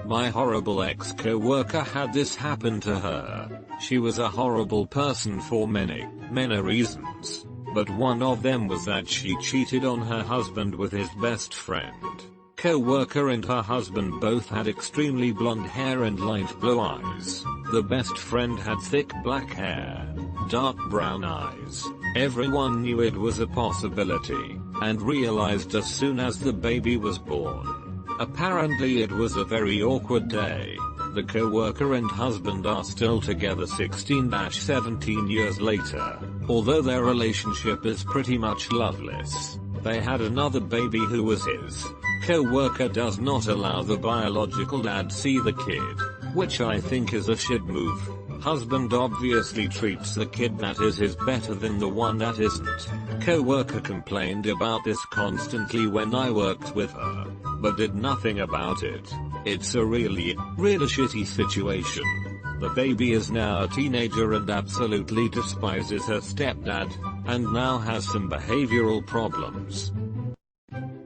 My horrible ex-co-worker had this happen to her. She was a horrible person for many reasons, but one of them was that she cheated on her husband with his best friend. Co-worker and her husband both had extremely blonde hair and light blue eyes. The best friend had thick black hair, dark brown eyes. Everyone knew it was a possibility, and realized as soon as the baby was born. Apparently it was a very awkward day. The co-worker and husband are still together 16-17 years later. Although their relationship is pretty much loveless, they had another baby who was his. Co-worker does not allow the biological dad see the kid, which I think is a shit move. Husband obviously treats the kid that is his better than the one that isn't. Co-worker complained about this constantly when I worked with her, but did nothing about it. It's a really shitty situation. The baby is now a teenager and absolutely despises her stepdad, and now has some behavioral problems.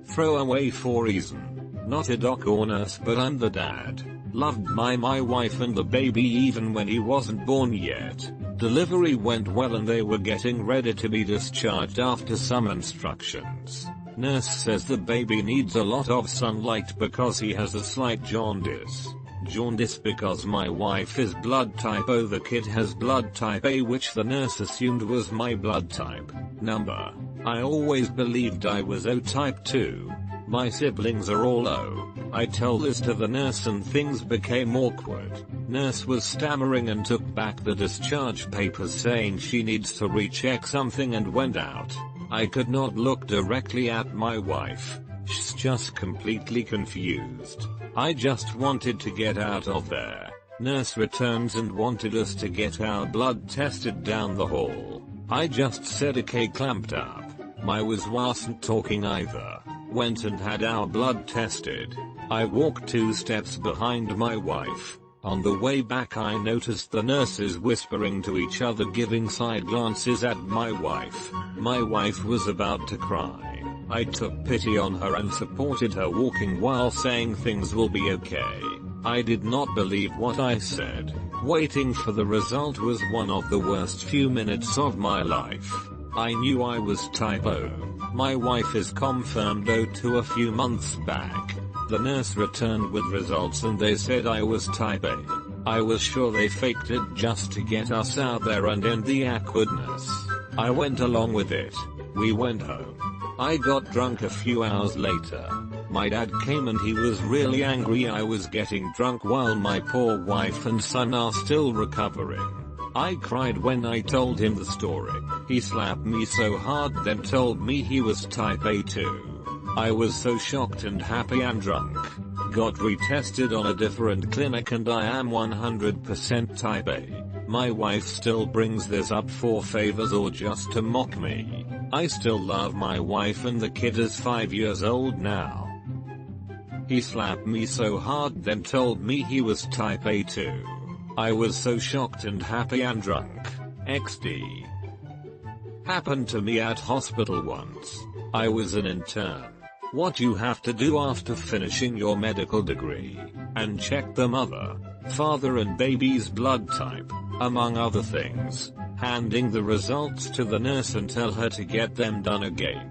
Throwaway for reason. Not a doc or nurse, but I'm the dad. Loved my wife and the baby even when he wasn't born yet. Delivery went well and they were getting ready to be discharged after some instructions. Nurse says the baby needs a lot of sunlight because he has a slight jaundice. Jaundice because my wife is blood type O. The kid has blood type A, which the nurse assumed was my blood type. Number. I always believed I was O type 2. My siblings are all O. I told this to the nurse and things became awkward. Nurse was stammering and took back the discharge papers saying she needs to recheck something and went out. I could not look directly at my wife. She's just completely confused. I just wanted to get out of there. Nurse returns and wanted us to get our blood tested down the hall. I just said okay, clamped up. My wasn't talking either. Went and had our blood tested. I walked 2 steps behind my wife. On the way back I noticed the nurses whispering to each other, giving side glances at my wife. My wife was about to cry. I took pity on her and supported her walking while saying things will be okay. I did not believe what I said. Waiting for the result was one of the worst few minutes of my life. I knew I was type O. My wife is confirmed O2 a few months back. The nurse returned with results and they said I was type A. I was sure they faked it just to get us out there and end the awkwardness. I went along with it. We went home. I got drunk a few hours later. My dad came and he was really angry I was getting drunk while my poor wife and son are still recovering. I cried when I told him the story. He slapped me so hard then told me he was type A too. I was so shocked and happy and drunk. Got retested on a different clinic and I am 100% type A. My wife still brings this up for favors or just to mock me. I still love my wife and the kid is 5 years old now. He slapped me so hard then told me he was type A too. I was so shocked and happy and drunk. XD. Happened to me at hospital once. I was an intern. What you have to do after finishing your medical degree, and check the mother, father and baby's blood type, among other things, handing the results to the nurse and tell her to get them done again.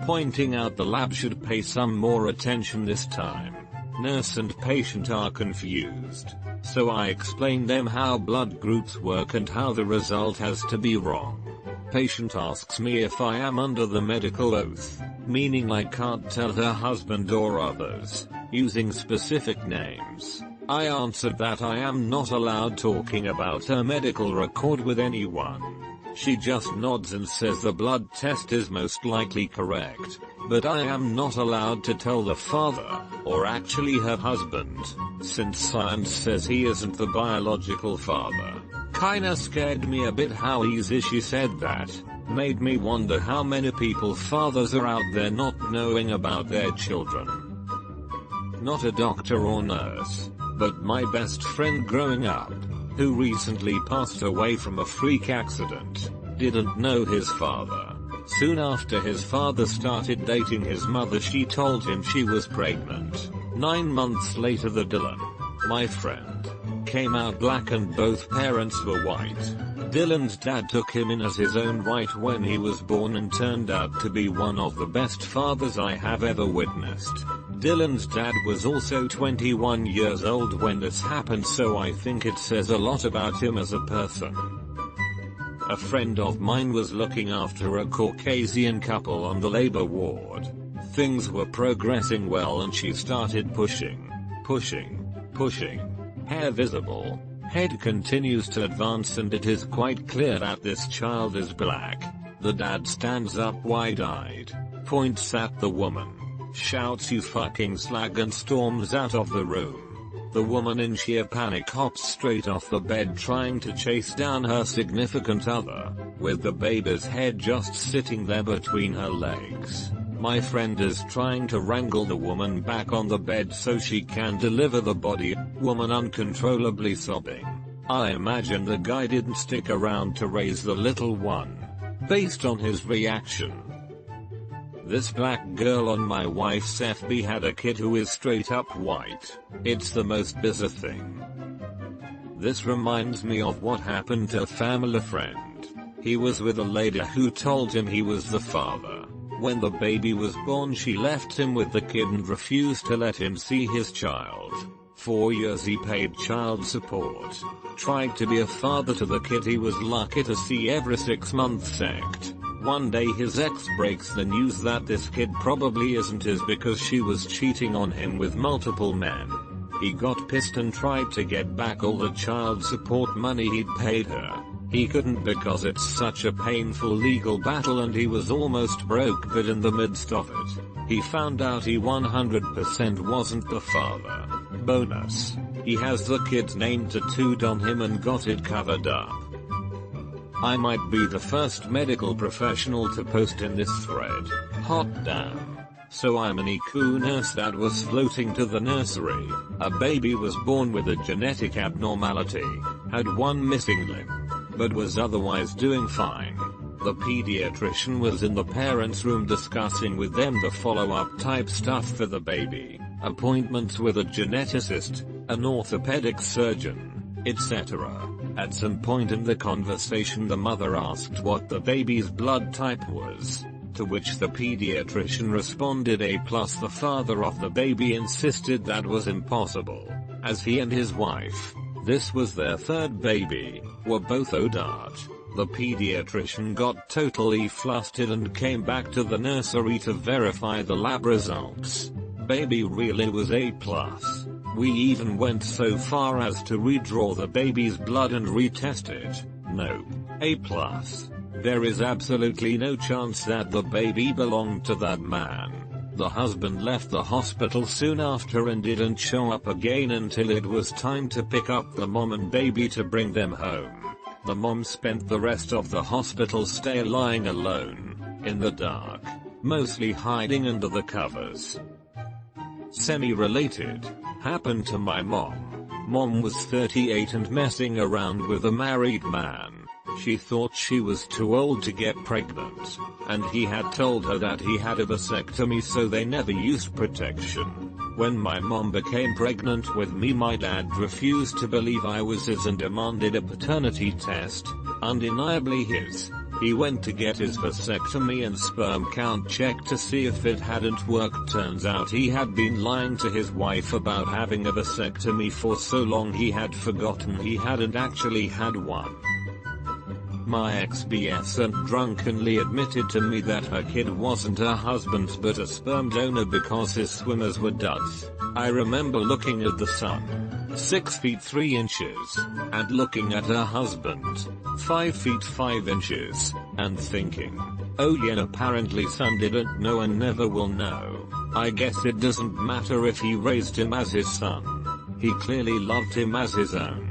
Pointing out the lab should pay some more attention this time. Nurse and patient are confused. So I explain them how blood groups work and how the result has to be wrong. Patient asks me if I am under the medical oath, meaning I can't tell her husband or others, using specific names. I answered that I am not allowed talking about her medical record with anyone. She just nods and says the blood test is most likely correct, but I am not allowed to tell the father, or actually her husband, since science says he isn't the biological father. Kinda scared me a bit how easy she said that. Made me wonder how many people fathers are out there not knowing about their children. Not a doctor or nurse, but my best friend growing up, who recently passed away from a freak accident, didn't know his father. Soon after his father started dating his mother, she told him she was pregnant. 9 months later the Dylan, my friend, came out black and both parents were white. Dylan's dad took him in as his own right when he was born and turned out to be one of the best fathers I have ever witnessed. Dylan's dad was also 21 years old when this happened, so I think it says a lot about him as a person. A friend of mine was looking after a Caucasian couple on the labor ward. Things were progressing well and she started pushing. Hair visible. Head continues to advance and it is quite clear that this child is black. The dad stands up wide-eyed, points at the woman, shouts "you fucking slag" and storms out of the room. The woman in sheer panic hops straight off the bed trying to chase down her significant other, with the baby's head just sitting there between her legs. My friend is trying to wrangle the woman back on the bed so she can deliver the body, woman uncontrollably sobbing. I imagine the guy didn't stick around to raise the little one, based on his reaction. This black girl on my wife's FB had a kid who is straight up white. It's the most bizarre thing. This reminds me of what happened to a family friend. He was with a lady who told him he was the father. When the baby was born, she left him with the kid and refused to let him see his child. 4 years he paid child support. Tried to be a father to the kid he was lucky to see every 6 months. One day his ex breaks the news that this kid probably isn't his because she was cheating on him with multiple men. He got pissed and tried to get back all the child support money he'd paid her. He couldn't because it's such a painful legal battle and he was almost broke, but in the midst of it, he found out he 100% wasn't the father. Bonus: he has the kid's name tattooed on him and got it covered up. I might be the first medical professional to post in this thread. Hot damn. So I'm an ICU nurse that was floating to the nursery. A baby was born with a genetic abnormality, had one missing limb, but was otherwise doing fine. The pediatrician was in the parents' room discussing with them the follow-up type stuff for the baby, appointments with a geneticist, an orthopedic surgeon, etc. At some point in the conversation the mother asked what the baby's blood type was, to which the pediatrician responded A+. The father of the baby insisted that was impossible, as he and his wife, this was their third baby, were both ODAT. The pediatrician got totally flustered and came back to the nursery to verify the lab results. Baby really was A+. We even went so far as to redraw the baby's blood and retest it. Nope. A+. There is absolutely no chance that the baby belonged to that man. The husband left the hospital soon after and didn't show up again until it was time to pick up the mom and baby to bring them home. The mom spent the rest of the hospital stay lying alone, in the dark, mostly hiding under the covers. Semi-related, happened to my mom. Mom was 38 and messing around with a married man. She thought she was too old to get pregnant, and he had told her that he had a vasectomy so they never used protection. When my mom became pregnant with me, my dad refused to believe I was his and demanded a paternity test, undeniably his. He went to get his vasectomy and sperm count checked to see if it hadn't worked. Turns out he had been lying to his wife about having a vasectomy for so long he had forgotten he hadn't actually had one. My ex-BFF drunkenly admitted to me that her kid wasn't her husband's but a sperm donor because his swimmers were duds. I remember looking at the son, 6 feet 3 inches, and looking at her husband, 5 feet 5 inches, and thinking, oh yeah, apparently son didn't know and never will know. I guess it doesn't matter if he raised him as his son. He clearly loved him as his own.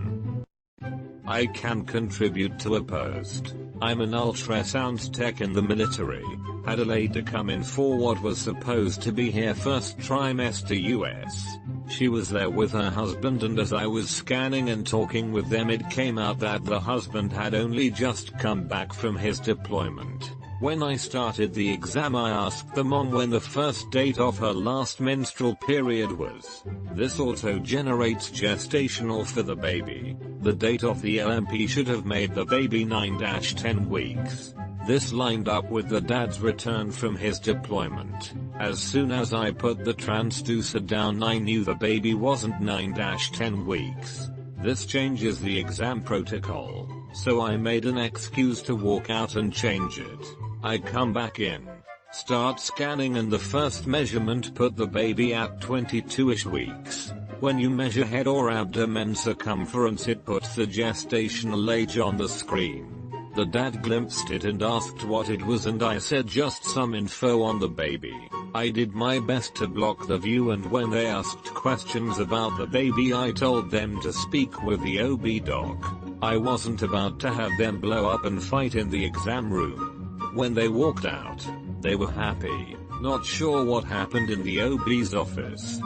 I can contribute to a post. I'm an ultrasound tech in the military. Had a lady come in for what was supposed to be her first trimester US. She was there with her husband, and as I was scanning and talking with them it came out that the husband had only just come back from his deployment. When I started the exam I asked the mom when the first date of her last menstrual period was. This auto-generates gestational for the baby. The date of the LMP should have made the baby 9-10 weeks. This lined up with the dad's return from his deployment. As soon as I put the transducer down I knew the baby wasn't 9-10 weeks. This changes the exam protocol, so I made an excuse to walk out and change it. I come back in, start scanning, and the first measurement put the baby at 22ish weeks. When you measure head or abdomen circumference it puts the gestational age on the screen. The dad glimpsed it and asked what it was and I said just some info on the baby. I did my best to block the view, and when they asked questions about the baby I told them to speak with the OB doc. I wasn't about to have them blow up and fight in the exam room. When they walked out, they were happy, not sure what happened in the OB's office.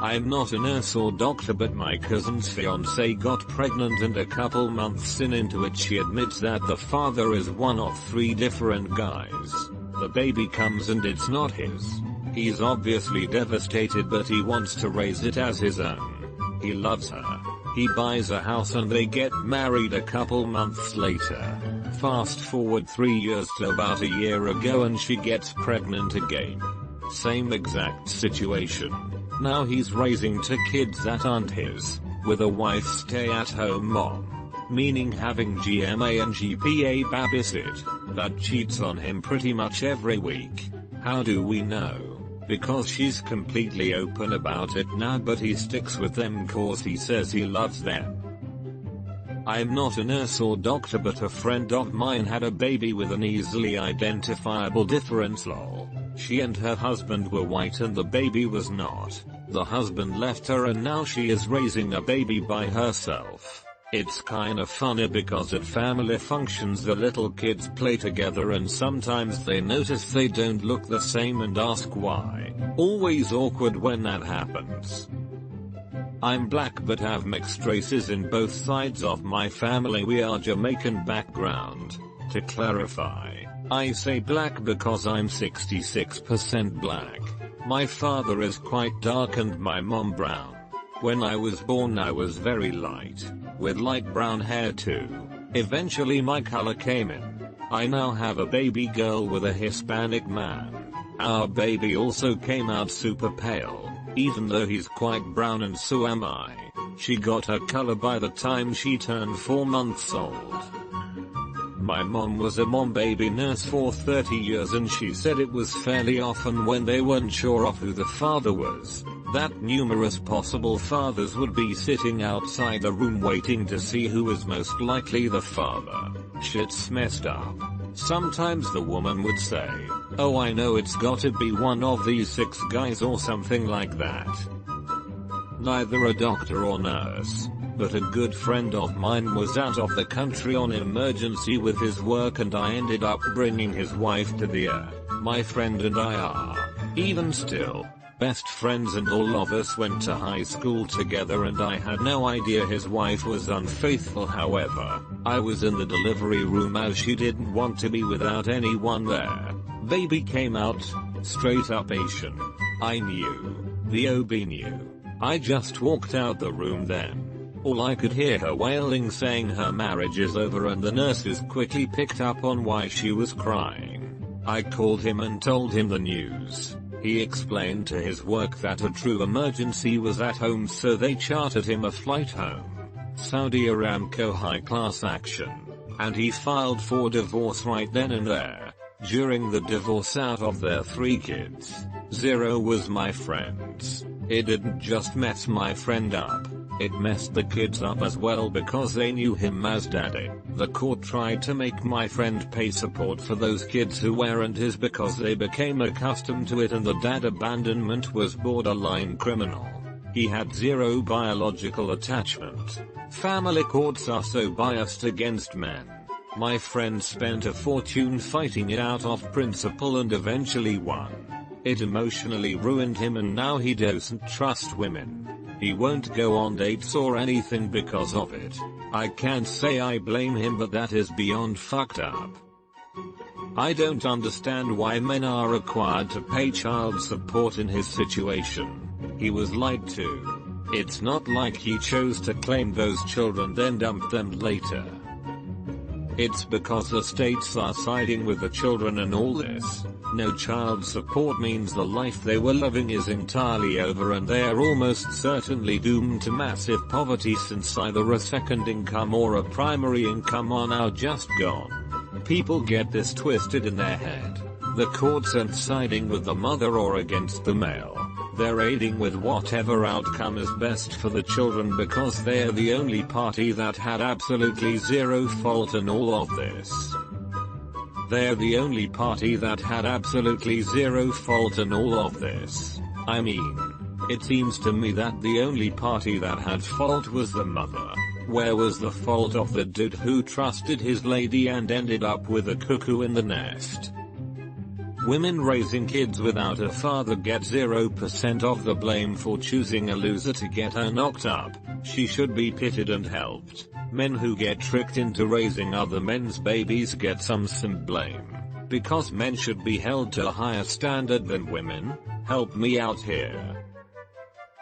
I'm not a nurse or doctor, but my cousin's fiance got pregnant and a couple months into it she admits that the father is one of 3 different guys. The baby comes and it's not his. He's obviously devastated, but he wants to raise it as his own. He loves her. He buys a house and they get married a couple months later. Fast forward 3 years to about a year ago and she gets pregnant again. Same exact situation. Now he's raising 2 kids that aren't his, with a wife stay-at-home mom. meaning having GMA and GPA babysit, that cheats on him pretty much every week. How do we know? Because she's completely open about it now, but he sticks with them cause he says he loves them. I'm not a nurse or doctor, but a friend of mine had a baby with an easily identifiable difference lol. She and her husband were white and the baby was not. The husband left her and now she is raising a baby by herself. It's kinda funny because at family functions the little kids play together and sometimes they notice they don't look the same and ask why. Always awkward when that happens. I'm black but have mixed races in both sides of my family. We are Jamaican background. To clarify, I say black because I'm 66% black. My father is quite dark and my mom brown. When I was born I was very light, with light brown hair too. Eventually my color came in. I now have a baby girl with a Hispanic man. Our baby also came out super pale. Even though he's quite brown and so am I. She got her color by the time she turned 4 months old. My mom was a mom-baby nurse for 30 years and she said it was fairly often when they weren't sure of who the father was, that numerous possible fathers would be sitting outside the room waiting to see who was most likely the father. Shit's messed up. Sometimes the woman would say, "Oh, I know, it's gotta be one of these 6 guys or something like that." Neither a doctor or nurse, but a good friend of mine was out of the country on emergency with his work and I ended up bringing his wife to the My friend and I are, even still, best friends and all of us went to high school together and I had no idea his wife was unfaithful. However, I was in the delivery room as she didn't want to be without anyone there. Baby came out, straight up Asian. I knew. The OB knew. I just walked out the room then. All I could hear her wailing saying her marriage is over and the nurses quickly picked up on why she was crying. I called him and told him the news. He explained to his work that a true emergency was at home so they chartered him a flight home. Saudi Aramco high class action. And he filed for divorce right then and there. During the divorce out of their 3 kids, 0 was my friend's. It didn't just mess my friend up. It messed the kids up as well because they knew him as daddy. The court tried to make my friend pay support for those kids who weren't his because they became accustomed to it and the dad abandonment was borderline criminal. He had 0 biological attachment. Family courts are so biased against men. My friend spent a fortune fighting it out of principle and eventually won. It emotionally ruined him and now he doesn't trust women. He won't go on dates or anything because of it. I can't say I blame him, but that is beyond fucked up. I don't understand why men are required to pay child support in his situation. He was lied to. It's not like he chose to claim those children then dumped them later. It's because the states are siding with the children and all this. No child support means the life they were living is entirely over and they are almost certainly doomed to massive poverty since either a second income or a primary income are now just gone. People get this twisted in their head. The courts aren't siding with the mother or against the male. They're aiding with whatever outcome is best for the children because they're the only party that had absolutely 0 fault in all of this. They're the only party that had absolutely 0 fault in all of this. I mean, it seems to me that the only party that had fault was the mother. Where was the fault of the dude who trusted his lady and ended up with a cuckoo in the nest? Women raising kids without a father get 0% of the blame for choosing a loser to get her knocked up. She should be pitied and helped. Men who get tricked into raising other men's babies get some blame. Because men should be held to a higher standard than women. Help me out here.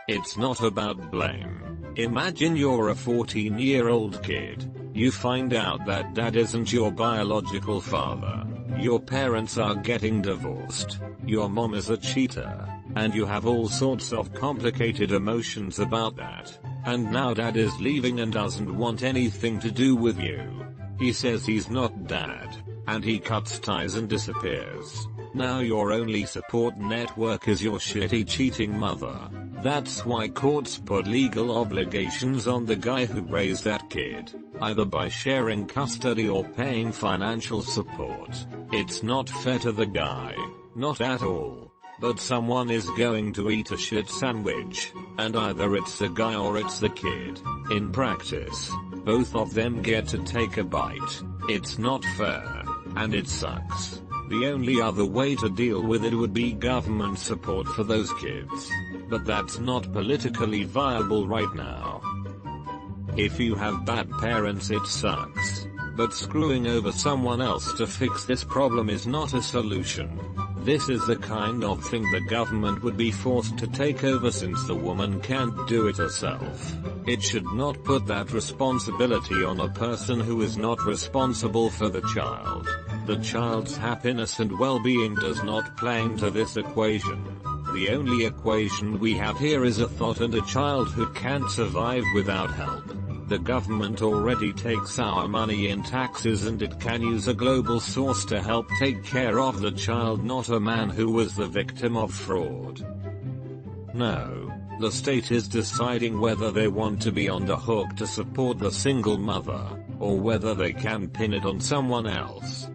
It's not about blame. Imagine you're a 14-year-old kid. You find out that dad isn't your biological father. Your parents are getting divorced. Your mom is a cheater. And you have all sorts of complicated emotions about that. And now dad is leaving and doesn't want anything to do with you. He says he's not dad, and he cuts ties and disappears. Now your only support network is your shitty cheating mother. That's why courts put legal obligations on the guy who raised that kid, either by sharing custody or paying financial support. It's not fair to the guy, not at all. But someone is going to eat a shit sandwich, and either it's the guy or it's the kid. In practice, both of them get to take a bite. It's not fair, and it sucks. The only other way to deal with it would be government support for those kids. But that's not politically viable right now. If you have bad parents it sucks, but screwing over someone else to fix this problem is not a solution. This is the kind of thing the government would be forced to take over since the woman can't do it herself. It should not put that responsibility on a person who is not responsible for the child. The child's happiness and well-being does not play into this equation. The only equation we have here is a thought and a child who can't survive without help. The government already takes our money in taxes and it can use a global source to help take care of the child, not a man who was the victim of fraud. No, the state is deciding whether they want to be on the hook to support the single mother, or whether they can pin it on someone else.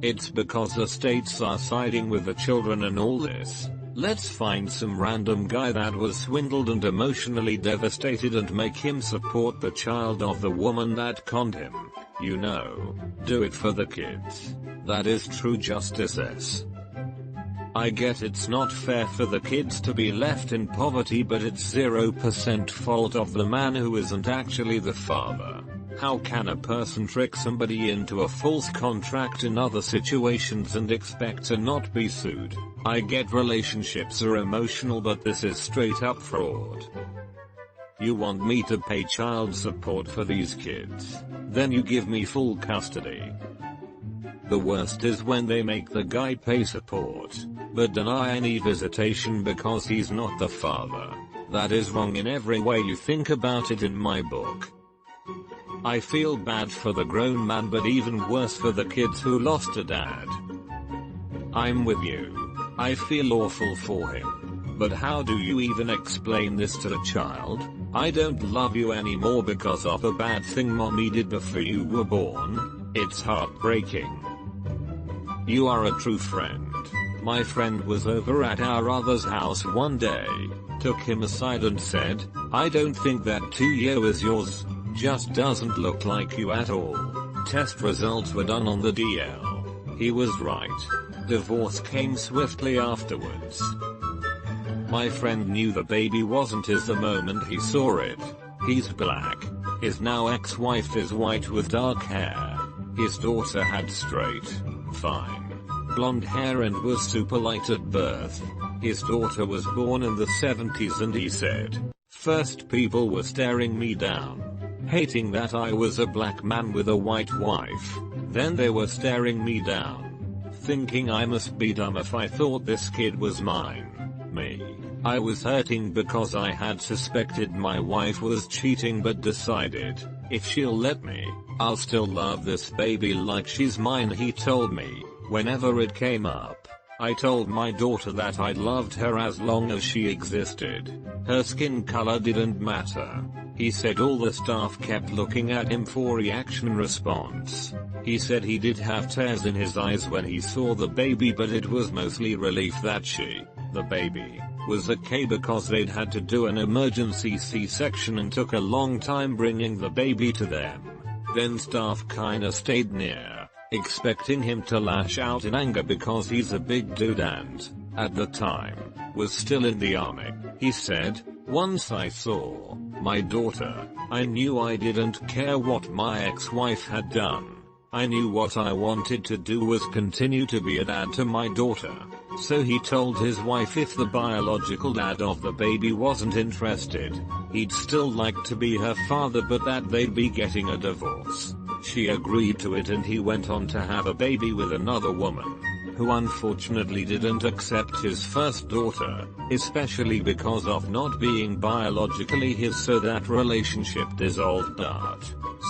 It's because the states are siding with the children and all this. Let's find some random guy that was swindled and emotionally devastated and make him support the child of the woman that conned him. You know, do it for the kids. That is true justice. I get it's not fair for the kids to be left in poverty, but it's 0% fault of the man who isn't actually the father. How can a person trick somebody into a false contract in other situations and expect to not be sued? I get relationships are emotional, but this is straight up fraud. You want me to pay child support for these kids, then you give me full custody. The worst is when they make the guy pay support, but deny any visitation because he's not the father. That is wrong in every way you think about it in my book. I feel bad for the grown man, but even worse for the kids who lost a dad. I'm with you. I feel awful for him. But how do you even explain this to the child? I don't love you anymore because of a bad thing mommy did before you were born. It's heartbreaking. You are a true friend. My friend was over at our other's house one day, took him aside and said, I don't think that 2-year is yours. Just doesn't look like you at all. Test results were done on the DL. He was right. Divorce came swiftly afterwards. My friend knew the baby wasn't his the moment he saw it. He's black. His now ex-wife is white with dark hair. His daughter had straight, fine, blonde hair and was super light at birth. His daughter was born in the 70s and he said, first people were staring me down, hating that I was a black man with a white wife. Then they were staring me down, thinking I must be dumb if I thought this kid was mine. Me. I was hurting because I had suspected my wife was cheating but decided, if she'll let me, I'll still love this baby like she's mine, he told me. Whenever it came up, I told my daughter that I loved her as long as she existed. Her skin color didn't matter. He said all the staff kept looking at him for reaction response. He said he did have tears in his eyes when he saw the baby, but it was mostly relief that she, the baby, was okay because they'd had to do an emergency C-section and took a long time bringing the baby to them. Then staff kinda stayed near, expecting him to lash out in anger because he's a big dude and, at the time, was still in the army. He said, once I saw my daughter, I knew I didn't care what my ex-wife had done. I knew what I wanted to do was continue to be a dad to my daughter. So he told his wife if the biological dad of the baby wasn't interested, he'd still like to be her father, but that they'd be getting a divorce. She agreed to it and he went on to have a baby with another woman. who unfortunately didn't accept his first daughter, especially because of not being biologically his, so that relationship dissolved out.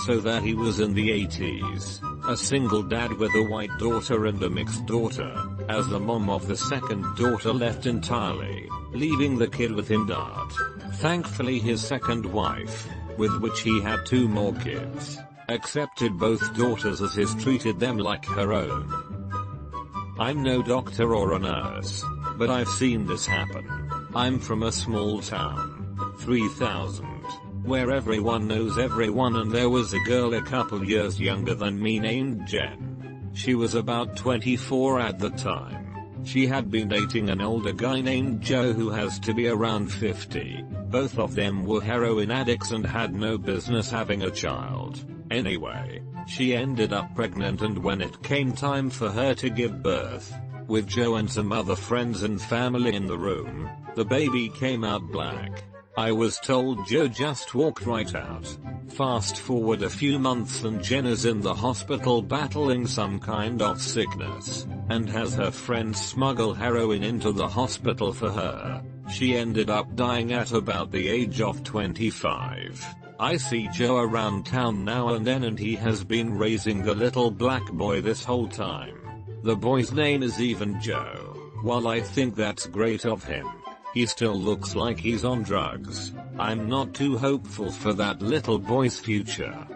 So that he was in the 80s, a single dad with a white daughter and a mixed daughter, as the mom of the second daughter left entirely, leaving the kid with him. Thankfully his second wife, with which he had 2 more kids, accepted both daughters as his, treated them like her own. I'm no doctor or a nurse, but I've seen this happen. I'm from a small town, 3,000, where everyone knows everyone, and there was a girl a couple years younger than me named Jen. She was about 24 at the time. She had been dating an older guy named Joe who has to be around 50. Both of them were heroin addicts and had no business having a child. Anyway, she ended up pregnant, and when it came time for her to give birth, with Joe and some other friends and family in the room, the baby came out black. I was told Joe just walked right out. Fast forward a few months and Jen is in the hospital battling some kind of sickness, and has her friends smuggle heroin into the hospital for her. She ended up dying at about the age of 25. I see Joe around town now and then, and he has been raising the little black boy this whole time. The boy's name is even Joe. While I think that's great of him, he still looks like he's on drugs. I'm not too hopeful for that little boy's future.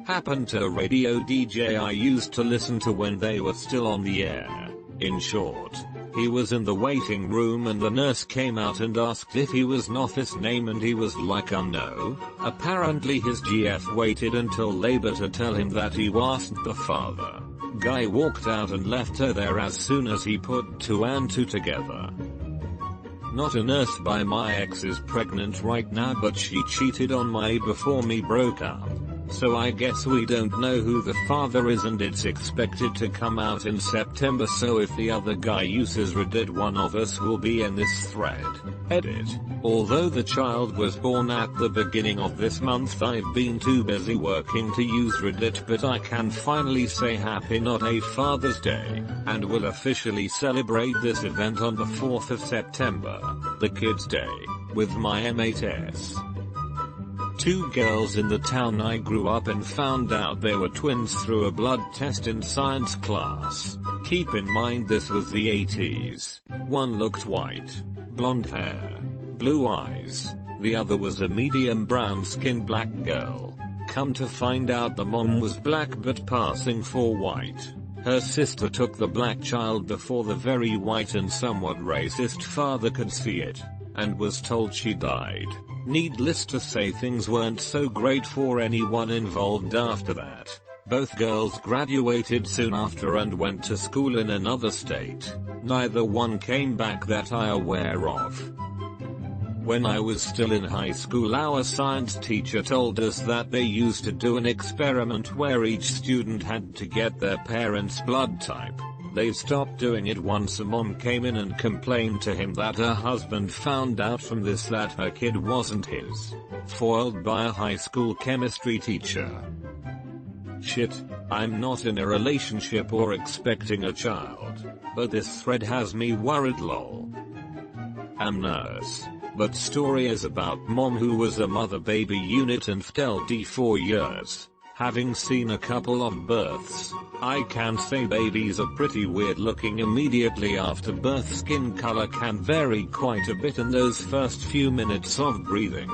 Happened to a radio DJ I used to listen to when they were still on the air. In short, he was in the waiting room and the nurse came out and asked if he was not his name, and he was like, no. Apparently his GF waited until labor to tell him that he wasn't the father. Guy walked out and left her there as soon as he put 2 and 2 together. Not a nurse by my ex is pregnant right now, but she cheated on me before we broke up. So I guess we don't know who the father is, and it's expected to come out in September, so if the other guy uses Reddit, one of us will be in this thread. Edit. Although the child was born at the beginning of this month, I've been too busy working to use Reddit, but I can finally say happy not a Father's Day, and will officially celebrate this event on the 4th of September, the Kids' Day, with my M8s. 2 girls in the town I grew up in found out they were twins through a blood test in science class. Keep in mind this was the 80s. One looked white, blonde hair, blue eyes. The other was a medium brown skinned black girl. Come to find out the mom was black but passing for white. Her sister took the black child before the very white and somewhat racist father could see it, and was told she died. Needless to say, things weren't so great for anyone involved after that. Both girls graduated soon after and went to school in another state. Neither one came back that I aware of. When I was still in high school, our science teacher told us that they used to do an experiment where each student had to get their parents' blood type. They stopped doing it once a mom came in and complained to him that her husband found out from this that her kid wasn't his. Foiled by a high school chemistry teacher. Shit, I'm not in a relationship or expecting a child, but this thread has me worried lol. I'm nurse, but story is about mom who was a mother-baby unit and FTLD 4 years. Having seen a couple of births, I can say babies are pretty weird looking immediately after birth. Skin color can vary quite a bit in those first few minutes of breathing.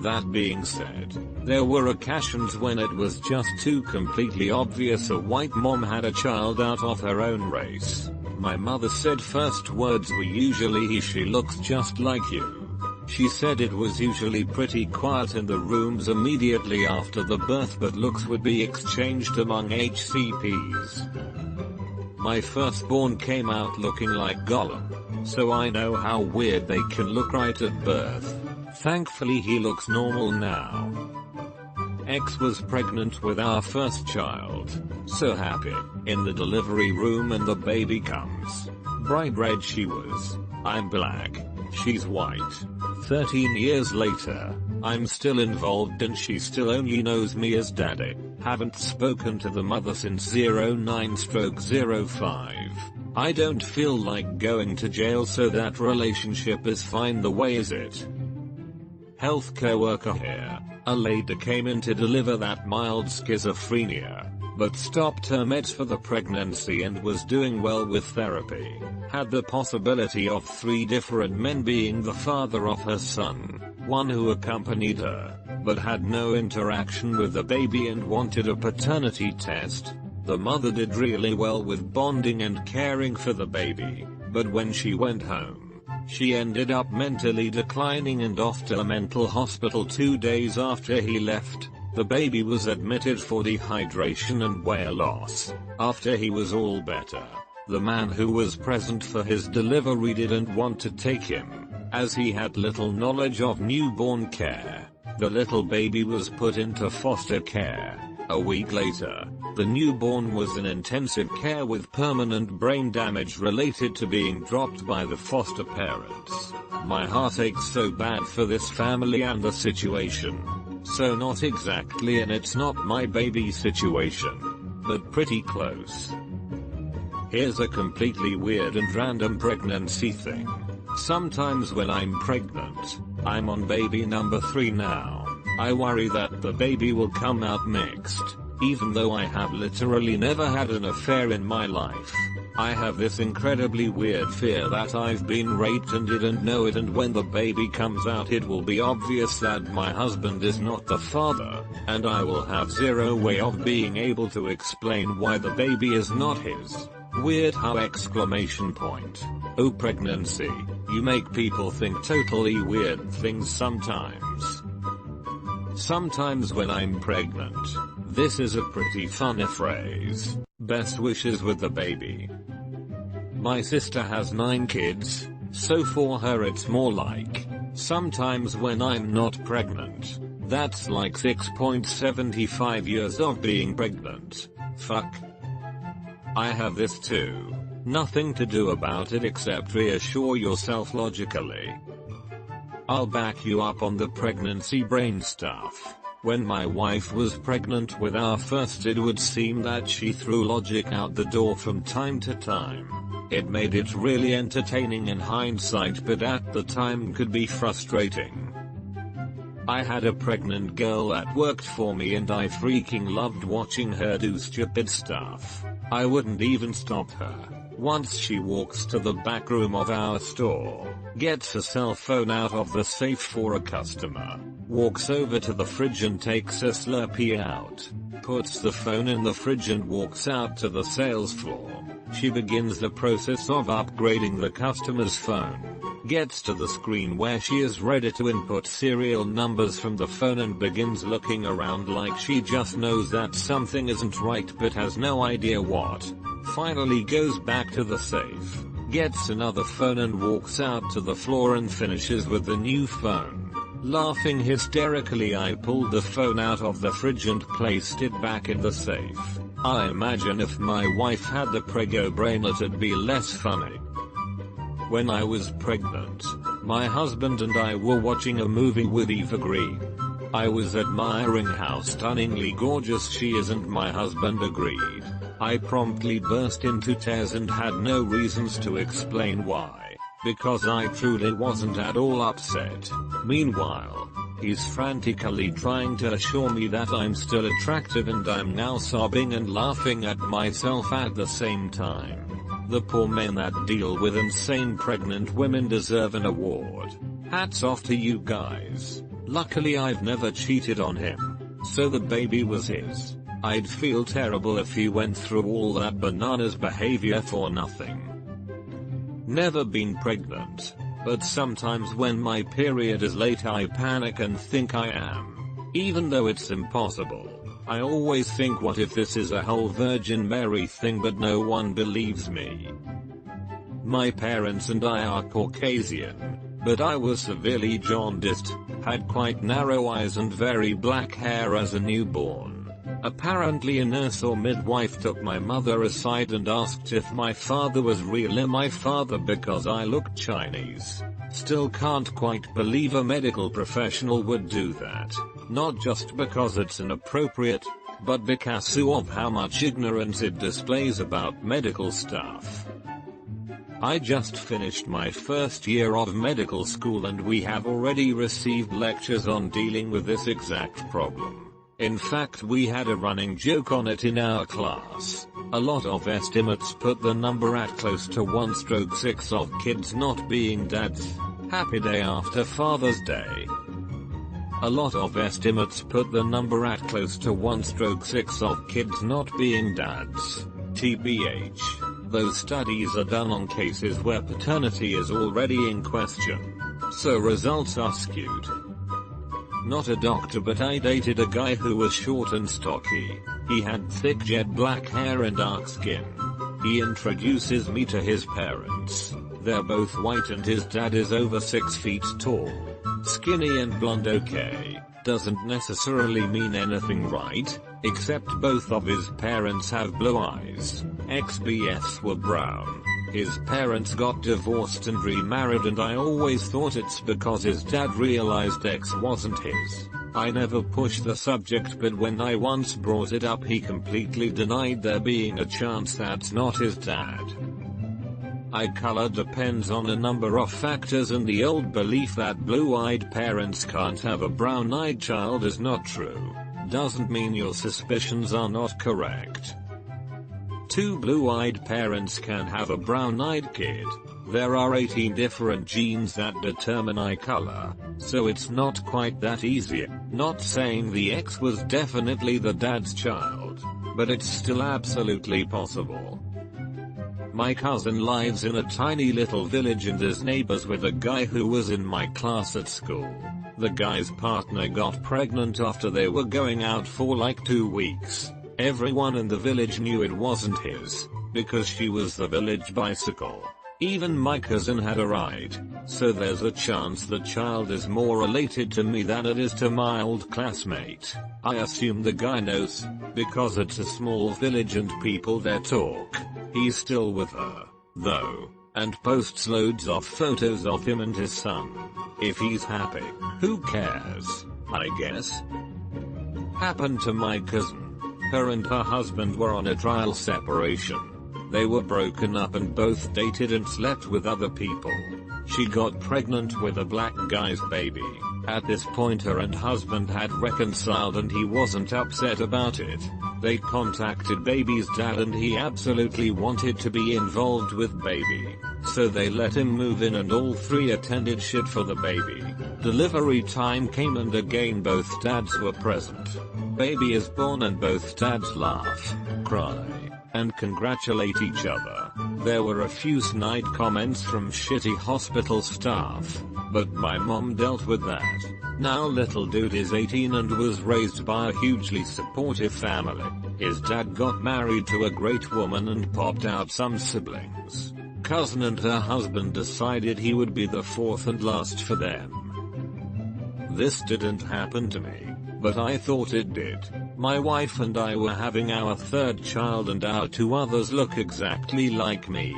That being said, there were occasions when it was just too completely obvious a white mom had a child out of her own race. My mother said first words were usually she looks just like you. She said it was usually pretty quiet in the rooms immediately after the birth, but looks would be exchanged among HCPs. My firstborn came out looking like Gollum, so I know how weird they can look right at birth. Thankfully he looks normal now. Ex was pregnant with our first child. So happy. In the delivery room and the baby comes. Bright red she was. I'm black. She's white. 13 years later, I'm still involved and she still only knows me as daddy. Haven't spoken to the mother since 09/05. I don't feel like going to jail, so that relationship is fine the way is it. Healthcare worker here. A lady came in to deliver that mild schizophrenia, but stopped her meds for the pregnancy and was doing well with therapy. Had the possibility of 3 different men being the father of her son, one who accompanied her, but had no interaction with the baby and wanted a paternity test. The mother did really well with bonding and caring for the baby, but when she went home, she ended up mentally declining and off to a mental hospital 2 days after he left. The baby was admitted for dehydration and weight loss. After he was all better, the man who was present for his delivery didn't want to take him, as he had little knowledge of newborn care. The little baby was put into foster care. A week later, the newborn was in intensive care with permanent brain damage related to being dropped by the foster parents. My heart aches so bad for this family and the situation. So not exactly, and it's not my baby situation, but pretty close. Here's a completely weird and random pregnancy thing. Sometimes when I'm pregnant, I'm on baby number 3 now, I worry that the baby will come out mixed. Even though I have literally never had an affair in my life, I have this incredibly weird fear that I've been raped and didn't know it, and when the baby comes out it will be obvious that my husband is not the father, and I will have zero way of being able to explain why the baby is not his. Weird how exclamation point. Oh pregnancy, you make people think totally weird things sometimes. Sometimes when I'm pregnant, this is a pretty funny phrase. Best wishes with the baby. My sister has 9 kids, so for her it's more like, sometimes when I'm not pregnant, that's like 6.75 years of being pregnant. Fuck. I have this too. Nothing to do about it except reassure yourself logically. I'll back you up on the pregnancy brain stuff. When my wife was pregnant with our first, it would seem that she threw logic out the door from time to time. It made it really entertaining in hindsight, but at the time could be frustrating. I had a pregnant girl that worked for me and I freaking loved watching her do stupid stuff. I wouldn't even stop her. Once she walks to the back room of our store, gets a cell phone out of the safe for a customer, walks over to the fridge and takes a Slurpee out, puts the phone in the fridge and walks out to the sales floor. She begins the process of upgrading the customer's phone, gets to the screen where she is ready to input serial numbers from the phone and begins looking around like she just knows that something isn't right but has no idea what. Finally goes back to the safe, gets another phone and walks out to the floor and finishes with the new phone. Laughing hysterically, I pulled the phone out of the fridge and placed it back in the safe. I imagine if my wife had the prego brain it'd be less funny. When I was pregnant, my husband and I were watching a movie with Eva Green. I was admiring how stunningly gorgeous she is and my husband agreed. I promptly burst into tears and had no reasons to explain why, because I truly wasn't at all upset. Meanwhile, he's frantically trying to assure me that I'm still attractive, and I'm now sobbing and laughing at myself at the same time. The poor men that deal with insane pregnant women deserve an award. Hats off to you guys. Luckily I've never cheated on him, so the baby was his. I'd feel terrible if he went through all that bananas behavior for nothing. Never been pregnant, but sometimes when my period is late I panic and think I am. Even though it's impossible, I always think, what if this is a whole Virgin Mary thing, but no one believes me. My parents and I are Caucasian, but I was severely jaundiced, had quite narrow eyes and very black hair as a newborn. Apparently a nurse or midwife took my mother aside and asked if my father was really my father because I looked Chinese. Still can't quite believe a medical professional would do that. Not just because it's inappropriate, but because of how much ignorance it displays about medical stuff. I just finished my first year of medical school and we have already received lectures on dealing with this exact problem. In fact, we had a running joke on it in our class. A lot of estimates put the number at close to 1/6 of kids not being dads. Happy day after Father's Day. A lot of estimates put the number at close to 1/6 of kids not being dads. TBH. Those studies are done on cases where paternity is already in question. So results are skewed. Not a doctor, but I dated a guy who was short and stocky. He had thick jet black hair and dark skin. He introduces me to his parents. They're both white and his dad is over 6 feet tall. Skinny and blonde, okay. Doesn't necessarily mean anything, right? Except both of his parents have blue eyes. Ex-BFs were brown. His parents got divorced and remarried, and I always thought it's because his dad realized X wasn't his. I never pushed the subject, but when I once brought it up he completely denied there being a chance that's not his dad. Eye color depends on a number of factors, and the old belief that blue-eyed parents can't have a brown-eyed child is not true. Doesn't mean your suspicions are not correct. 2 blue-eyed parents can have a brown-eyed kid. There are 18 different genes that determine eye color, so it's not quite that easy. Not saying the X was definitely the dad's child, but it's still absolutely possible. My cousin lives in a tiny little village and is neighbors with a guy who was in my class at school. The guy's partner got pregnant after they were going out for like 2 weeks. Everyone in the village knew it wasn't his, because she was the village bicycle. Even my cousin had a ride, so there's a chance the child is more related to me than it is to my old classmate. I assume the guy knows, because it's a small village and people there talk. He's still with her, though, and posts loads of photos of him and his son. If he's happy, who cares, I guess. Happened to my cousin. Her and her husband were on a trial separation. They were broken up and both dated and slept with other people. She got pregnant with a black guy's baby. At this point her and husband had reconciled and he wasn't upset about it. They contacted baby's dad and he absolutely wanted to be involved with baby. So they let him move in and all 3 attended shit for the baby. Delivery time came and again both dads were present. Baby is born and both dads laugh, cry, and congratulate each other. There were a few snide comments from shitty hospital staff, but my mom dealt with that. Now little dude is 18 and was raised by a hugely supportive family. His dad got married to a great woman and popped out some siblings. Cousin and her husband decided he would be the 4th and last for them. This didn't happen to me, but I thought it did. My wife and I were having our 3rd child and our 2 others look exactly like me.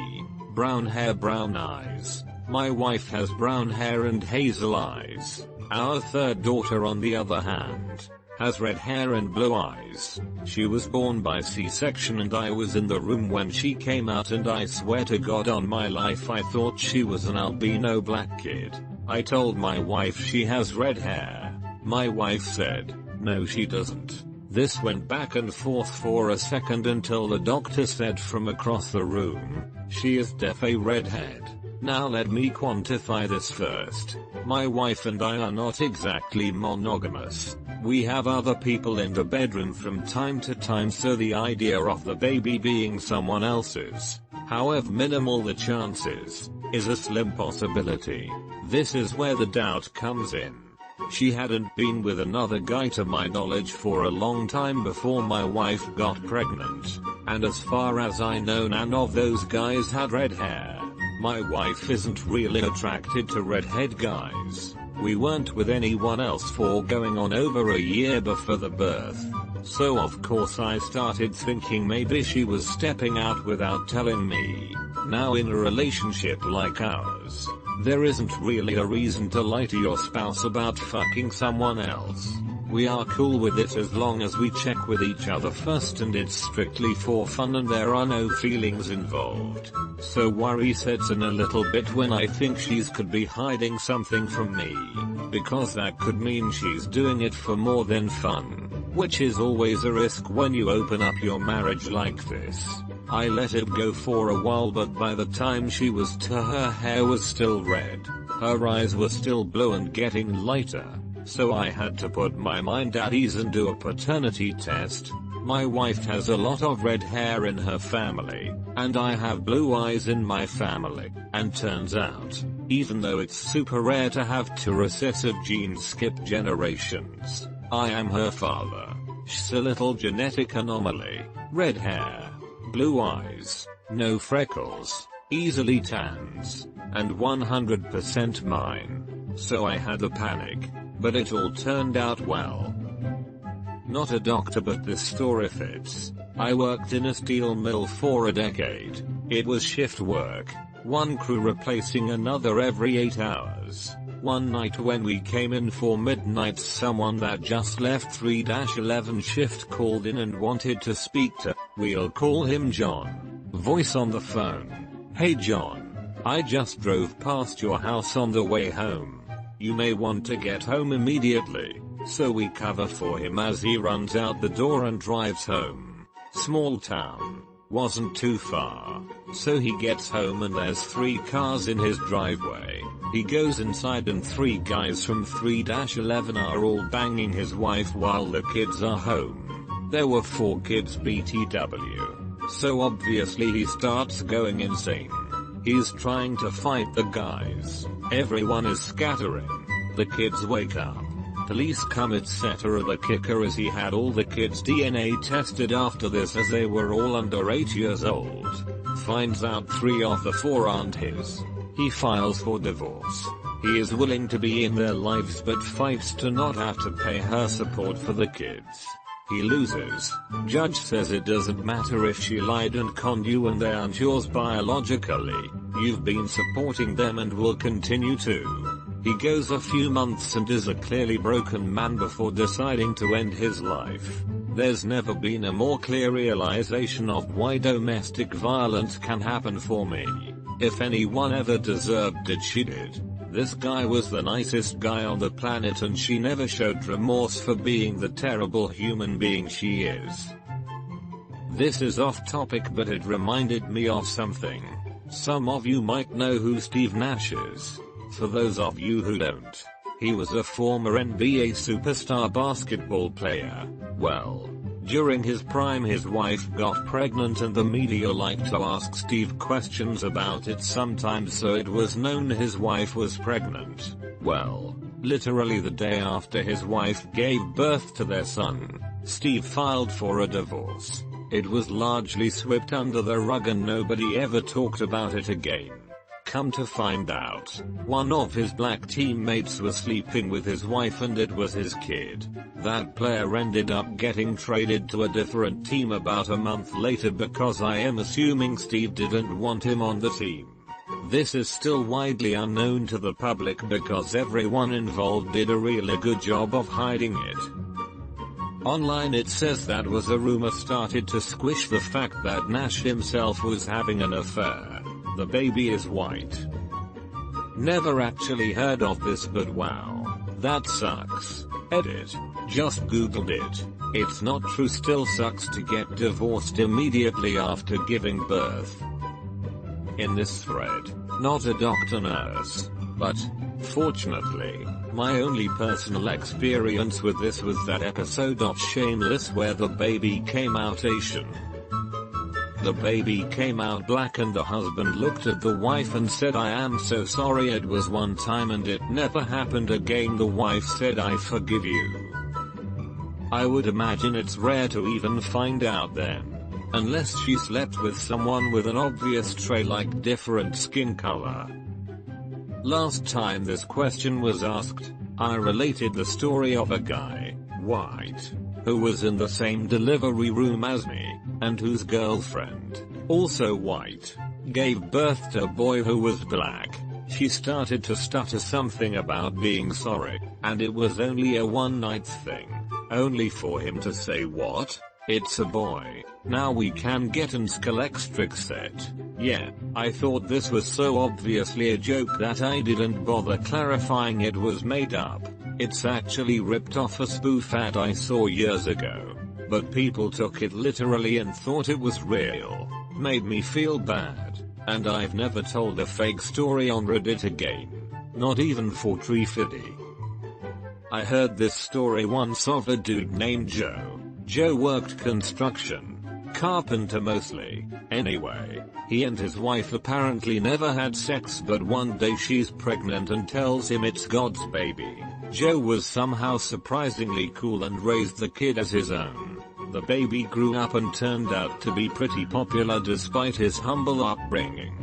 Brown hair, brown eyes. My wife has brown hair and hazel eyes. Our 3rd daughter, on the other hand, has red hair and blue eyes. She was born by C-section and I was in the room when she came out, and I swear to God on my life I thought she was an albino black kid. I told my wife she has red hair. My wife said, no she doesn't. This went back and forth for a second until the doctor said from across the room, she is def a redhead. Now let me quantify this first. My wife and I are not exactly monogamous. We have other people in the bedroom from time to time, so the idea of the baby being someone else's, however minimal the chances, is a slim possibility. This is where the doubt comes in. She hadn't been with another guy to my knowledge for a long time before my wife got pregnant, and as far as I know none of those guys had red hair. My wife isn't really attracted to redhead guys. We weren't with anyone else for going on over a year before the birth. So of course I started thinking maybe she was stepping out without telling me. Now in a relationship like ours, there isn't really a reason to lie to your spouse about fucking someone else. We are cool with it as long as we check with each other first and it's strictly for fun and there are no feelings involved. So worry sets in a little bit when I think she's could be hiding something from me. Because that could mean she's doing it for more than fun. Which is always a risk when you open up your marriage like this. I let it go for a while but by the time she was her hair was still red. Her eyes were still blue and getting lighter. So I had to put my mind at ease and do a paternity test. My wife has a lot of red hair in her family, and I have blue eyes in my family, and turns out, even though it's super rare to have two recessive genes skip generations, I am her father. She's a little genetic anomaly, red hair, blue eyes, no freckles, easily tans, and 100% mine. So I had a panic. But it all turned out well. Not a doctor but this story fits. I worked in a steel mill for a decade. It was shift work, one crew replacing another every 8 hours. One night when we came in for midnight someone that just left 3-11 shift called in and wanted to speak to, we'll call him John. Voice on the phone. Hey John. I just drove past your house on the way home. You may want to get home immediately. So we cover for him as he runs out the door and drives home. Small town. Wasn't too far. So he gets home and there's 3 cars in his driveway. He goes inside and 3 guys from 3-11 are all banging his wife while the kids are home. There were 4 kids BTW. So obviously he starts going insane. He's trying to fight the guys. Everyone is scattering. The kids wake up. Police come etc. The kicker is he had all the kids' DNA tested after this as they were all under 8 years old. Finds out 3 of the 4 aren't his. He files for divorce. He is willing to be in their lives but fights to not have to pay her support for the kids. He loses. Judge says it doesn't matter if she lied and conned you and they aren't yours biologically. You've been supporting them and will continue to. He goes a few months and is a clearly broken man before deciding to end his life. There's never been a more clear realization of why domestic violence can happen for me. If anyone ever deserved it, she did. This guy was the nicest guy on the planet and she never showed remorse for being the terrible human being she is. This is off topic but it reminded me of something. Some of you might know who Steve Nash is. For those of you who don't, he was a former NBA superstar basketball player. Well, during his prime his wife got pregnant and the media liked to ask Steve questions about it sometimes, so it was known his wife was pregnant. Well, literally the day after his wife gave birth to their son, Steve filed for a divorce. It was largely swept under the rug and nobody ever talked about it again. Come to find out, one of his black teammates was sleeping with his wife and it was his kid. That player ended up getting traded to a different team about a month later because I am assuming Steve didn't want him on the team. This is still widely unknown to the public because everyone involved did a really good job of hiding it. Online it says that was a rumor started to squish the fact that Nash himself was having an affair. The baby is white. Never actually heard of this but wow. That sucks. Edit. Just googled it. It's not true, still sucks to get divorced immediately after giving birth. In this thread, not a doctor nurse, but, fortunately, my only personal experience with this was that episode of Shameless where the baby came out Asian. The baby came out black and the husband looked at the wife and said, "I am so sorry, it was one time and it never happened again." The wife said, "I forgive you." I would imagine it's rare to even find out then. Unless she slept with someone with an obvious trait like different skin color. Last time this question was asked, I related the story of a guy, white, who was in the same delivery room as me, and whose girlfriend, also white, gave birth to a boy who was black. She started to stutter something about being sorry, and it was only a one-night thing. only for him to say, "What? It's a boy. Now we can get an Skullextric set." Yeah, I thought this was so obviously a joke that I didn't bother clarifying it was made up. It's actually ripped off a spoof ad I saw years ago. But people took it literally and thought it was real. Made me feel bad. And I've never told a fake story on Reddit again. Not even for Tree Fiddy. I heard this story once of a dude named Joe. Joe worked construction. Carpenter mostly. Anyway, he and his wife apparently never had sex, but one day she's pregnant and tells him it's God's baby. Joe was somehow surprisingly cool and raised the kid as his own. The baby grew up and turned out to be pretty popular despite his humble upbringing.